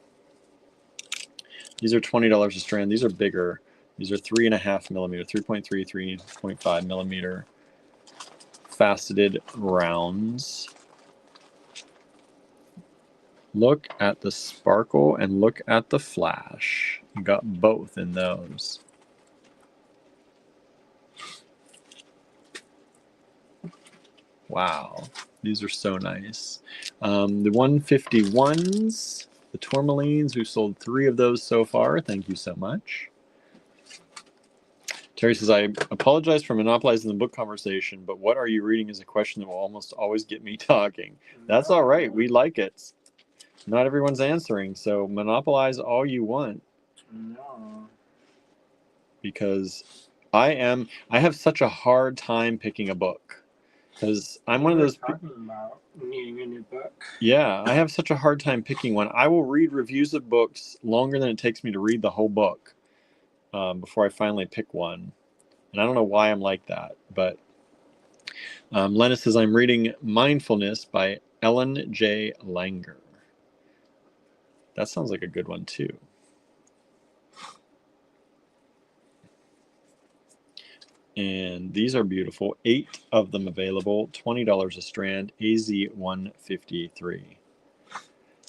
These are $20 a strand. These are bigger. These are 3.5 millimeter, 3.3, 3.5 millimeter faceted rounds. Look at the sparkle and look at the flash. You got both in those. Wow, these are so nice. The 151s, the tourmalines, we've sold 3 of those so far. Thank you so much. Terry says, I apologize for monopolizing the book conversation, but what are you reading is a question that will almost always get me talking. That's all right. We like it. Not everyone's answering, so monopolize all you want. No. Because I have such a hard time picking a book. Because I'm one of those talking about needing a new book. Yeah, I have such a hard time picking one. I will read reviews of books longer than it takes me to read the whole book before I finally pick one. And I don't know why I'm like that, but Lena says, I'm reading Mindfulness by Ellen J. Langer. That sounds like a good one, too. And these are beautiful. 8 of them available. $20 a strand. AZ 153.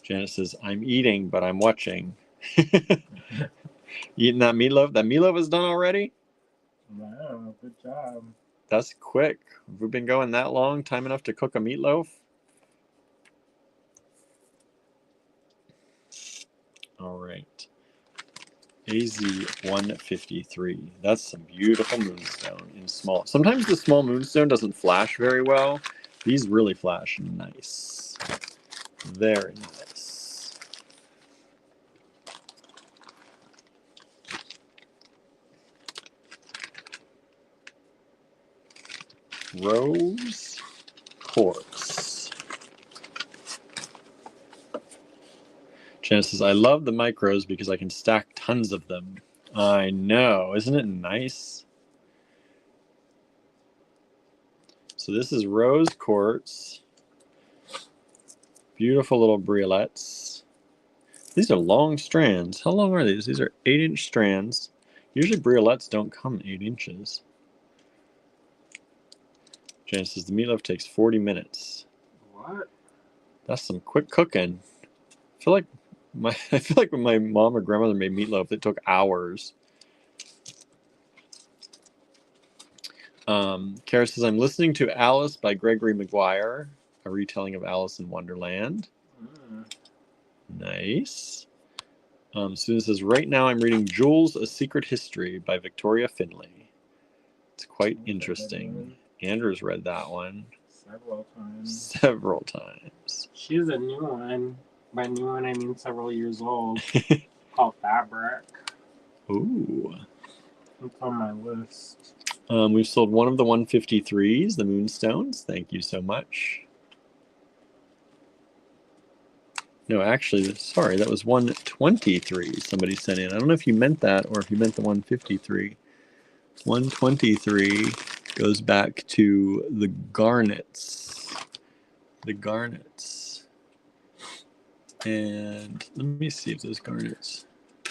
Janet says, I'm eating, but I'm watching. Eating that meatloaf? That meatloaf is done already? Wow, good job. That's quick. Have we been going that long? Time enough to cook a meatloaf? All right. AZ 153. That's some beautiful moonstone in small. Sometimes the small moonstone doesn't flash very well. These really flash nice. Very nice. Rose quartz. Jenna says, I love the micros because I can stack tons of them. I know. Isn't it nice? So this is rose quartz. Beautiful little briolets. These are long strands. How long are these? These are 8-inch strands. Usually briolets don't come 8 inches. Jan says the meatloaf takes 40 minutes. What? That's some quick cooking. I feel like I feel like when my mom or grandmother made meatloaf, it took hours. Kara says, I'm listening to Alice by Gregory Maguire, a retelling of Alice in Wonderland. Nice. Susan says, right now I'm reading Jules, A Secret History by Victoria Finlay. It's quite interesting. Andrew's read that one. Several times. Several times. She's a new one. By new one, I mean several years old. Called Fabric. Ooh. It's on my list. We've sold one of the 153s, the Moonstones. Thank you so much. No, actually, sorry, that was 123 somebody sent in. I don't know if you meant that or if you meant the 153. 123 goes back to the garnets. The garnets. And let me see if those garnets. I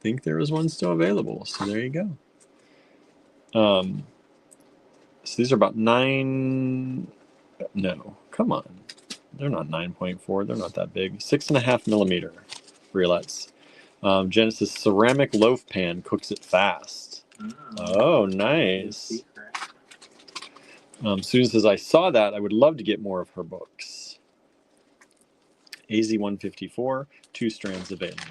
think there was one still available, so there you go. So these are about 9. No, come on. They're not 9.4. They're not that big. 6.5 millimeter briolettes. Genesis ceramic loaf pan cooks it fast. Oh, nice. Susan says, I saw that. I would love to get more of her books. AZ154, 2 strands available.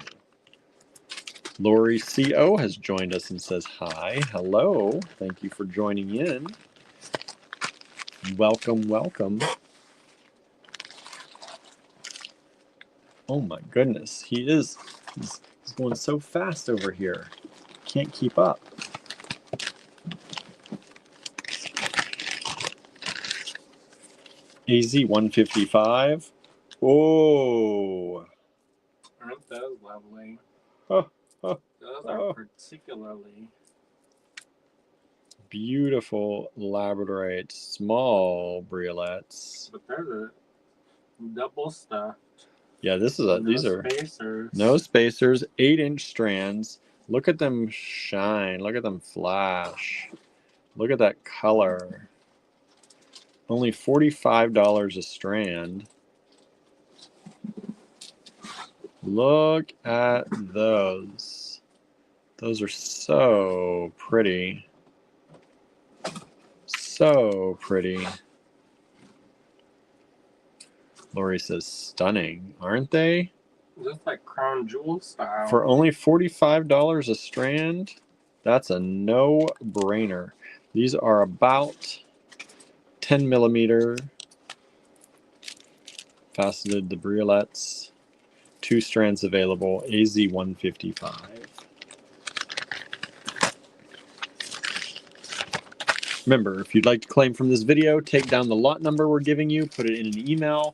Lori CO has joined us and says hi. Hello. Thank you for joining in. Welcome, welcome. Oh my goodness. He's going so fast over here. Can't keep up. AZ155. Oh. Aren't those lovely? Oh. Those are particularly beautiful labradorite small briolettes. But they're the double stuffed. Yeah, these are spacers. No spacers, 8-inch strands. Look at them shine. Look at them flash. Look at that color. Only $45 a strand. Look at those. Those are so pretty. So pretty. Lori says stunning, aren't they? Just like crown jewel style. For only $45 a strand, that's a no-brainer. These are about 10 millimeter faceted the briolettes. 2 strands available, AZ155. Remember, if you'd like to claim from this video, take down the lot number we're giving you, put it in an email,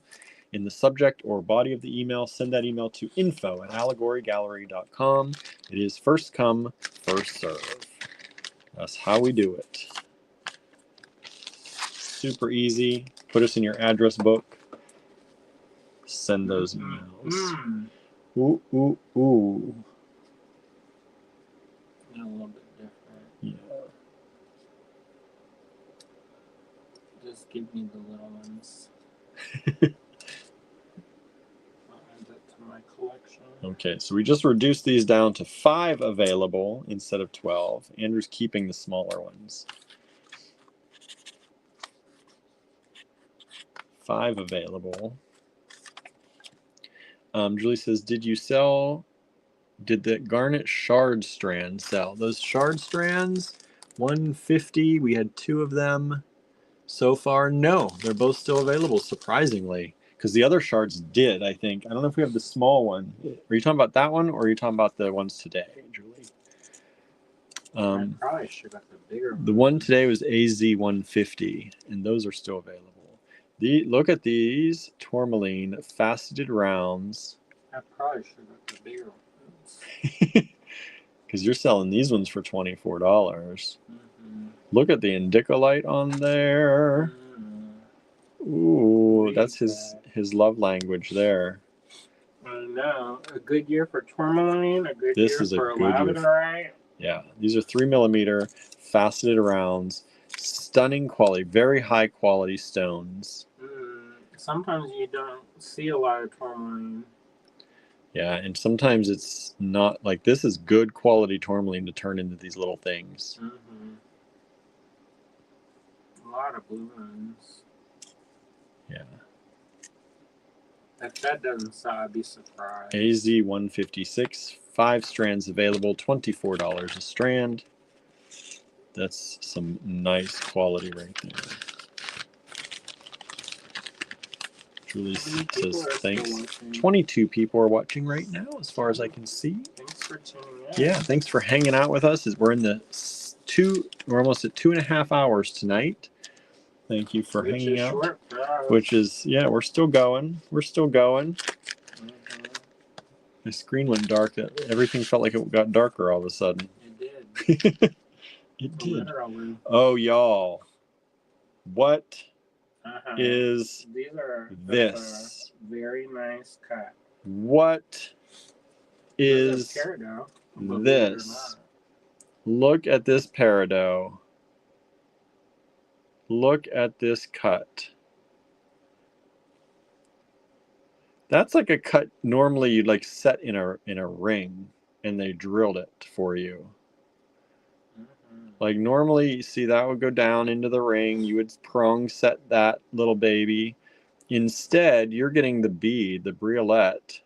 in the subject or body of the email, send that email to info@allegorygallery.com. It is first come, first serve. That's how we do it. Super easy. Put us in your address book. Send those emails. Ooh, ooh, ooh. They're a little bit different. Yeah. Just give me the little ones. I'll add that to my collection. Okay, so we just reduced these down to 5 available instead of 12. Andrew's keeping the smaller ones. 5 available. Julie says, did the garnet shard strand sell? Those shard strands, 150, we had 2 of them so far. No, they're both still available, surprisingly, because the other shards did, I think. I don't know if we have the small one. Are you talking about that one, or are you talking about the ones today, Julie? I probably should have the bigger one. The one today was AZ150, and those are still available. Look at these tourmaline faceted rounds. I probably should have the bigger ones. Because you're selling these ones for $24. Look at the indicolite on there. Ooh, that's his love language there. I know. A good year for tourmaline, a good year for labradorite. Yeah, these are 3 millimeter faceted rounds. Stunning quality, very high quality stones. Sometimes you don't see a lot of tourmaline. Yeah, and sometimes it's not like this is good quality tourmaline to turn into these little things. Mm-hmm. A lot of blue ones. Yeah. If that doesn't sell, I'd be surprised. AZ156, 5 strands available, $24 a strand. That's some nice quality right there. Julie says thanks. 22 people are watching right now, as far as I can see. Thanks for tuning in. Yeah, thanks for hanging out with us. We're in the we're almost at 2.5 hours tonight. Thank you for hanging out. Short for us. Which is, yeah, we're still going. We're still going. Mm-hmm. My screen went dark. Everything felt like it got darker all of a sudden. It did. It did. Literally. Oh, y'all. What is These are this? Very nice cut. What is this? Look at this peridot. Look at this cut. That's like a cut normally you'd like set in a ring, and they drilled it for you. Like normally, you see that would go down into the ring. You would prong set that little baby. Instead, you're getting the bead, the briolette,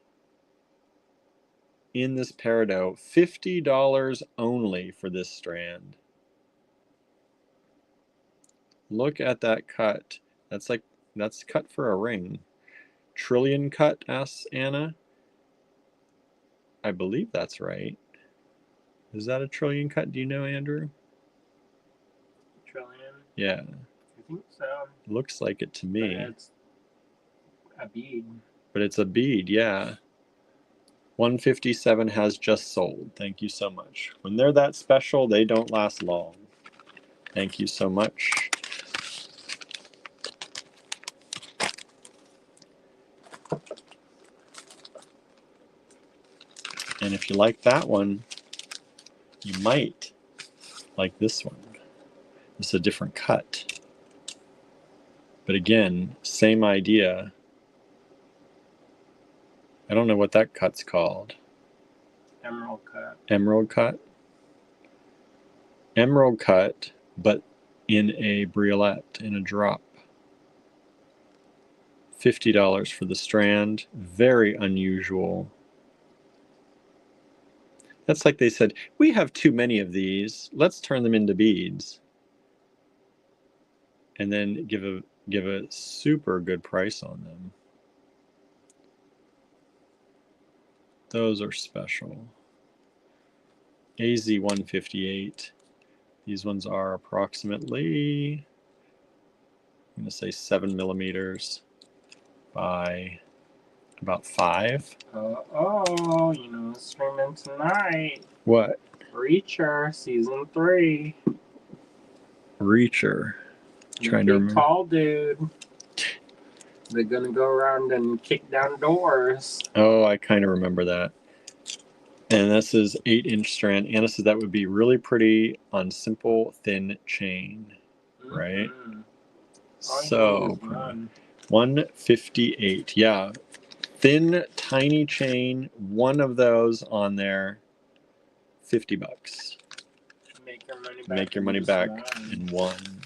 in this peridot. $50 only for this strand. Look at that cut. That's cut for a ring. Trillion cut, asks Anna. I believe that's right. Is that a trillion cut? Do you know, Andrew? Trillion? Yeah. I think so. Looks like it to me. But it's a bead. But it's a bead, yeah. 157 has just sold. Thank you so much. When they're that special, they don't last long. Thank you so much. And if you like that one, you might like this one. It's a different cut. But again, same idea. I don't know what that cut's called. Emerald cut. Emerald cut? Emerald cut, but in a briolette, in a drop. $50 for the strand. Very unusual. That's like they said, we have too many of these. Let's turn them into beads. And then give a super good price on them. Those are special. AZ158. These ones are approximately, I'm going to say 7 millimeters by about 5. You know what's streaming tonight? What? Reacher, season 3. Reacher. Trying to remember. Tall dude. They're gonna go around and kick down doors. Oh, I kind of remember that. And this is 8-inch strand. Anna says that would be really pretty on simple thin chain, right? Mm-hmm. So 158. Yeah, thin tiny chain. One of those on there. $50. Make your money back in one.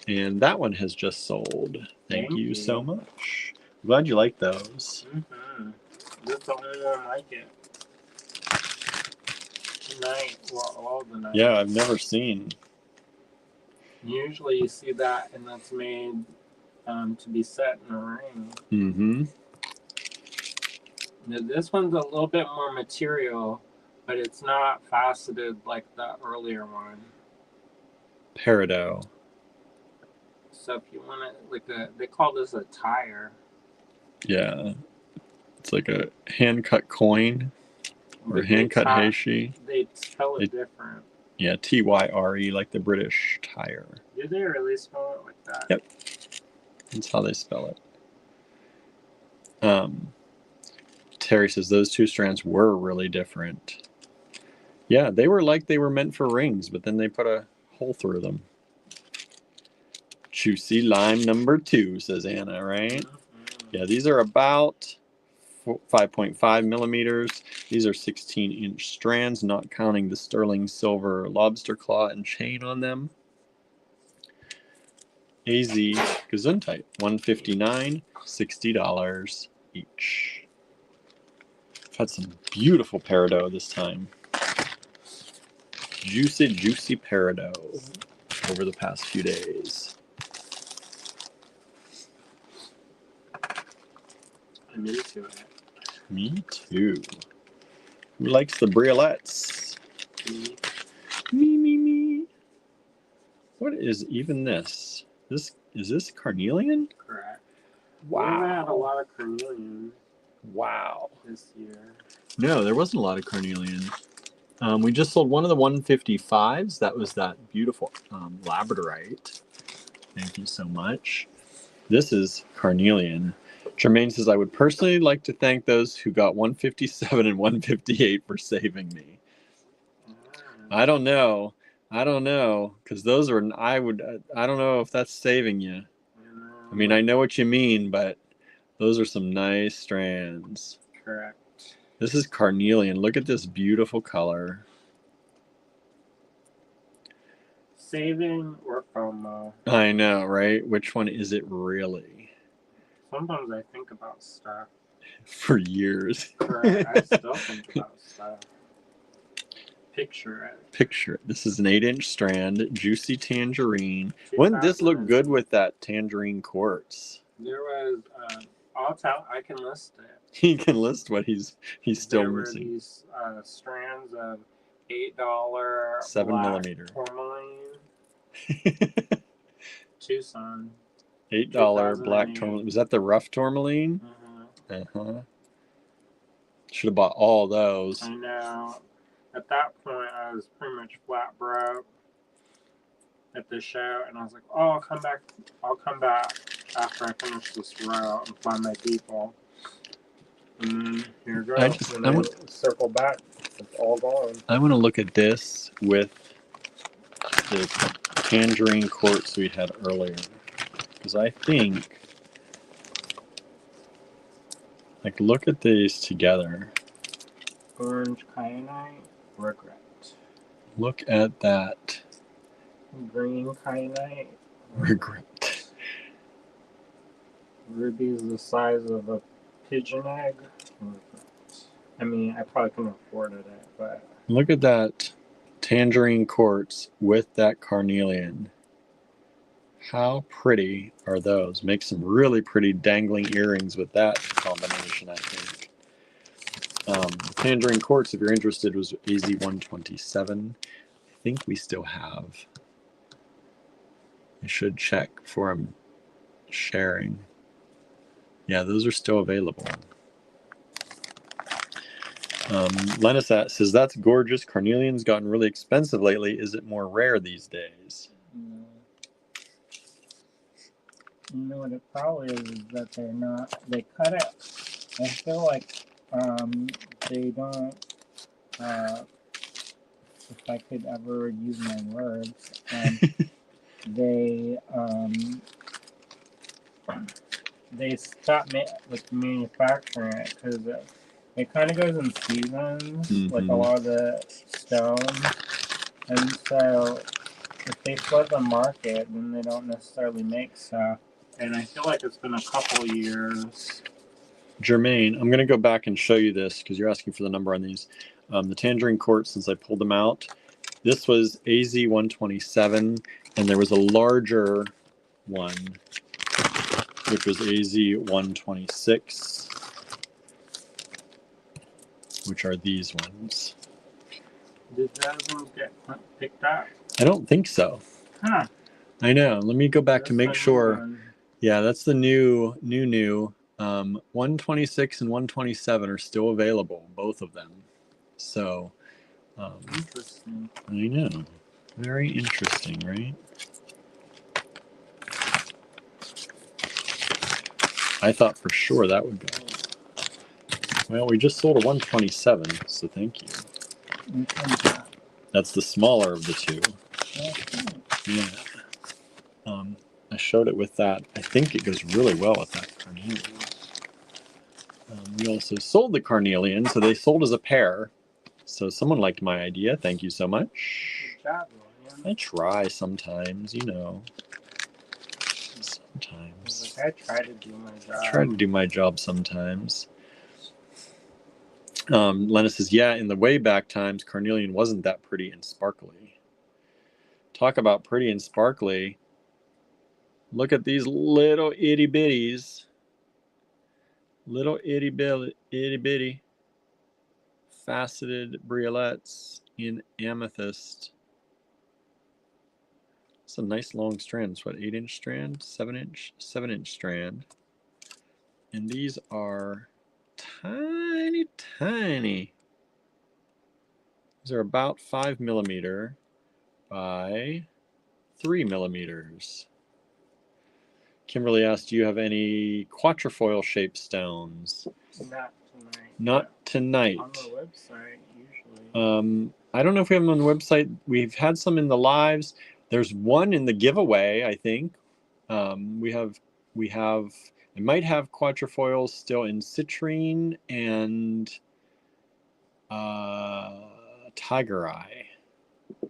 And that one has just sold. Thank you so much. I'm glad you like those. Mm-hmm. This is the only one like it. Tonight, well, all the night. Yeah, I've never seen. Usually you see that, and that's made to be set in a ring. Mm-hmm. Now, this one's a little bit more material, but it's not faceted like the earlier one. Peridot. So if you want it, they call this a tire. Yeah. It's like a hand-cut coin or hand-cut heishi. They spell it different. Yeah, Tyre, like the British tire. Do they really spell it like that? Yep. That's how they spell it. Terry says those two strands were really different. Yeah, they were meant for rings, but then they put a hole through them. Juicy lime number 2, says Anna, right? Mm-hmm. Yeah, these are about 5.5 millimeters. These are 16-inch strands, not counting the sterling silver lobster claw and chain on them. AZ Gesundheit, $159, $60 each. I've had some beautiful peridot this time. Juicy peridot over the past few days. I'm into it. Me too. Who likes the briolettes? Me. Me. What is even this? Is this carnelian? Correct. Wow. We had a lot of carnelian. Wow. This year. No, there wasn't a lot of carnelian. We just sold one of the 155s. That was that beautiful labradorite. Thank you so much. This is carnelian. Jermaine says, I would personally like to thank those who got 157 and 158 for saving me. I don't know, because those are, I don't know if that's saving you. I mean, I know what you mean, but those are some nice strands. Correct. This is carnelian. Look at this beautiful color. Saving or FOMO? I know, right? Which one is it really? Sometimes I think about stuff. For years. Correct. I still think about stuff. Picture it. Picture it. This is an 8-inch strand, juicy tangerine. Wouldn't this look good with that tangerine quartz? There was, I can list it. He can list what he's still there missing. There were these strands of $8 7 millimeter tourmaline. Tucson. $8 black tourmaline. Was that the rough tourmaline? Should have bought all those. I know. At that point, I was pretty much flat broke at the show, and I was like, "Oh, I'll come back. I'll come back after I finish this route and find my people." And here goes. I want to circle back. It's all gone. I want to look at this with the tangerine quartz we had earlier, because I think, like, look at these together. Orange kyanite, regret. Look at that. Green kyanite, regret. Ruby's the size of a pigeon egg, regret. I mean, I probably couldn't afford it, but look at that tangerine quartz with that carnelian. How pretty are those? Make some really pretty dangling earrings with that combination, I think. Tangerine quartz, if you're interested, was AZ127. I think we still have. I should check before I'm sharing. Yeah, those are still available. Lennis says, that's gorgeous. Carnelian's gotten really expensive lately. Is it more rare these days? No. You know what it probably is that they're not, they cut it. I feel like they don't, if I could ever use my words, they stop manufacturing it because it kind of goes in seasons, like a lot of the stones, and so if they flood the market, then they don't necessarily make stuff. And I feel like it's been a couple years. Jermaine, I'm going to go back and show you this because you're asking for the number on these. The tangerine quartz, since I pulled them out, this was AZ127, and there was a larger one, which was AZ126, which are these ones. Did those ones get picked up? I don't think so. Huh. I know. Let me go back to make sure. Yeah, that's the new. 126 and 127 are still available, both of them. So, interesting. I know. Very interesting, right? I thought for sure that would go. Well, we just sold a 127, so thank you. That's the smaller of the two. Yeah. I showed it with that. I think it goes really well with that carnelian. We also sold the carnelian, so they sold as a pair. So someone liked my idea. Thank you so much. Good job, William. I try sometimes, you know. Sometimes. I try to do my job. I try to do my job sometimes. Lena says, yeah, in the way back times, carnelian wasn't that pretty and sparkly. Talk about pretty and sparkly. Look at these little itty bitties. Little itty bitty faceted briolets in amethyst. It's a nice long strand. It's what, 8-inch strand, 7-inch strand. And these are tiny, tiny. These are about 5 millimeter by 3 millimeters. Kimberly asked, do you have any quatrefoil shaped stones? Not tonight. Not tonight. On the website, usually. I don't know if we have them on the website. We've had some in the lives. There's one in the giveaway, I think. We have, I might have quatrefoils still in citrine and tiger eye.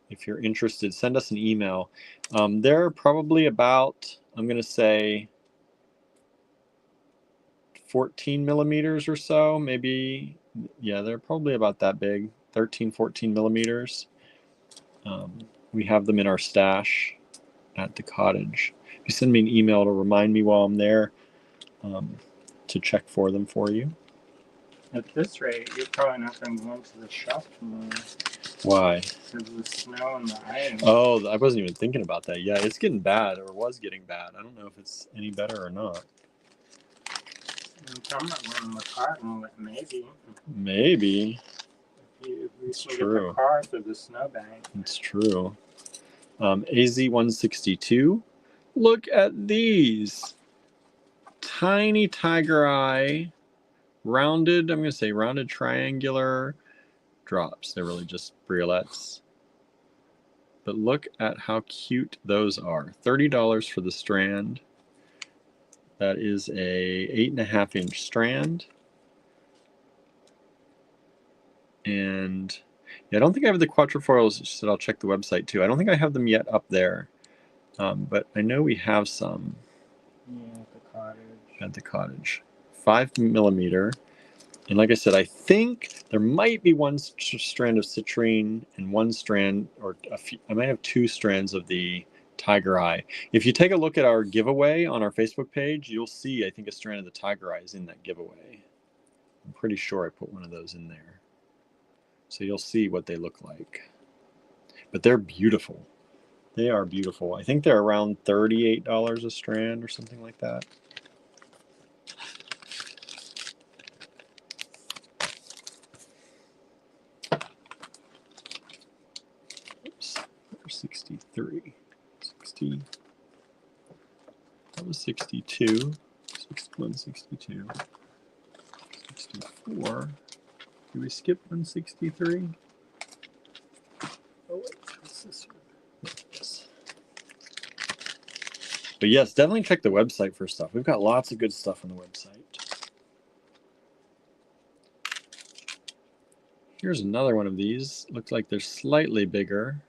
If you're interested, send us an email. They're probably about, I'm going to say, 14 millimeters or so, maybe. Yeah, they're probably about that big, 13, 14 millimeters. We have them in our stash at the cottage. If you send me an email to remind me while I'm there to check for them for you. At this rate, you're probably not going to go into the shop tomorrow. Why? Because of the snow and the ice. Oh, I wasn't even thinking about that. Yeah, it's getting bad, or was getting bad. I don't know if it's any better or not. I'm not running the car, maybe. Maybe. If we It's can true. get the car through the snowbank. It's true. AZ162. Look at these. Tiny tiger eye, rounded, I'm going to say rounded triangular drops. They're really just briolets. But look at how cute those are. $30 for the strand. That is a 8.5-inch strand. And yeah, I don't think I have the quatrefoils. Just I'll check the website too. I don't think I have them yet up there. But I know we have some. Yeah, at the cottage. At the cottage. 5 millimeter. And like I said, I think there might be one strand of citrine and one strand, or a few, I might have 2 strands of the tiger eye. If you take a look at our giveaway on our Facebook page, you'll see, I think, a strand of the tiger eye is in that giveaway. I'm pretty sure I put one of those in there. So you'll see what they look like. But they're beautiful. They are beautiful. I think they're around $38 a strand or something like that. Oops, 63. 60. That was 62. 61, 62. 64. Did we skip 163? Oh, wait, what's this one? Yes. But yes, definitely check the website for stuff. We've got lots of good stuff on the website. Here's another one of these. Looks like they're slightly bigger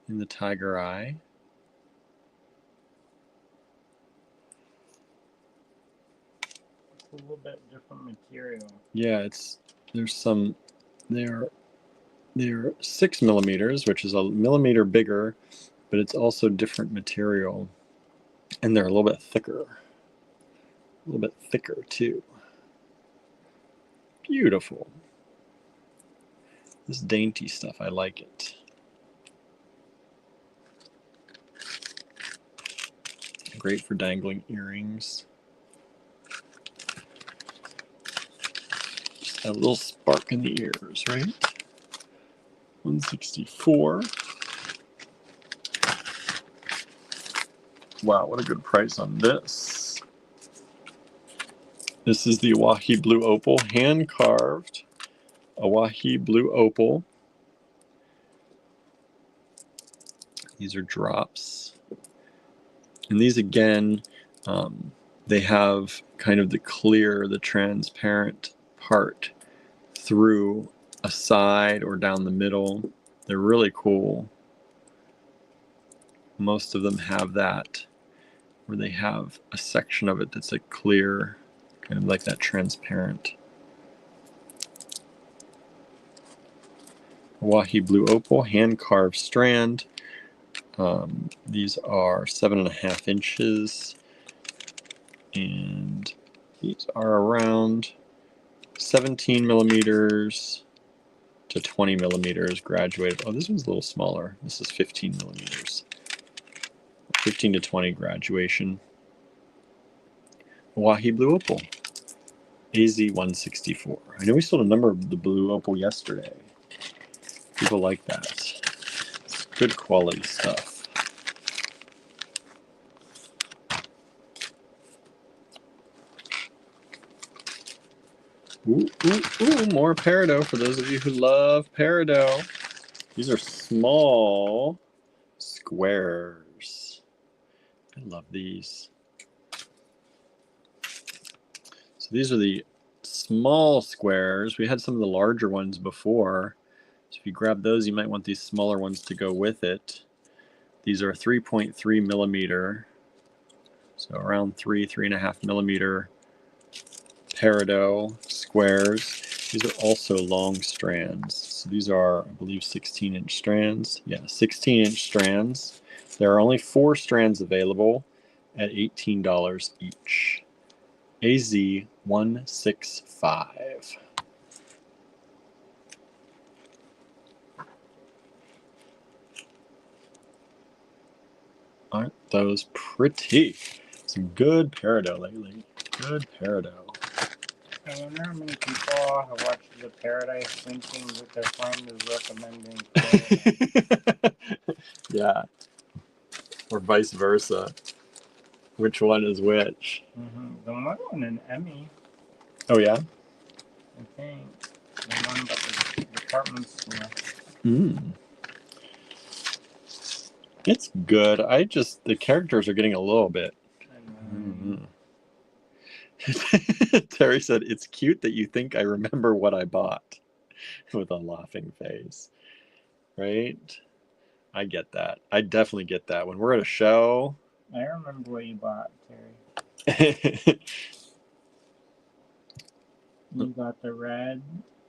in the tiger eye. It's a little bit different material. Yeah, they're 6 millimeters, which is a millimeter bigger, but it's also different material. And they're a little bit thicker. A little bit thicker too. Beautiful. This dainty stuff, I like it. Great for dangling earrings. Just a little spark in the ears, right? 164. Wow, what a good price on this. This is the Awahi Blue Opal, hand-carved Awahi Blue Opal. These are drops. And these, again, they have kind of the clear, the transparent part through a side or down the middle. They're really cool. Most of them have that, where they have a section of it that's a clear, kind of like that transparent. Hawaii Blue Opal, hand-carved strand. These are 7.5 inches, and these are around 17 millimeters to 20 millimeters graduated. Oh, this one's a little smaller. This is 15 millimeters. 15 to 20 graduation. Hawaii Blue Opal, AZ164. I know we sold a number of the Blue Opal yesterday. People like that. It's good quality stuff. Ooh, ooh, ooh, more peridot for those of you who love peridot. These are small squares. I love these. So these are the small squares. We had some of the larger ones before. So if you grab those, you might want these smaller ones to go with it. These are 3.3 millimeter. So around 3.5 millimeter peridot squares. These are also long strands. So these are, I believe, 16-inch strands. Yeah, 16-inch strands. There are only 4 strands available at $18 each. AZ165. Aren't those pretty? Some good peridot lately. Good peridot. I wonder how many people have watched the Paradise thinking that their friend is recommending Paradise. Yeah. Or vice versa. Which one is which? The one won an Emmy, Oh, yeah? I think. The one about the department store. It's good. The characters are getting a little bit. Terry said, it's cute that you think I remember what I bought, with a laughing face. Right? I get that. I definitely get that. When we're at a show. I remember what you bought, Terry. You got the red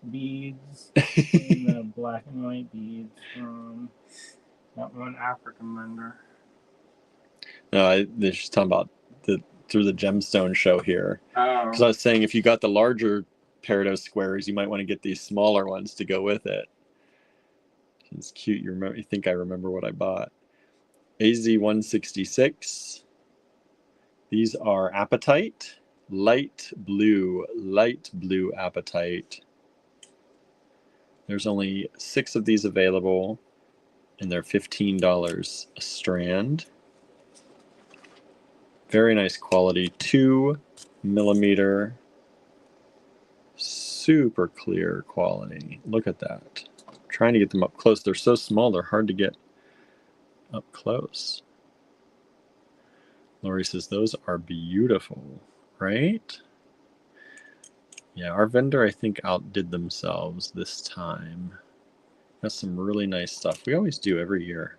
beads and the black and white beads from that one African vendor. No, they're just talking about through the gemstone show here. Because I was saying, if you got the larger peridot squares, you might want to get these smaller ones to go with it. It's cute. You think I remember what I bought. AZ166. These are apatite, light blue apatite. There's only 6 of these available, and they're $15 a strand. Very nice quality, 2 millimeter, super clear quality. Look at that. I'm trying to get them up close. They're so small, they're hard to get up close. Lori says, those are beautiful, right? Yeah, our vendor, I think, outdid themselves this time. Got some really nice stuff. We always do every year.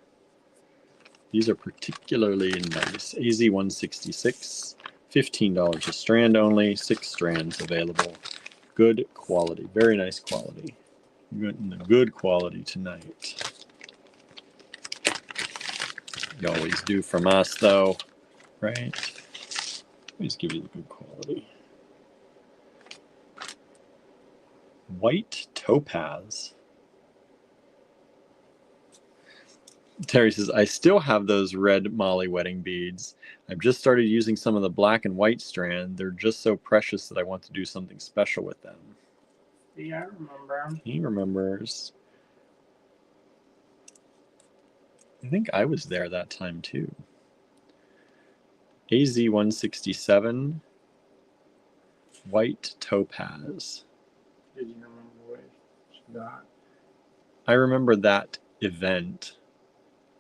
These are particularly nice. AZ166, $15 a strand only, 6 strands available. Good quality, very nice quality. Good quality tonight. You always do from us, though, right? Always give you the good quality. White topaz. Terry says, I still have those red Molly wedding beads. I've just started using some of the black and white strand. They're just so precious that I want to do something special with them. Yeah, I remember. He remembers. I think I was there that time too. AZ167, white topaz. Did you remember what she got? I remember that event,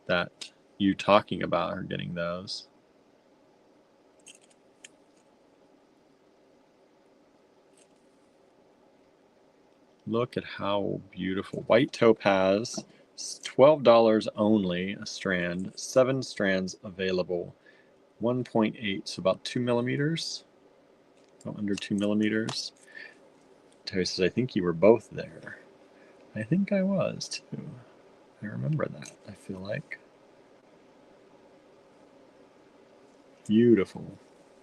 that you talking about her getting those. Look at how beautiful. White topaz, $12 only a strand, 7 strands available, 1.8, so about 2 millimeters, under 2 millimeters. Terry says, I think you were both there. I think I was too. I remember that, I feel like. Beautiful.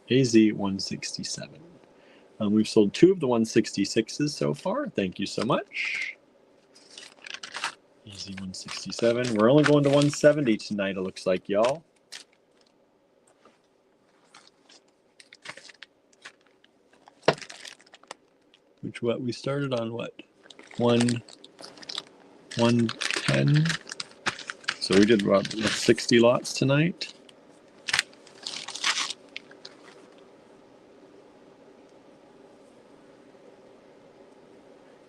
AZ167. We've sold 2 of the 166s so far. Thank you so much. AZ167. We're only going to 170 tonight, it looks like, y'all. Which what we started on what? 110. So we did about 60 lots tonight.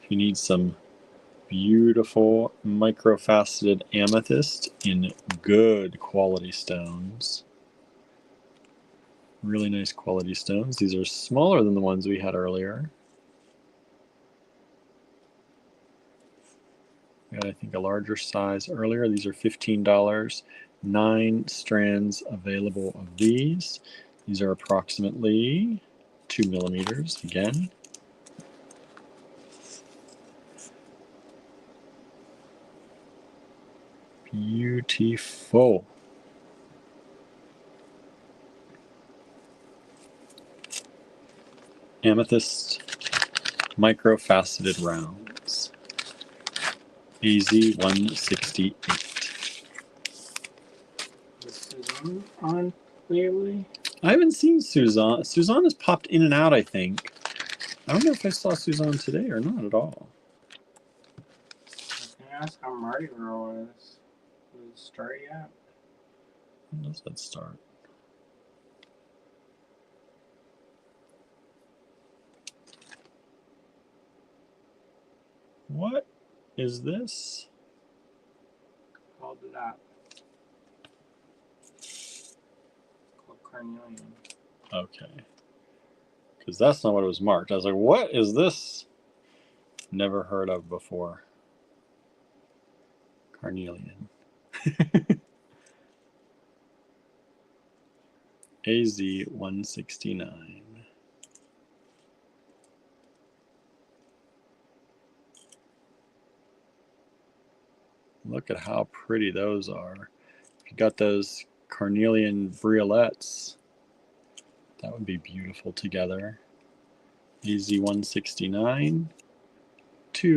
If you need some beautiful microfaceted amethyst in good quality stones. Really nice quality stones. These are smaller than the ones we had earlier. We had, I think, a larger size earlier. These are $15. 9 strands available of these. These are approximately 2 millimeters again. Beautiful. Amethyst microfaceted rounds. AZ168. Is Suzanne on lately? I haven't seen Suzanne. Suzanne has popped in and out, I think. I don't know if I saw Suzanne today or not at all. Can I ask how Mardi Gras is? Did it start yet? When does that start? What is this? Called it up. Called Carnelian. Okay. Because that's not what it was marked. I was like, what is this? Never heard of before. Carnelian. AZ169. Look at how pretty those are. If you got those carnelian briolets, that would be beautiful together. AZ169.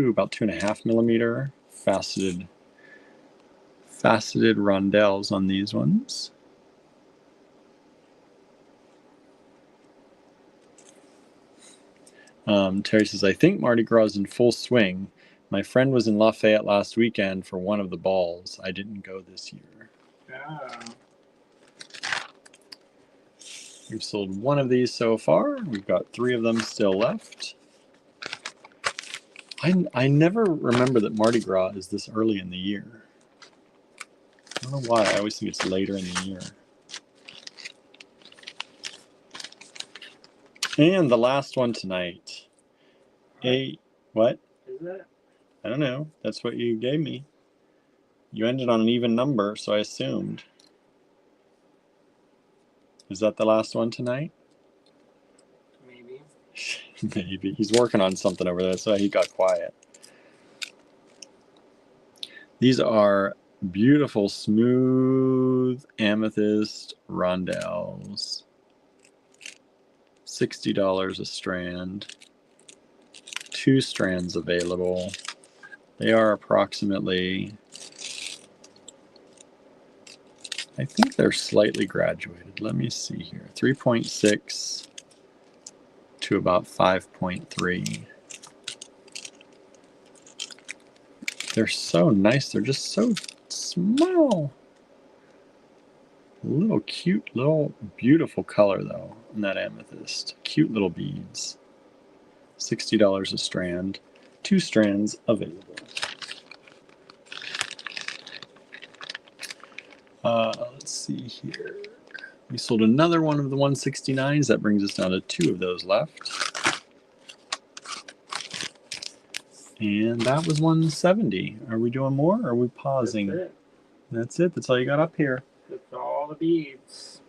About 2.5 millimeter faceted rondelles on these ones. Terry says, I think Mardi Gras is in full swing. My friend was in Lafayette last weekend for one of the balls. I didn't go this year. Yeah. We've sold 1 of these so far. We've got 3 of them still left. I never remember that Mardi Gras is this early in the year. I don't know why. I always think it's later in the year. And the last one tonight. What? Is it? I don't know. That's what you gave me. You ended on an even number, so I assumed. Is that the last one tonight? Maybe. Maybe. He's working on something over there, so he got quiet. These are beautiful, smooth amethyst rondelles. $60 a strand. 2 strands available. They are approximately, I think they're slightly graduated. Let me see here. 3.6 to about 5.3. They're so nice. They're just so small. Little cute, little beautiful color though in that amethyst. Cute little beads. $60 a strand. 2 strands available. Let's see here. We sold another one of the 169s. That brings us down to 2 of those left. And that was 170. Are we doing more or are we pausing? That's it. That's it. That's all you got up here. That's all the beads.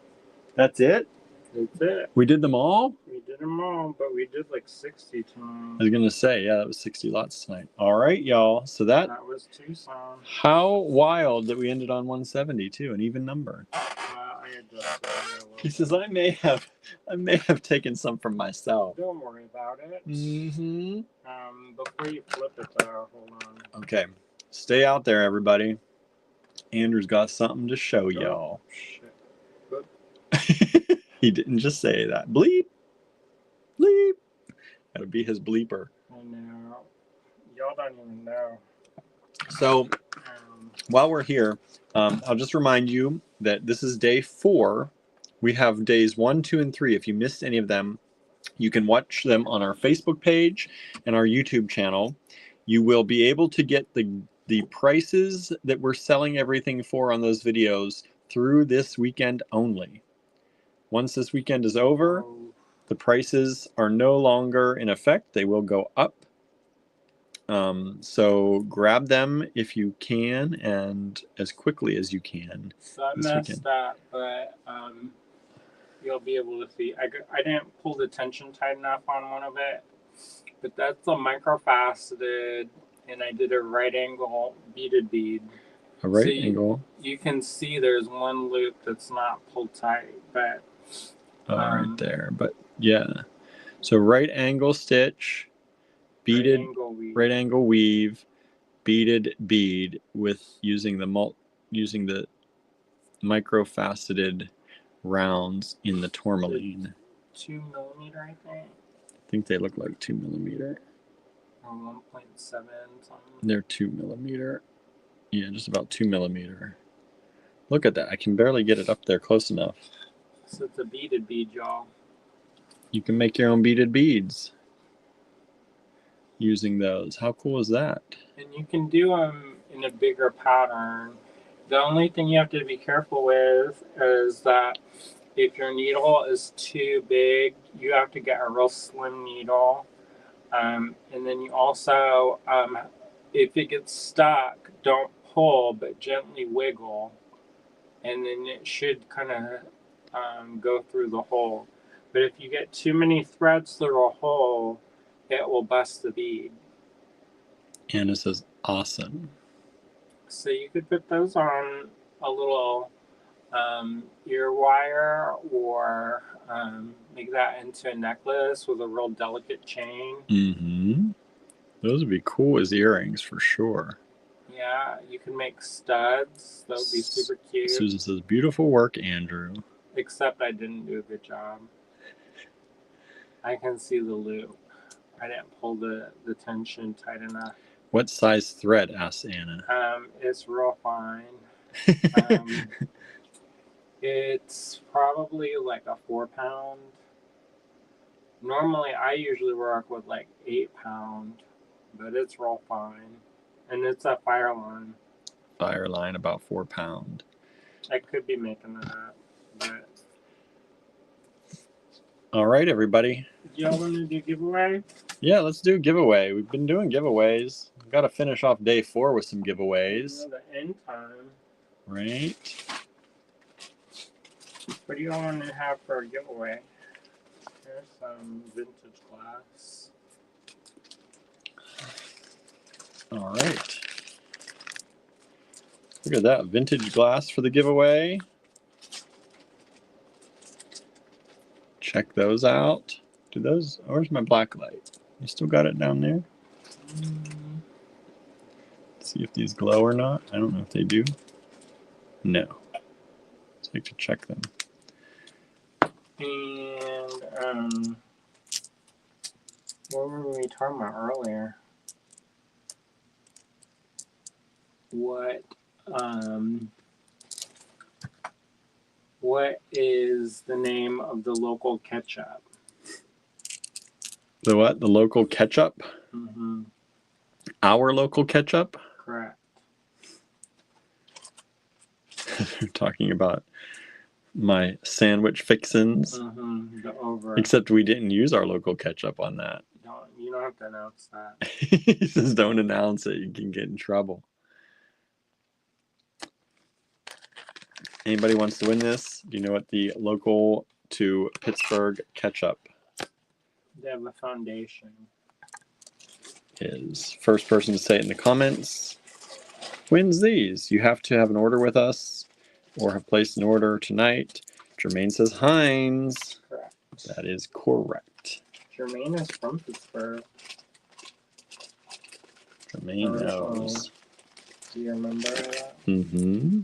That's it? That's it. We did them all? We did them all, but we did like 60 tonight. I was going to say, yeah, that was 60 lots tonight. All right, y'all. So that was Tucson. How wild that we ended on 172, an even number. I adjusted it a little. He says, I may have taken some from myself. Don't worry about it. Mm-hmm. Before you flip it though, hold on. Okay. Stay out there, everybody. Andrew's got something to show y'all. Shit. He didn't just say that. Bleep. Bleep. That'll be his bleeper. I know. Y'all don't even know. So, while we're here, I'll just remind you that this is day 4. We have days 1, 2, and 3. If you missed any of them, you can watch them on our Facebook page and our YouTube channel. You will be able to get the prices that we're selling everything for on those videos through this weekend only. Once this weekend is over, the prices are no longer in effect. They will go up. So grab them if you can and as quickly as you can. So I messed up, but you'll be able to see. I didn't pull the tension tight enough on one of it, but that's a microfaceted, and I did a right angle beaded bead. A right angle? You can see there's one loop that's not pulled tight, but... right there, but yeah. So right angle stitch, beaded, right angle weave, beaded bead with using the microfaceted rounds in the tourmaline. 2 millimeter, I think. I think they look like 2 millimeter. Or 1.7 something. They're 2 millimeter. Yeah, just about 2 millimeter. Look at that. I can barely get it up there close enough. So it's a beaded bead, y'all. You can make your own beaded beads using those. How cool is that? And you can do them in a bigger pattern. The only thing you have to be careful with is that if your needle is too big, you have to get a real slim needle. And then you also, if it gets stuck, don't pull, but gently wiggle. And then it should kind of go through the hole. But if you get too many threads through a hole, it will bust the bead. Anna says, awesome. So you could put those on a little ear wire or make that into a necklace with a real delicate chain. Mm-hmm. Those would be cool as earrings for sure. Yeah, you can make studs. That would be super cute. Susan says, beautiful work, Andrew. Except I didn't do a good job. I can see the loop. I didn't pull the tension tight enough. What size thread? Asks Anna. It's real fine. It's probably like a 4-pound. Normally, I usually work with like 8-pound, but it's real fine. And it's a fire line. Fire line, about 4 pound. I could be making that up, but... All right, everybody. Y'all want to do giveaway? Yeah, let's do a giveaway. We've been doing giveaways. We've got to finish off day 4 with some giveaways. The end time. Right. What do you all want to have for a giveaway? Here's some vintage glass. All right. Look at that. Vintage glass for the giveaway. Check those out. Do those... Where's my black light? You still got it down there? See if these glow or not. I don't know if they do. No. So I have to check them. And what were we talking about earlier? What is the name of the local ketchup? The what? The local ketchup? Mm-hmm. Our local ketchup? Correct. They're talking about my sandwich fixins. Mm-hmm. The over. Except we didn't use our local ketchup on that. You don't don't announce that. He says, don't announce it. You can get in trouble. Anybody wants to win this? Do you know what the local to Pittsburgh ketchup They have a foundation. is? First person to say it in the comments wins these. You have to have an order with us or have placed an order tonight. Jermaine says Heinz. Correct. That is correct. Jermaine is from Pittsburgh. Jermaine knows. Do you remember that? Mm-hmm.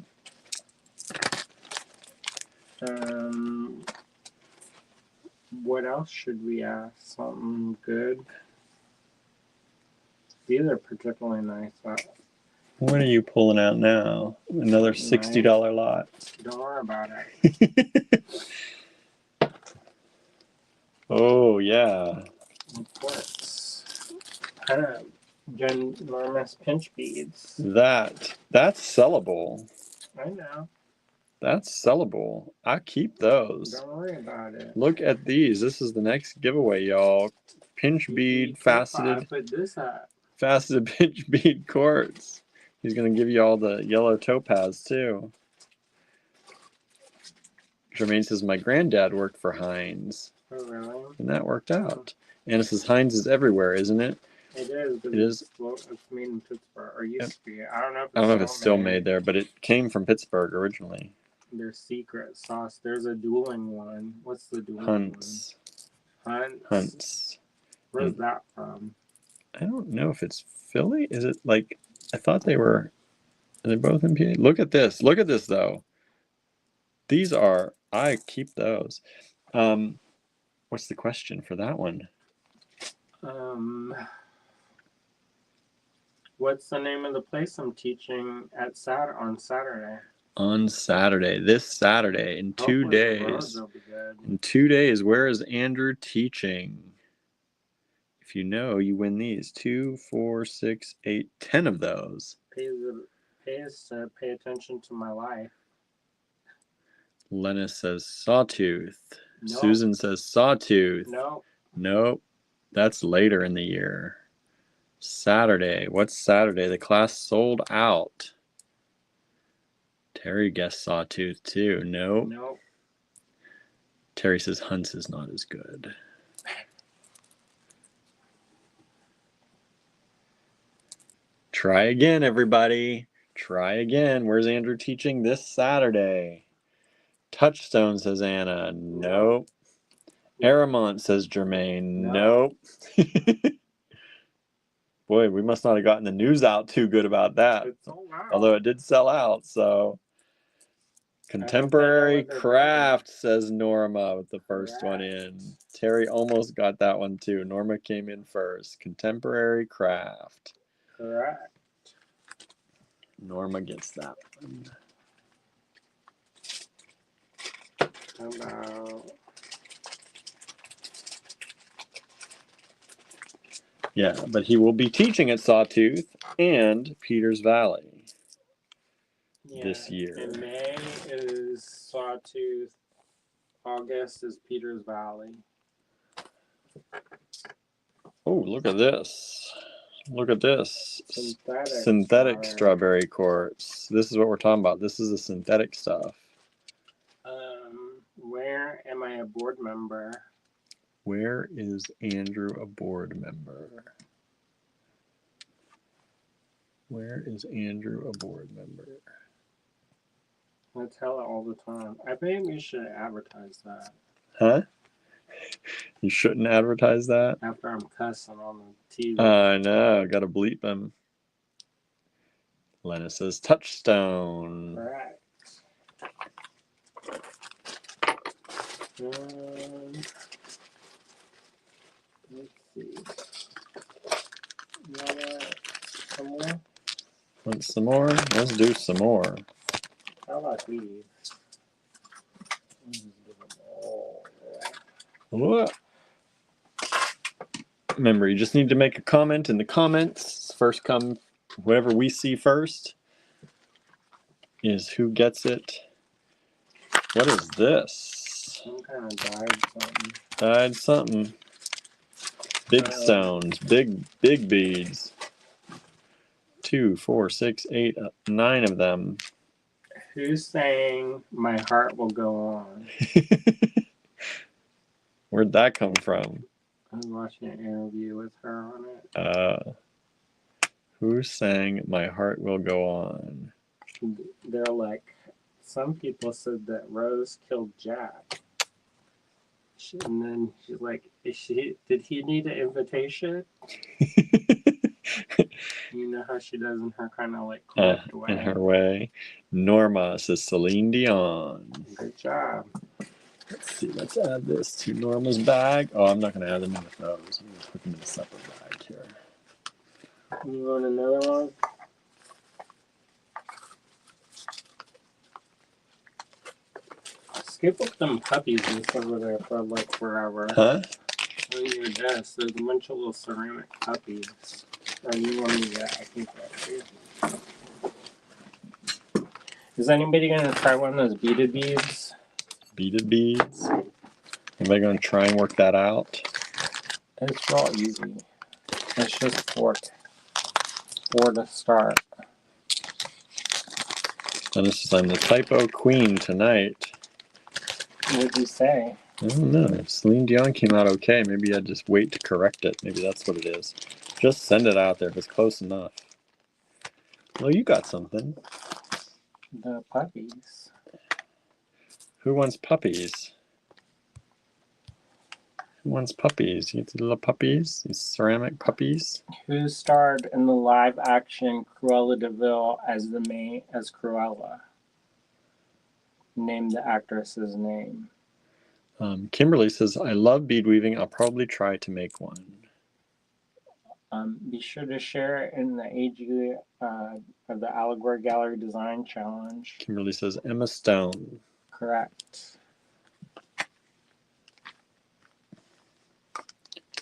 What else should we ask? Something good? These are particularly nice. What are you pulling out now? Another $60 lot. Don't worry about it. Oh, yeah. Of course. Kind of ginormous pinch beads. That's sellable. I know. That's sellable. I keep those. Don't worry about it. Look at these. This is the next giveaway, y'all. Pinch bead faceted. Put this at. Faceted pinch bead quartz. He's gonna give you all the yellow topaz too. Jermaine says my granddad worked for Heinz. Oh really? And that worked out. Anna says Heinz is everywhere, isn't it? It is. It is. Well, it's made in Pittsburgh, or used to be. I don't know if it's still made there, but it came from Pittsburgh originally. Their secret sauce. There's a dueling one. What's the dueling Hunts. one? Hunts. Where's that from? I don't know if it's Philly. Is it like, I thought they were, are they both in PA? Look at this. Look at this though. These are, I keep those. What's the question for that one? What's the name of the place I'm teaching at on Saturday? On Saturday, this Saturday, in 2 days. In 2 days, where is Andrew teaching? If you know, you win these. 2, 4, 6, 8, 10 of those. Pays to pay attention to my life. Lennis says Sawtooth. Nope. Susan says Sawtooth. No. Nope. That's later in the year. Saturday. What's Saturday? The class sold out. Terry guessed Sawtooth too. Nope. Nope. Terry says Hunts is not as good. Try again, everybody. Try again. Where's Andrew teaching this Saturday? Touchstone, says Anna. Nope. Aramont, says Jermaine. Nope. Boy, we must not have gotten the news out too good about that. Although it did sell out, so. Contemporary craft, says Norma with the first one in. Terry almost got that one too. Norma came in first. Contemporary craft. Correct. Norma gets that one. How about... Yeah, but he will be teaching at Sawtooth and Peters Valley this year. In May is Sawtooth. August is Peters Valley. Oh, look at this. Look at this. Synthetic strawberry quartz. This is what we're talking about. This is the synthetic stuff. Where am I a board member? Where is Andrew a board member? Where is Andrew a board member? I tell it all the time. I think we should advertise that. Huh? You shouldn't advertise that? After I'm cussing on the TV. I know. Got to bleep them. Lena says Touchstone. Correct. Let's see. Some more? Want some more? Let's do some more. How about these? What? Remember, you just need to make a comment in the comments. First come, whatever we see first is who gets it. What is this? Some kind of dyed something. Dyed something. Big stones. Big beads. 2, 4, 6, 8, 9 of them. Who's saying my heart will go on? Where'd that come from? I was watching an interview with her on it. Who's saying my heart will go on? They're like, some people said that Rose killed Jack. And then she's like, did he need an invitation? You know how she does in her kind of like correct way. In her way. Norma says Celine Dion. Good job. Let's see, let's add this to Norma's bag. Oh, I'm not going to add them in with those. I'm going to put them in a separate bag here. You want another one? Skip up them puppies just over there for like forever. Huh? On your desk, there's a bunch of little ceramic puppies. Or you want me to get? I think that's it. Is anybody going to try one of those beaded beads? Beaded beads? Anybody going to try and work that out? It's real easy. It's just four to start. And this is I'm the typo queen tonight. What did you say? I don't know. Celine Dion came out okay. Maybe I'd just wait to correct it. Maybe that's what it is. Just send it out there if it's close enough. Well, you got something. The puppies. Who wants puppies? Who wants puppies? You get the little puppies? These ceramic puppies? Who starred in the live-action Cruella de Vil as Cruella? Name the actress's name. Kimberly says, I love bead weaving. I'll probably try to make one. Be sure to share it in the AG of the Allegory Gallery Design Challenge. Kimberly says, Emma Stone. Correct.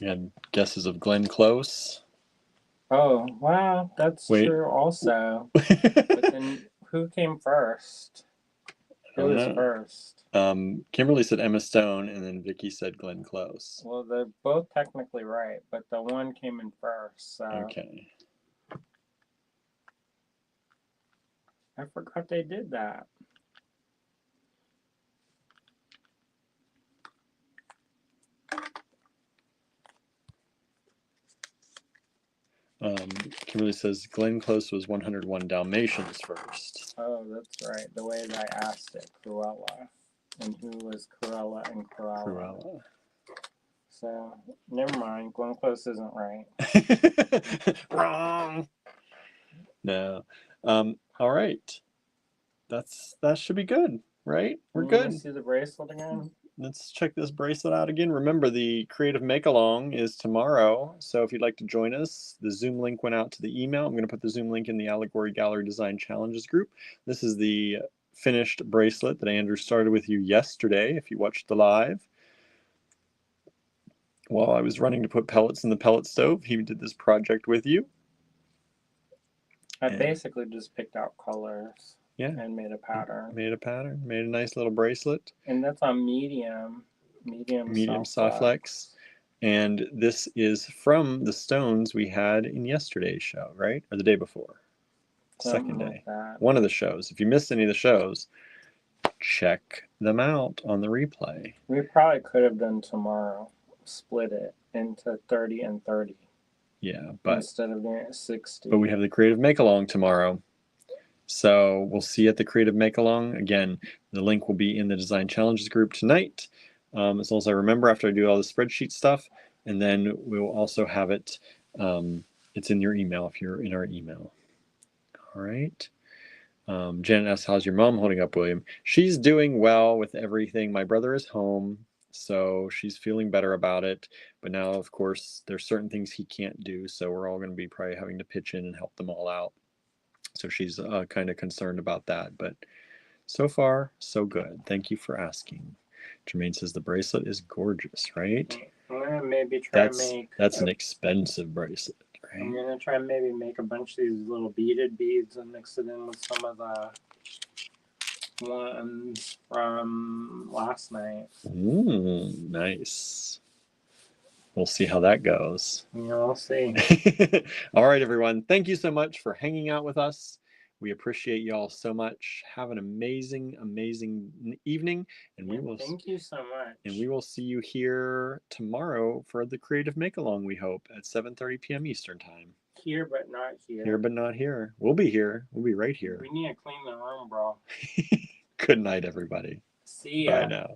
We had guesses of Glenn Close. Oh, wow, that's true also. But then who came first? Who was first? Kimberly said Emma Stone, and then Vicky said Glenn Close. Well, they're both technically right, but the one came in first, so... Okay. I forgot they did that. Kimberly says Glenn Close was 101 Dalmatians first. Oh, that's right. The way that I asked it, Cruella. And who was Cruella and Cruella? So, never mind. Glenn Close isn't right. Wrong. No. All right. That should be good, right? We're good. See the bracelet again? Let's check this bracelet out again. Remember, the Creative Make-Along is tomorrow. So if you'd like to join us, the Zoom link went out to the email. I'm going to put the Zoom link in the Allegory Gallery Design Challenges group. This is the finished bracelet that Andrew started with you yesterday, if you watched the live. While I was running to put pellets in the pellet stove, he did this project with you. I basically just picked out colors. Yeah. And made a pattern. Made a nice little bracelet. And that's on medium soft flex. And this is from the stones we had in yesterday's show, right? Or the day before. Second day. Like one of the shows. If you missed any of the shows, check them out on the replay. We probably could have done tomorrow. Split it into 30 and 30. Yeah, but instead of doing it 60. But we have the Creative Make-Along tomorrow. So we'll see you at the Creative Make-Along. Again, the link will be in the Design Challenges group tonight, as long as I remember after I do all the spreadsheet stuff. And then we'll also have it, it's in your email if you're in our email. All right. Janet asks, how's your mom holding up, William? She's doing well with everything. My brother is home, so she's feeling better about it. But now, of course, there's certain things he can't do, so we're all going to be probably having to pitch in and help them all out. So she's kind of concerned about that, but so far, so good. Thank you for asking. Jermaine says the bracelet is gorgeous, right? I'm gonna maybe try to make... That's an expensive bracelet, right? I'm gonna try and maybe make a bunch of these little beaded beads and mix it in with some of the ones from last night. Nice. We'll see how that goes. Yeah, we'll see. All right, everyone. Thank you so much for hanging out with us. We appreciate y'all so much. Have an amazing, amazing evening, and Yeah, thank you so much. we will see you here tomorrow for the Creative Make Along. We hope at 7:30 p.m. Eastern Time. Here but not here. Here but not here. We'll be here. We'll be right here. We need to clean the room, bro. Good night, everybody. See ya. Bye now.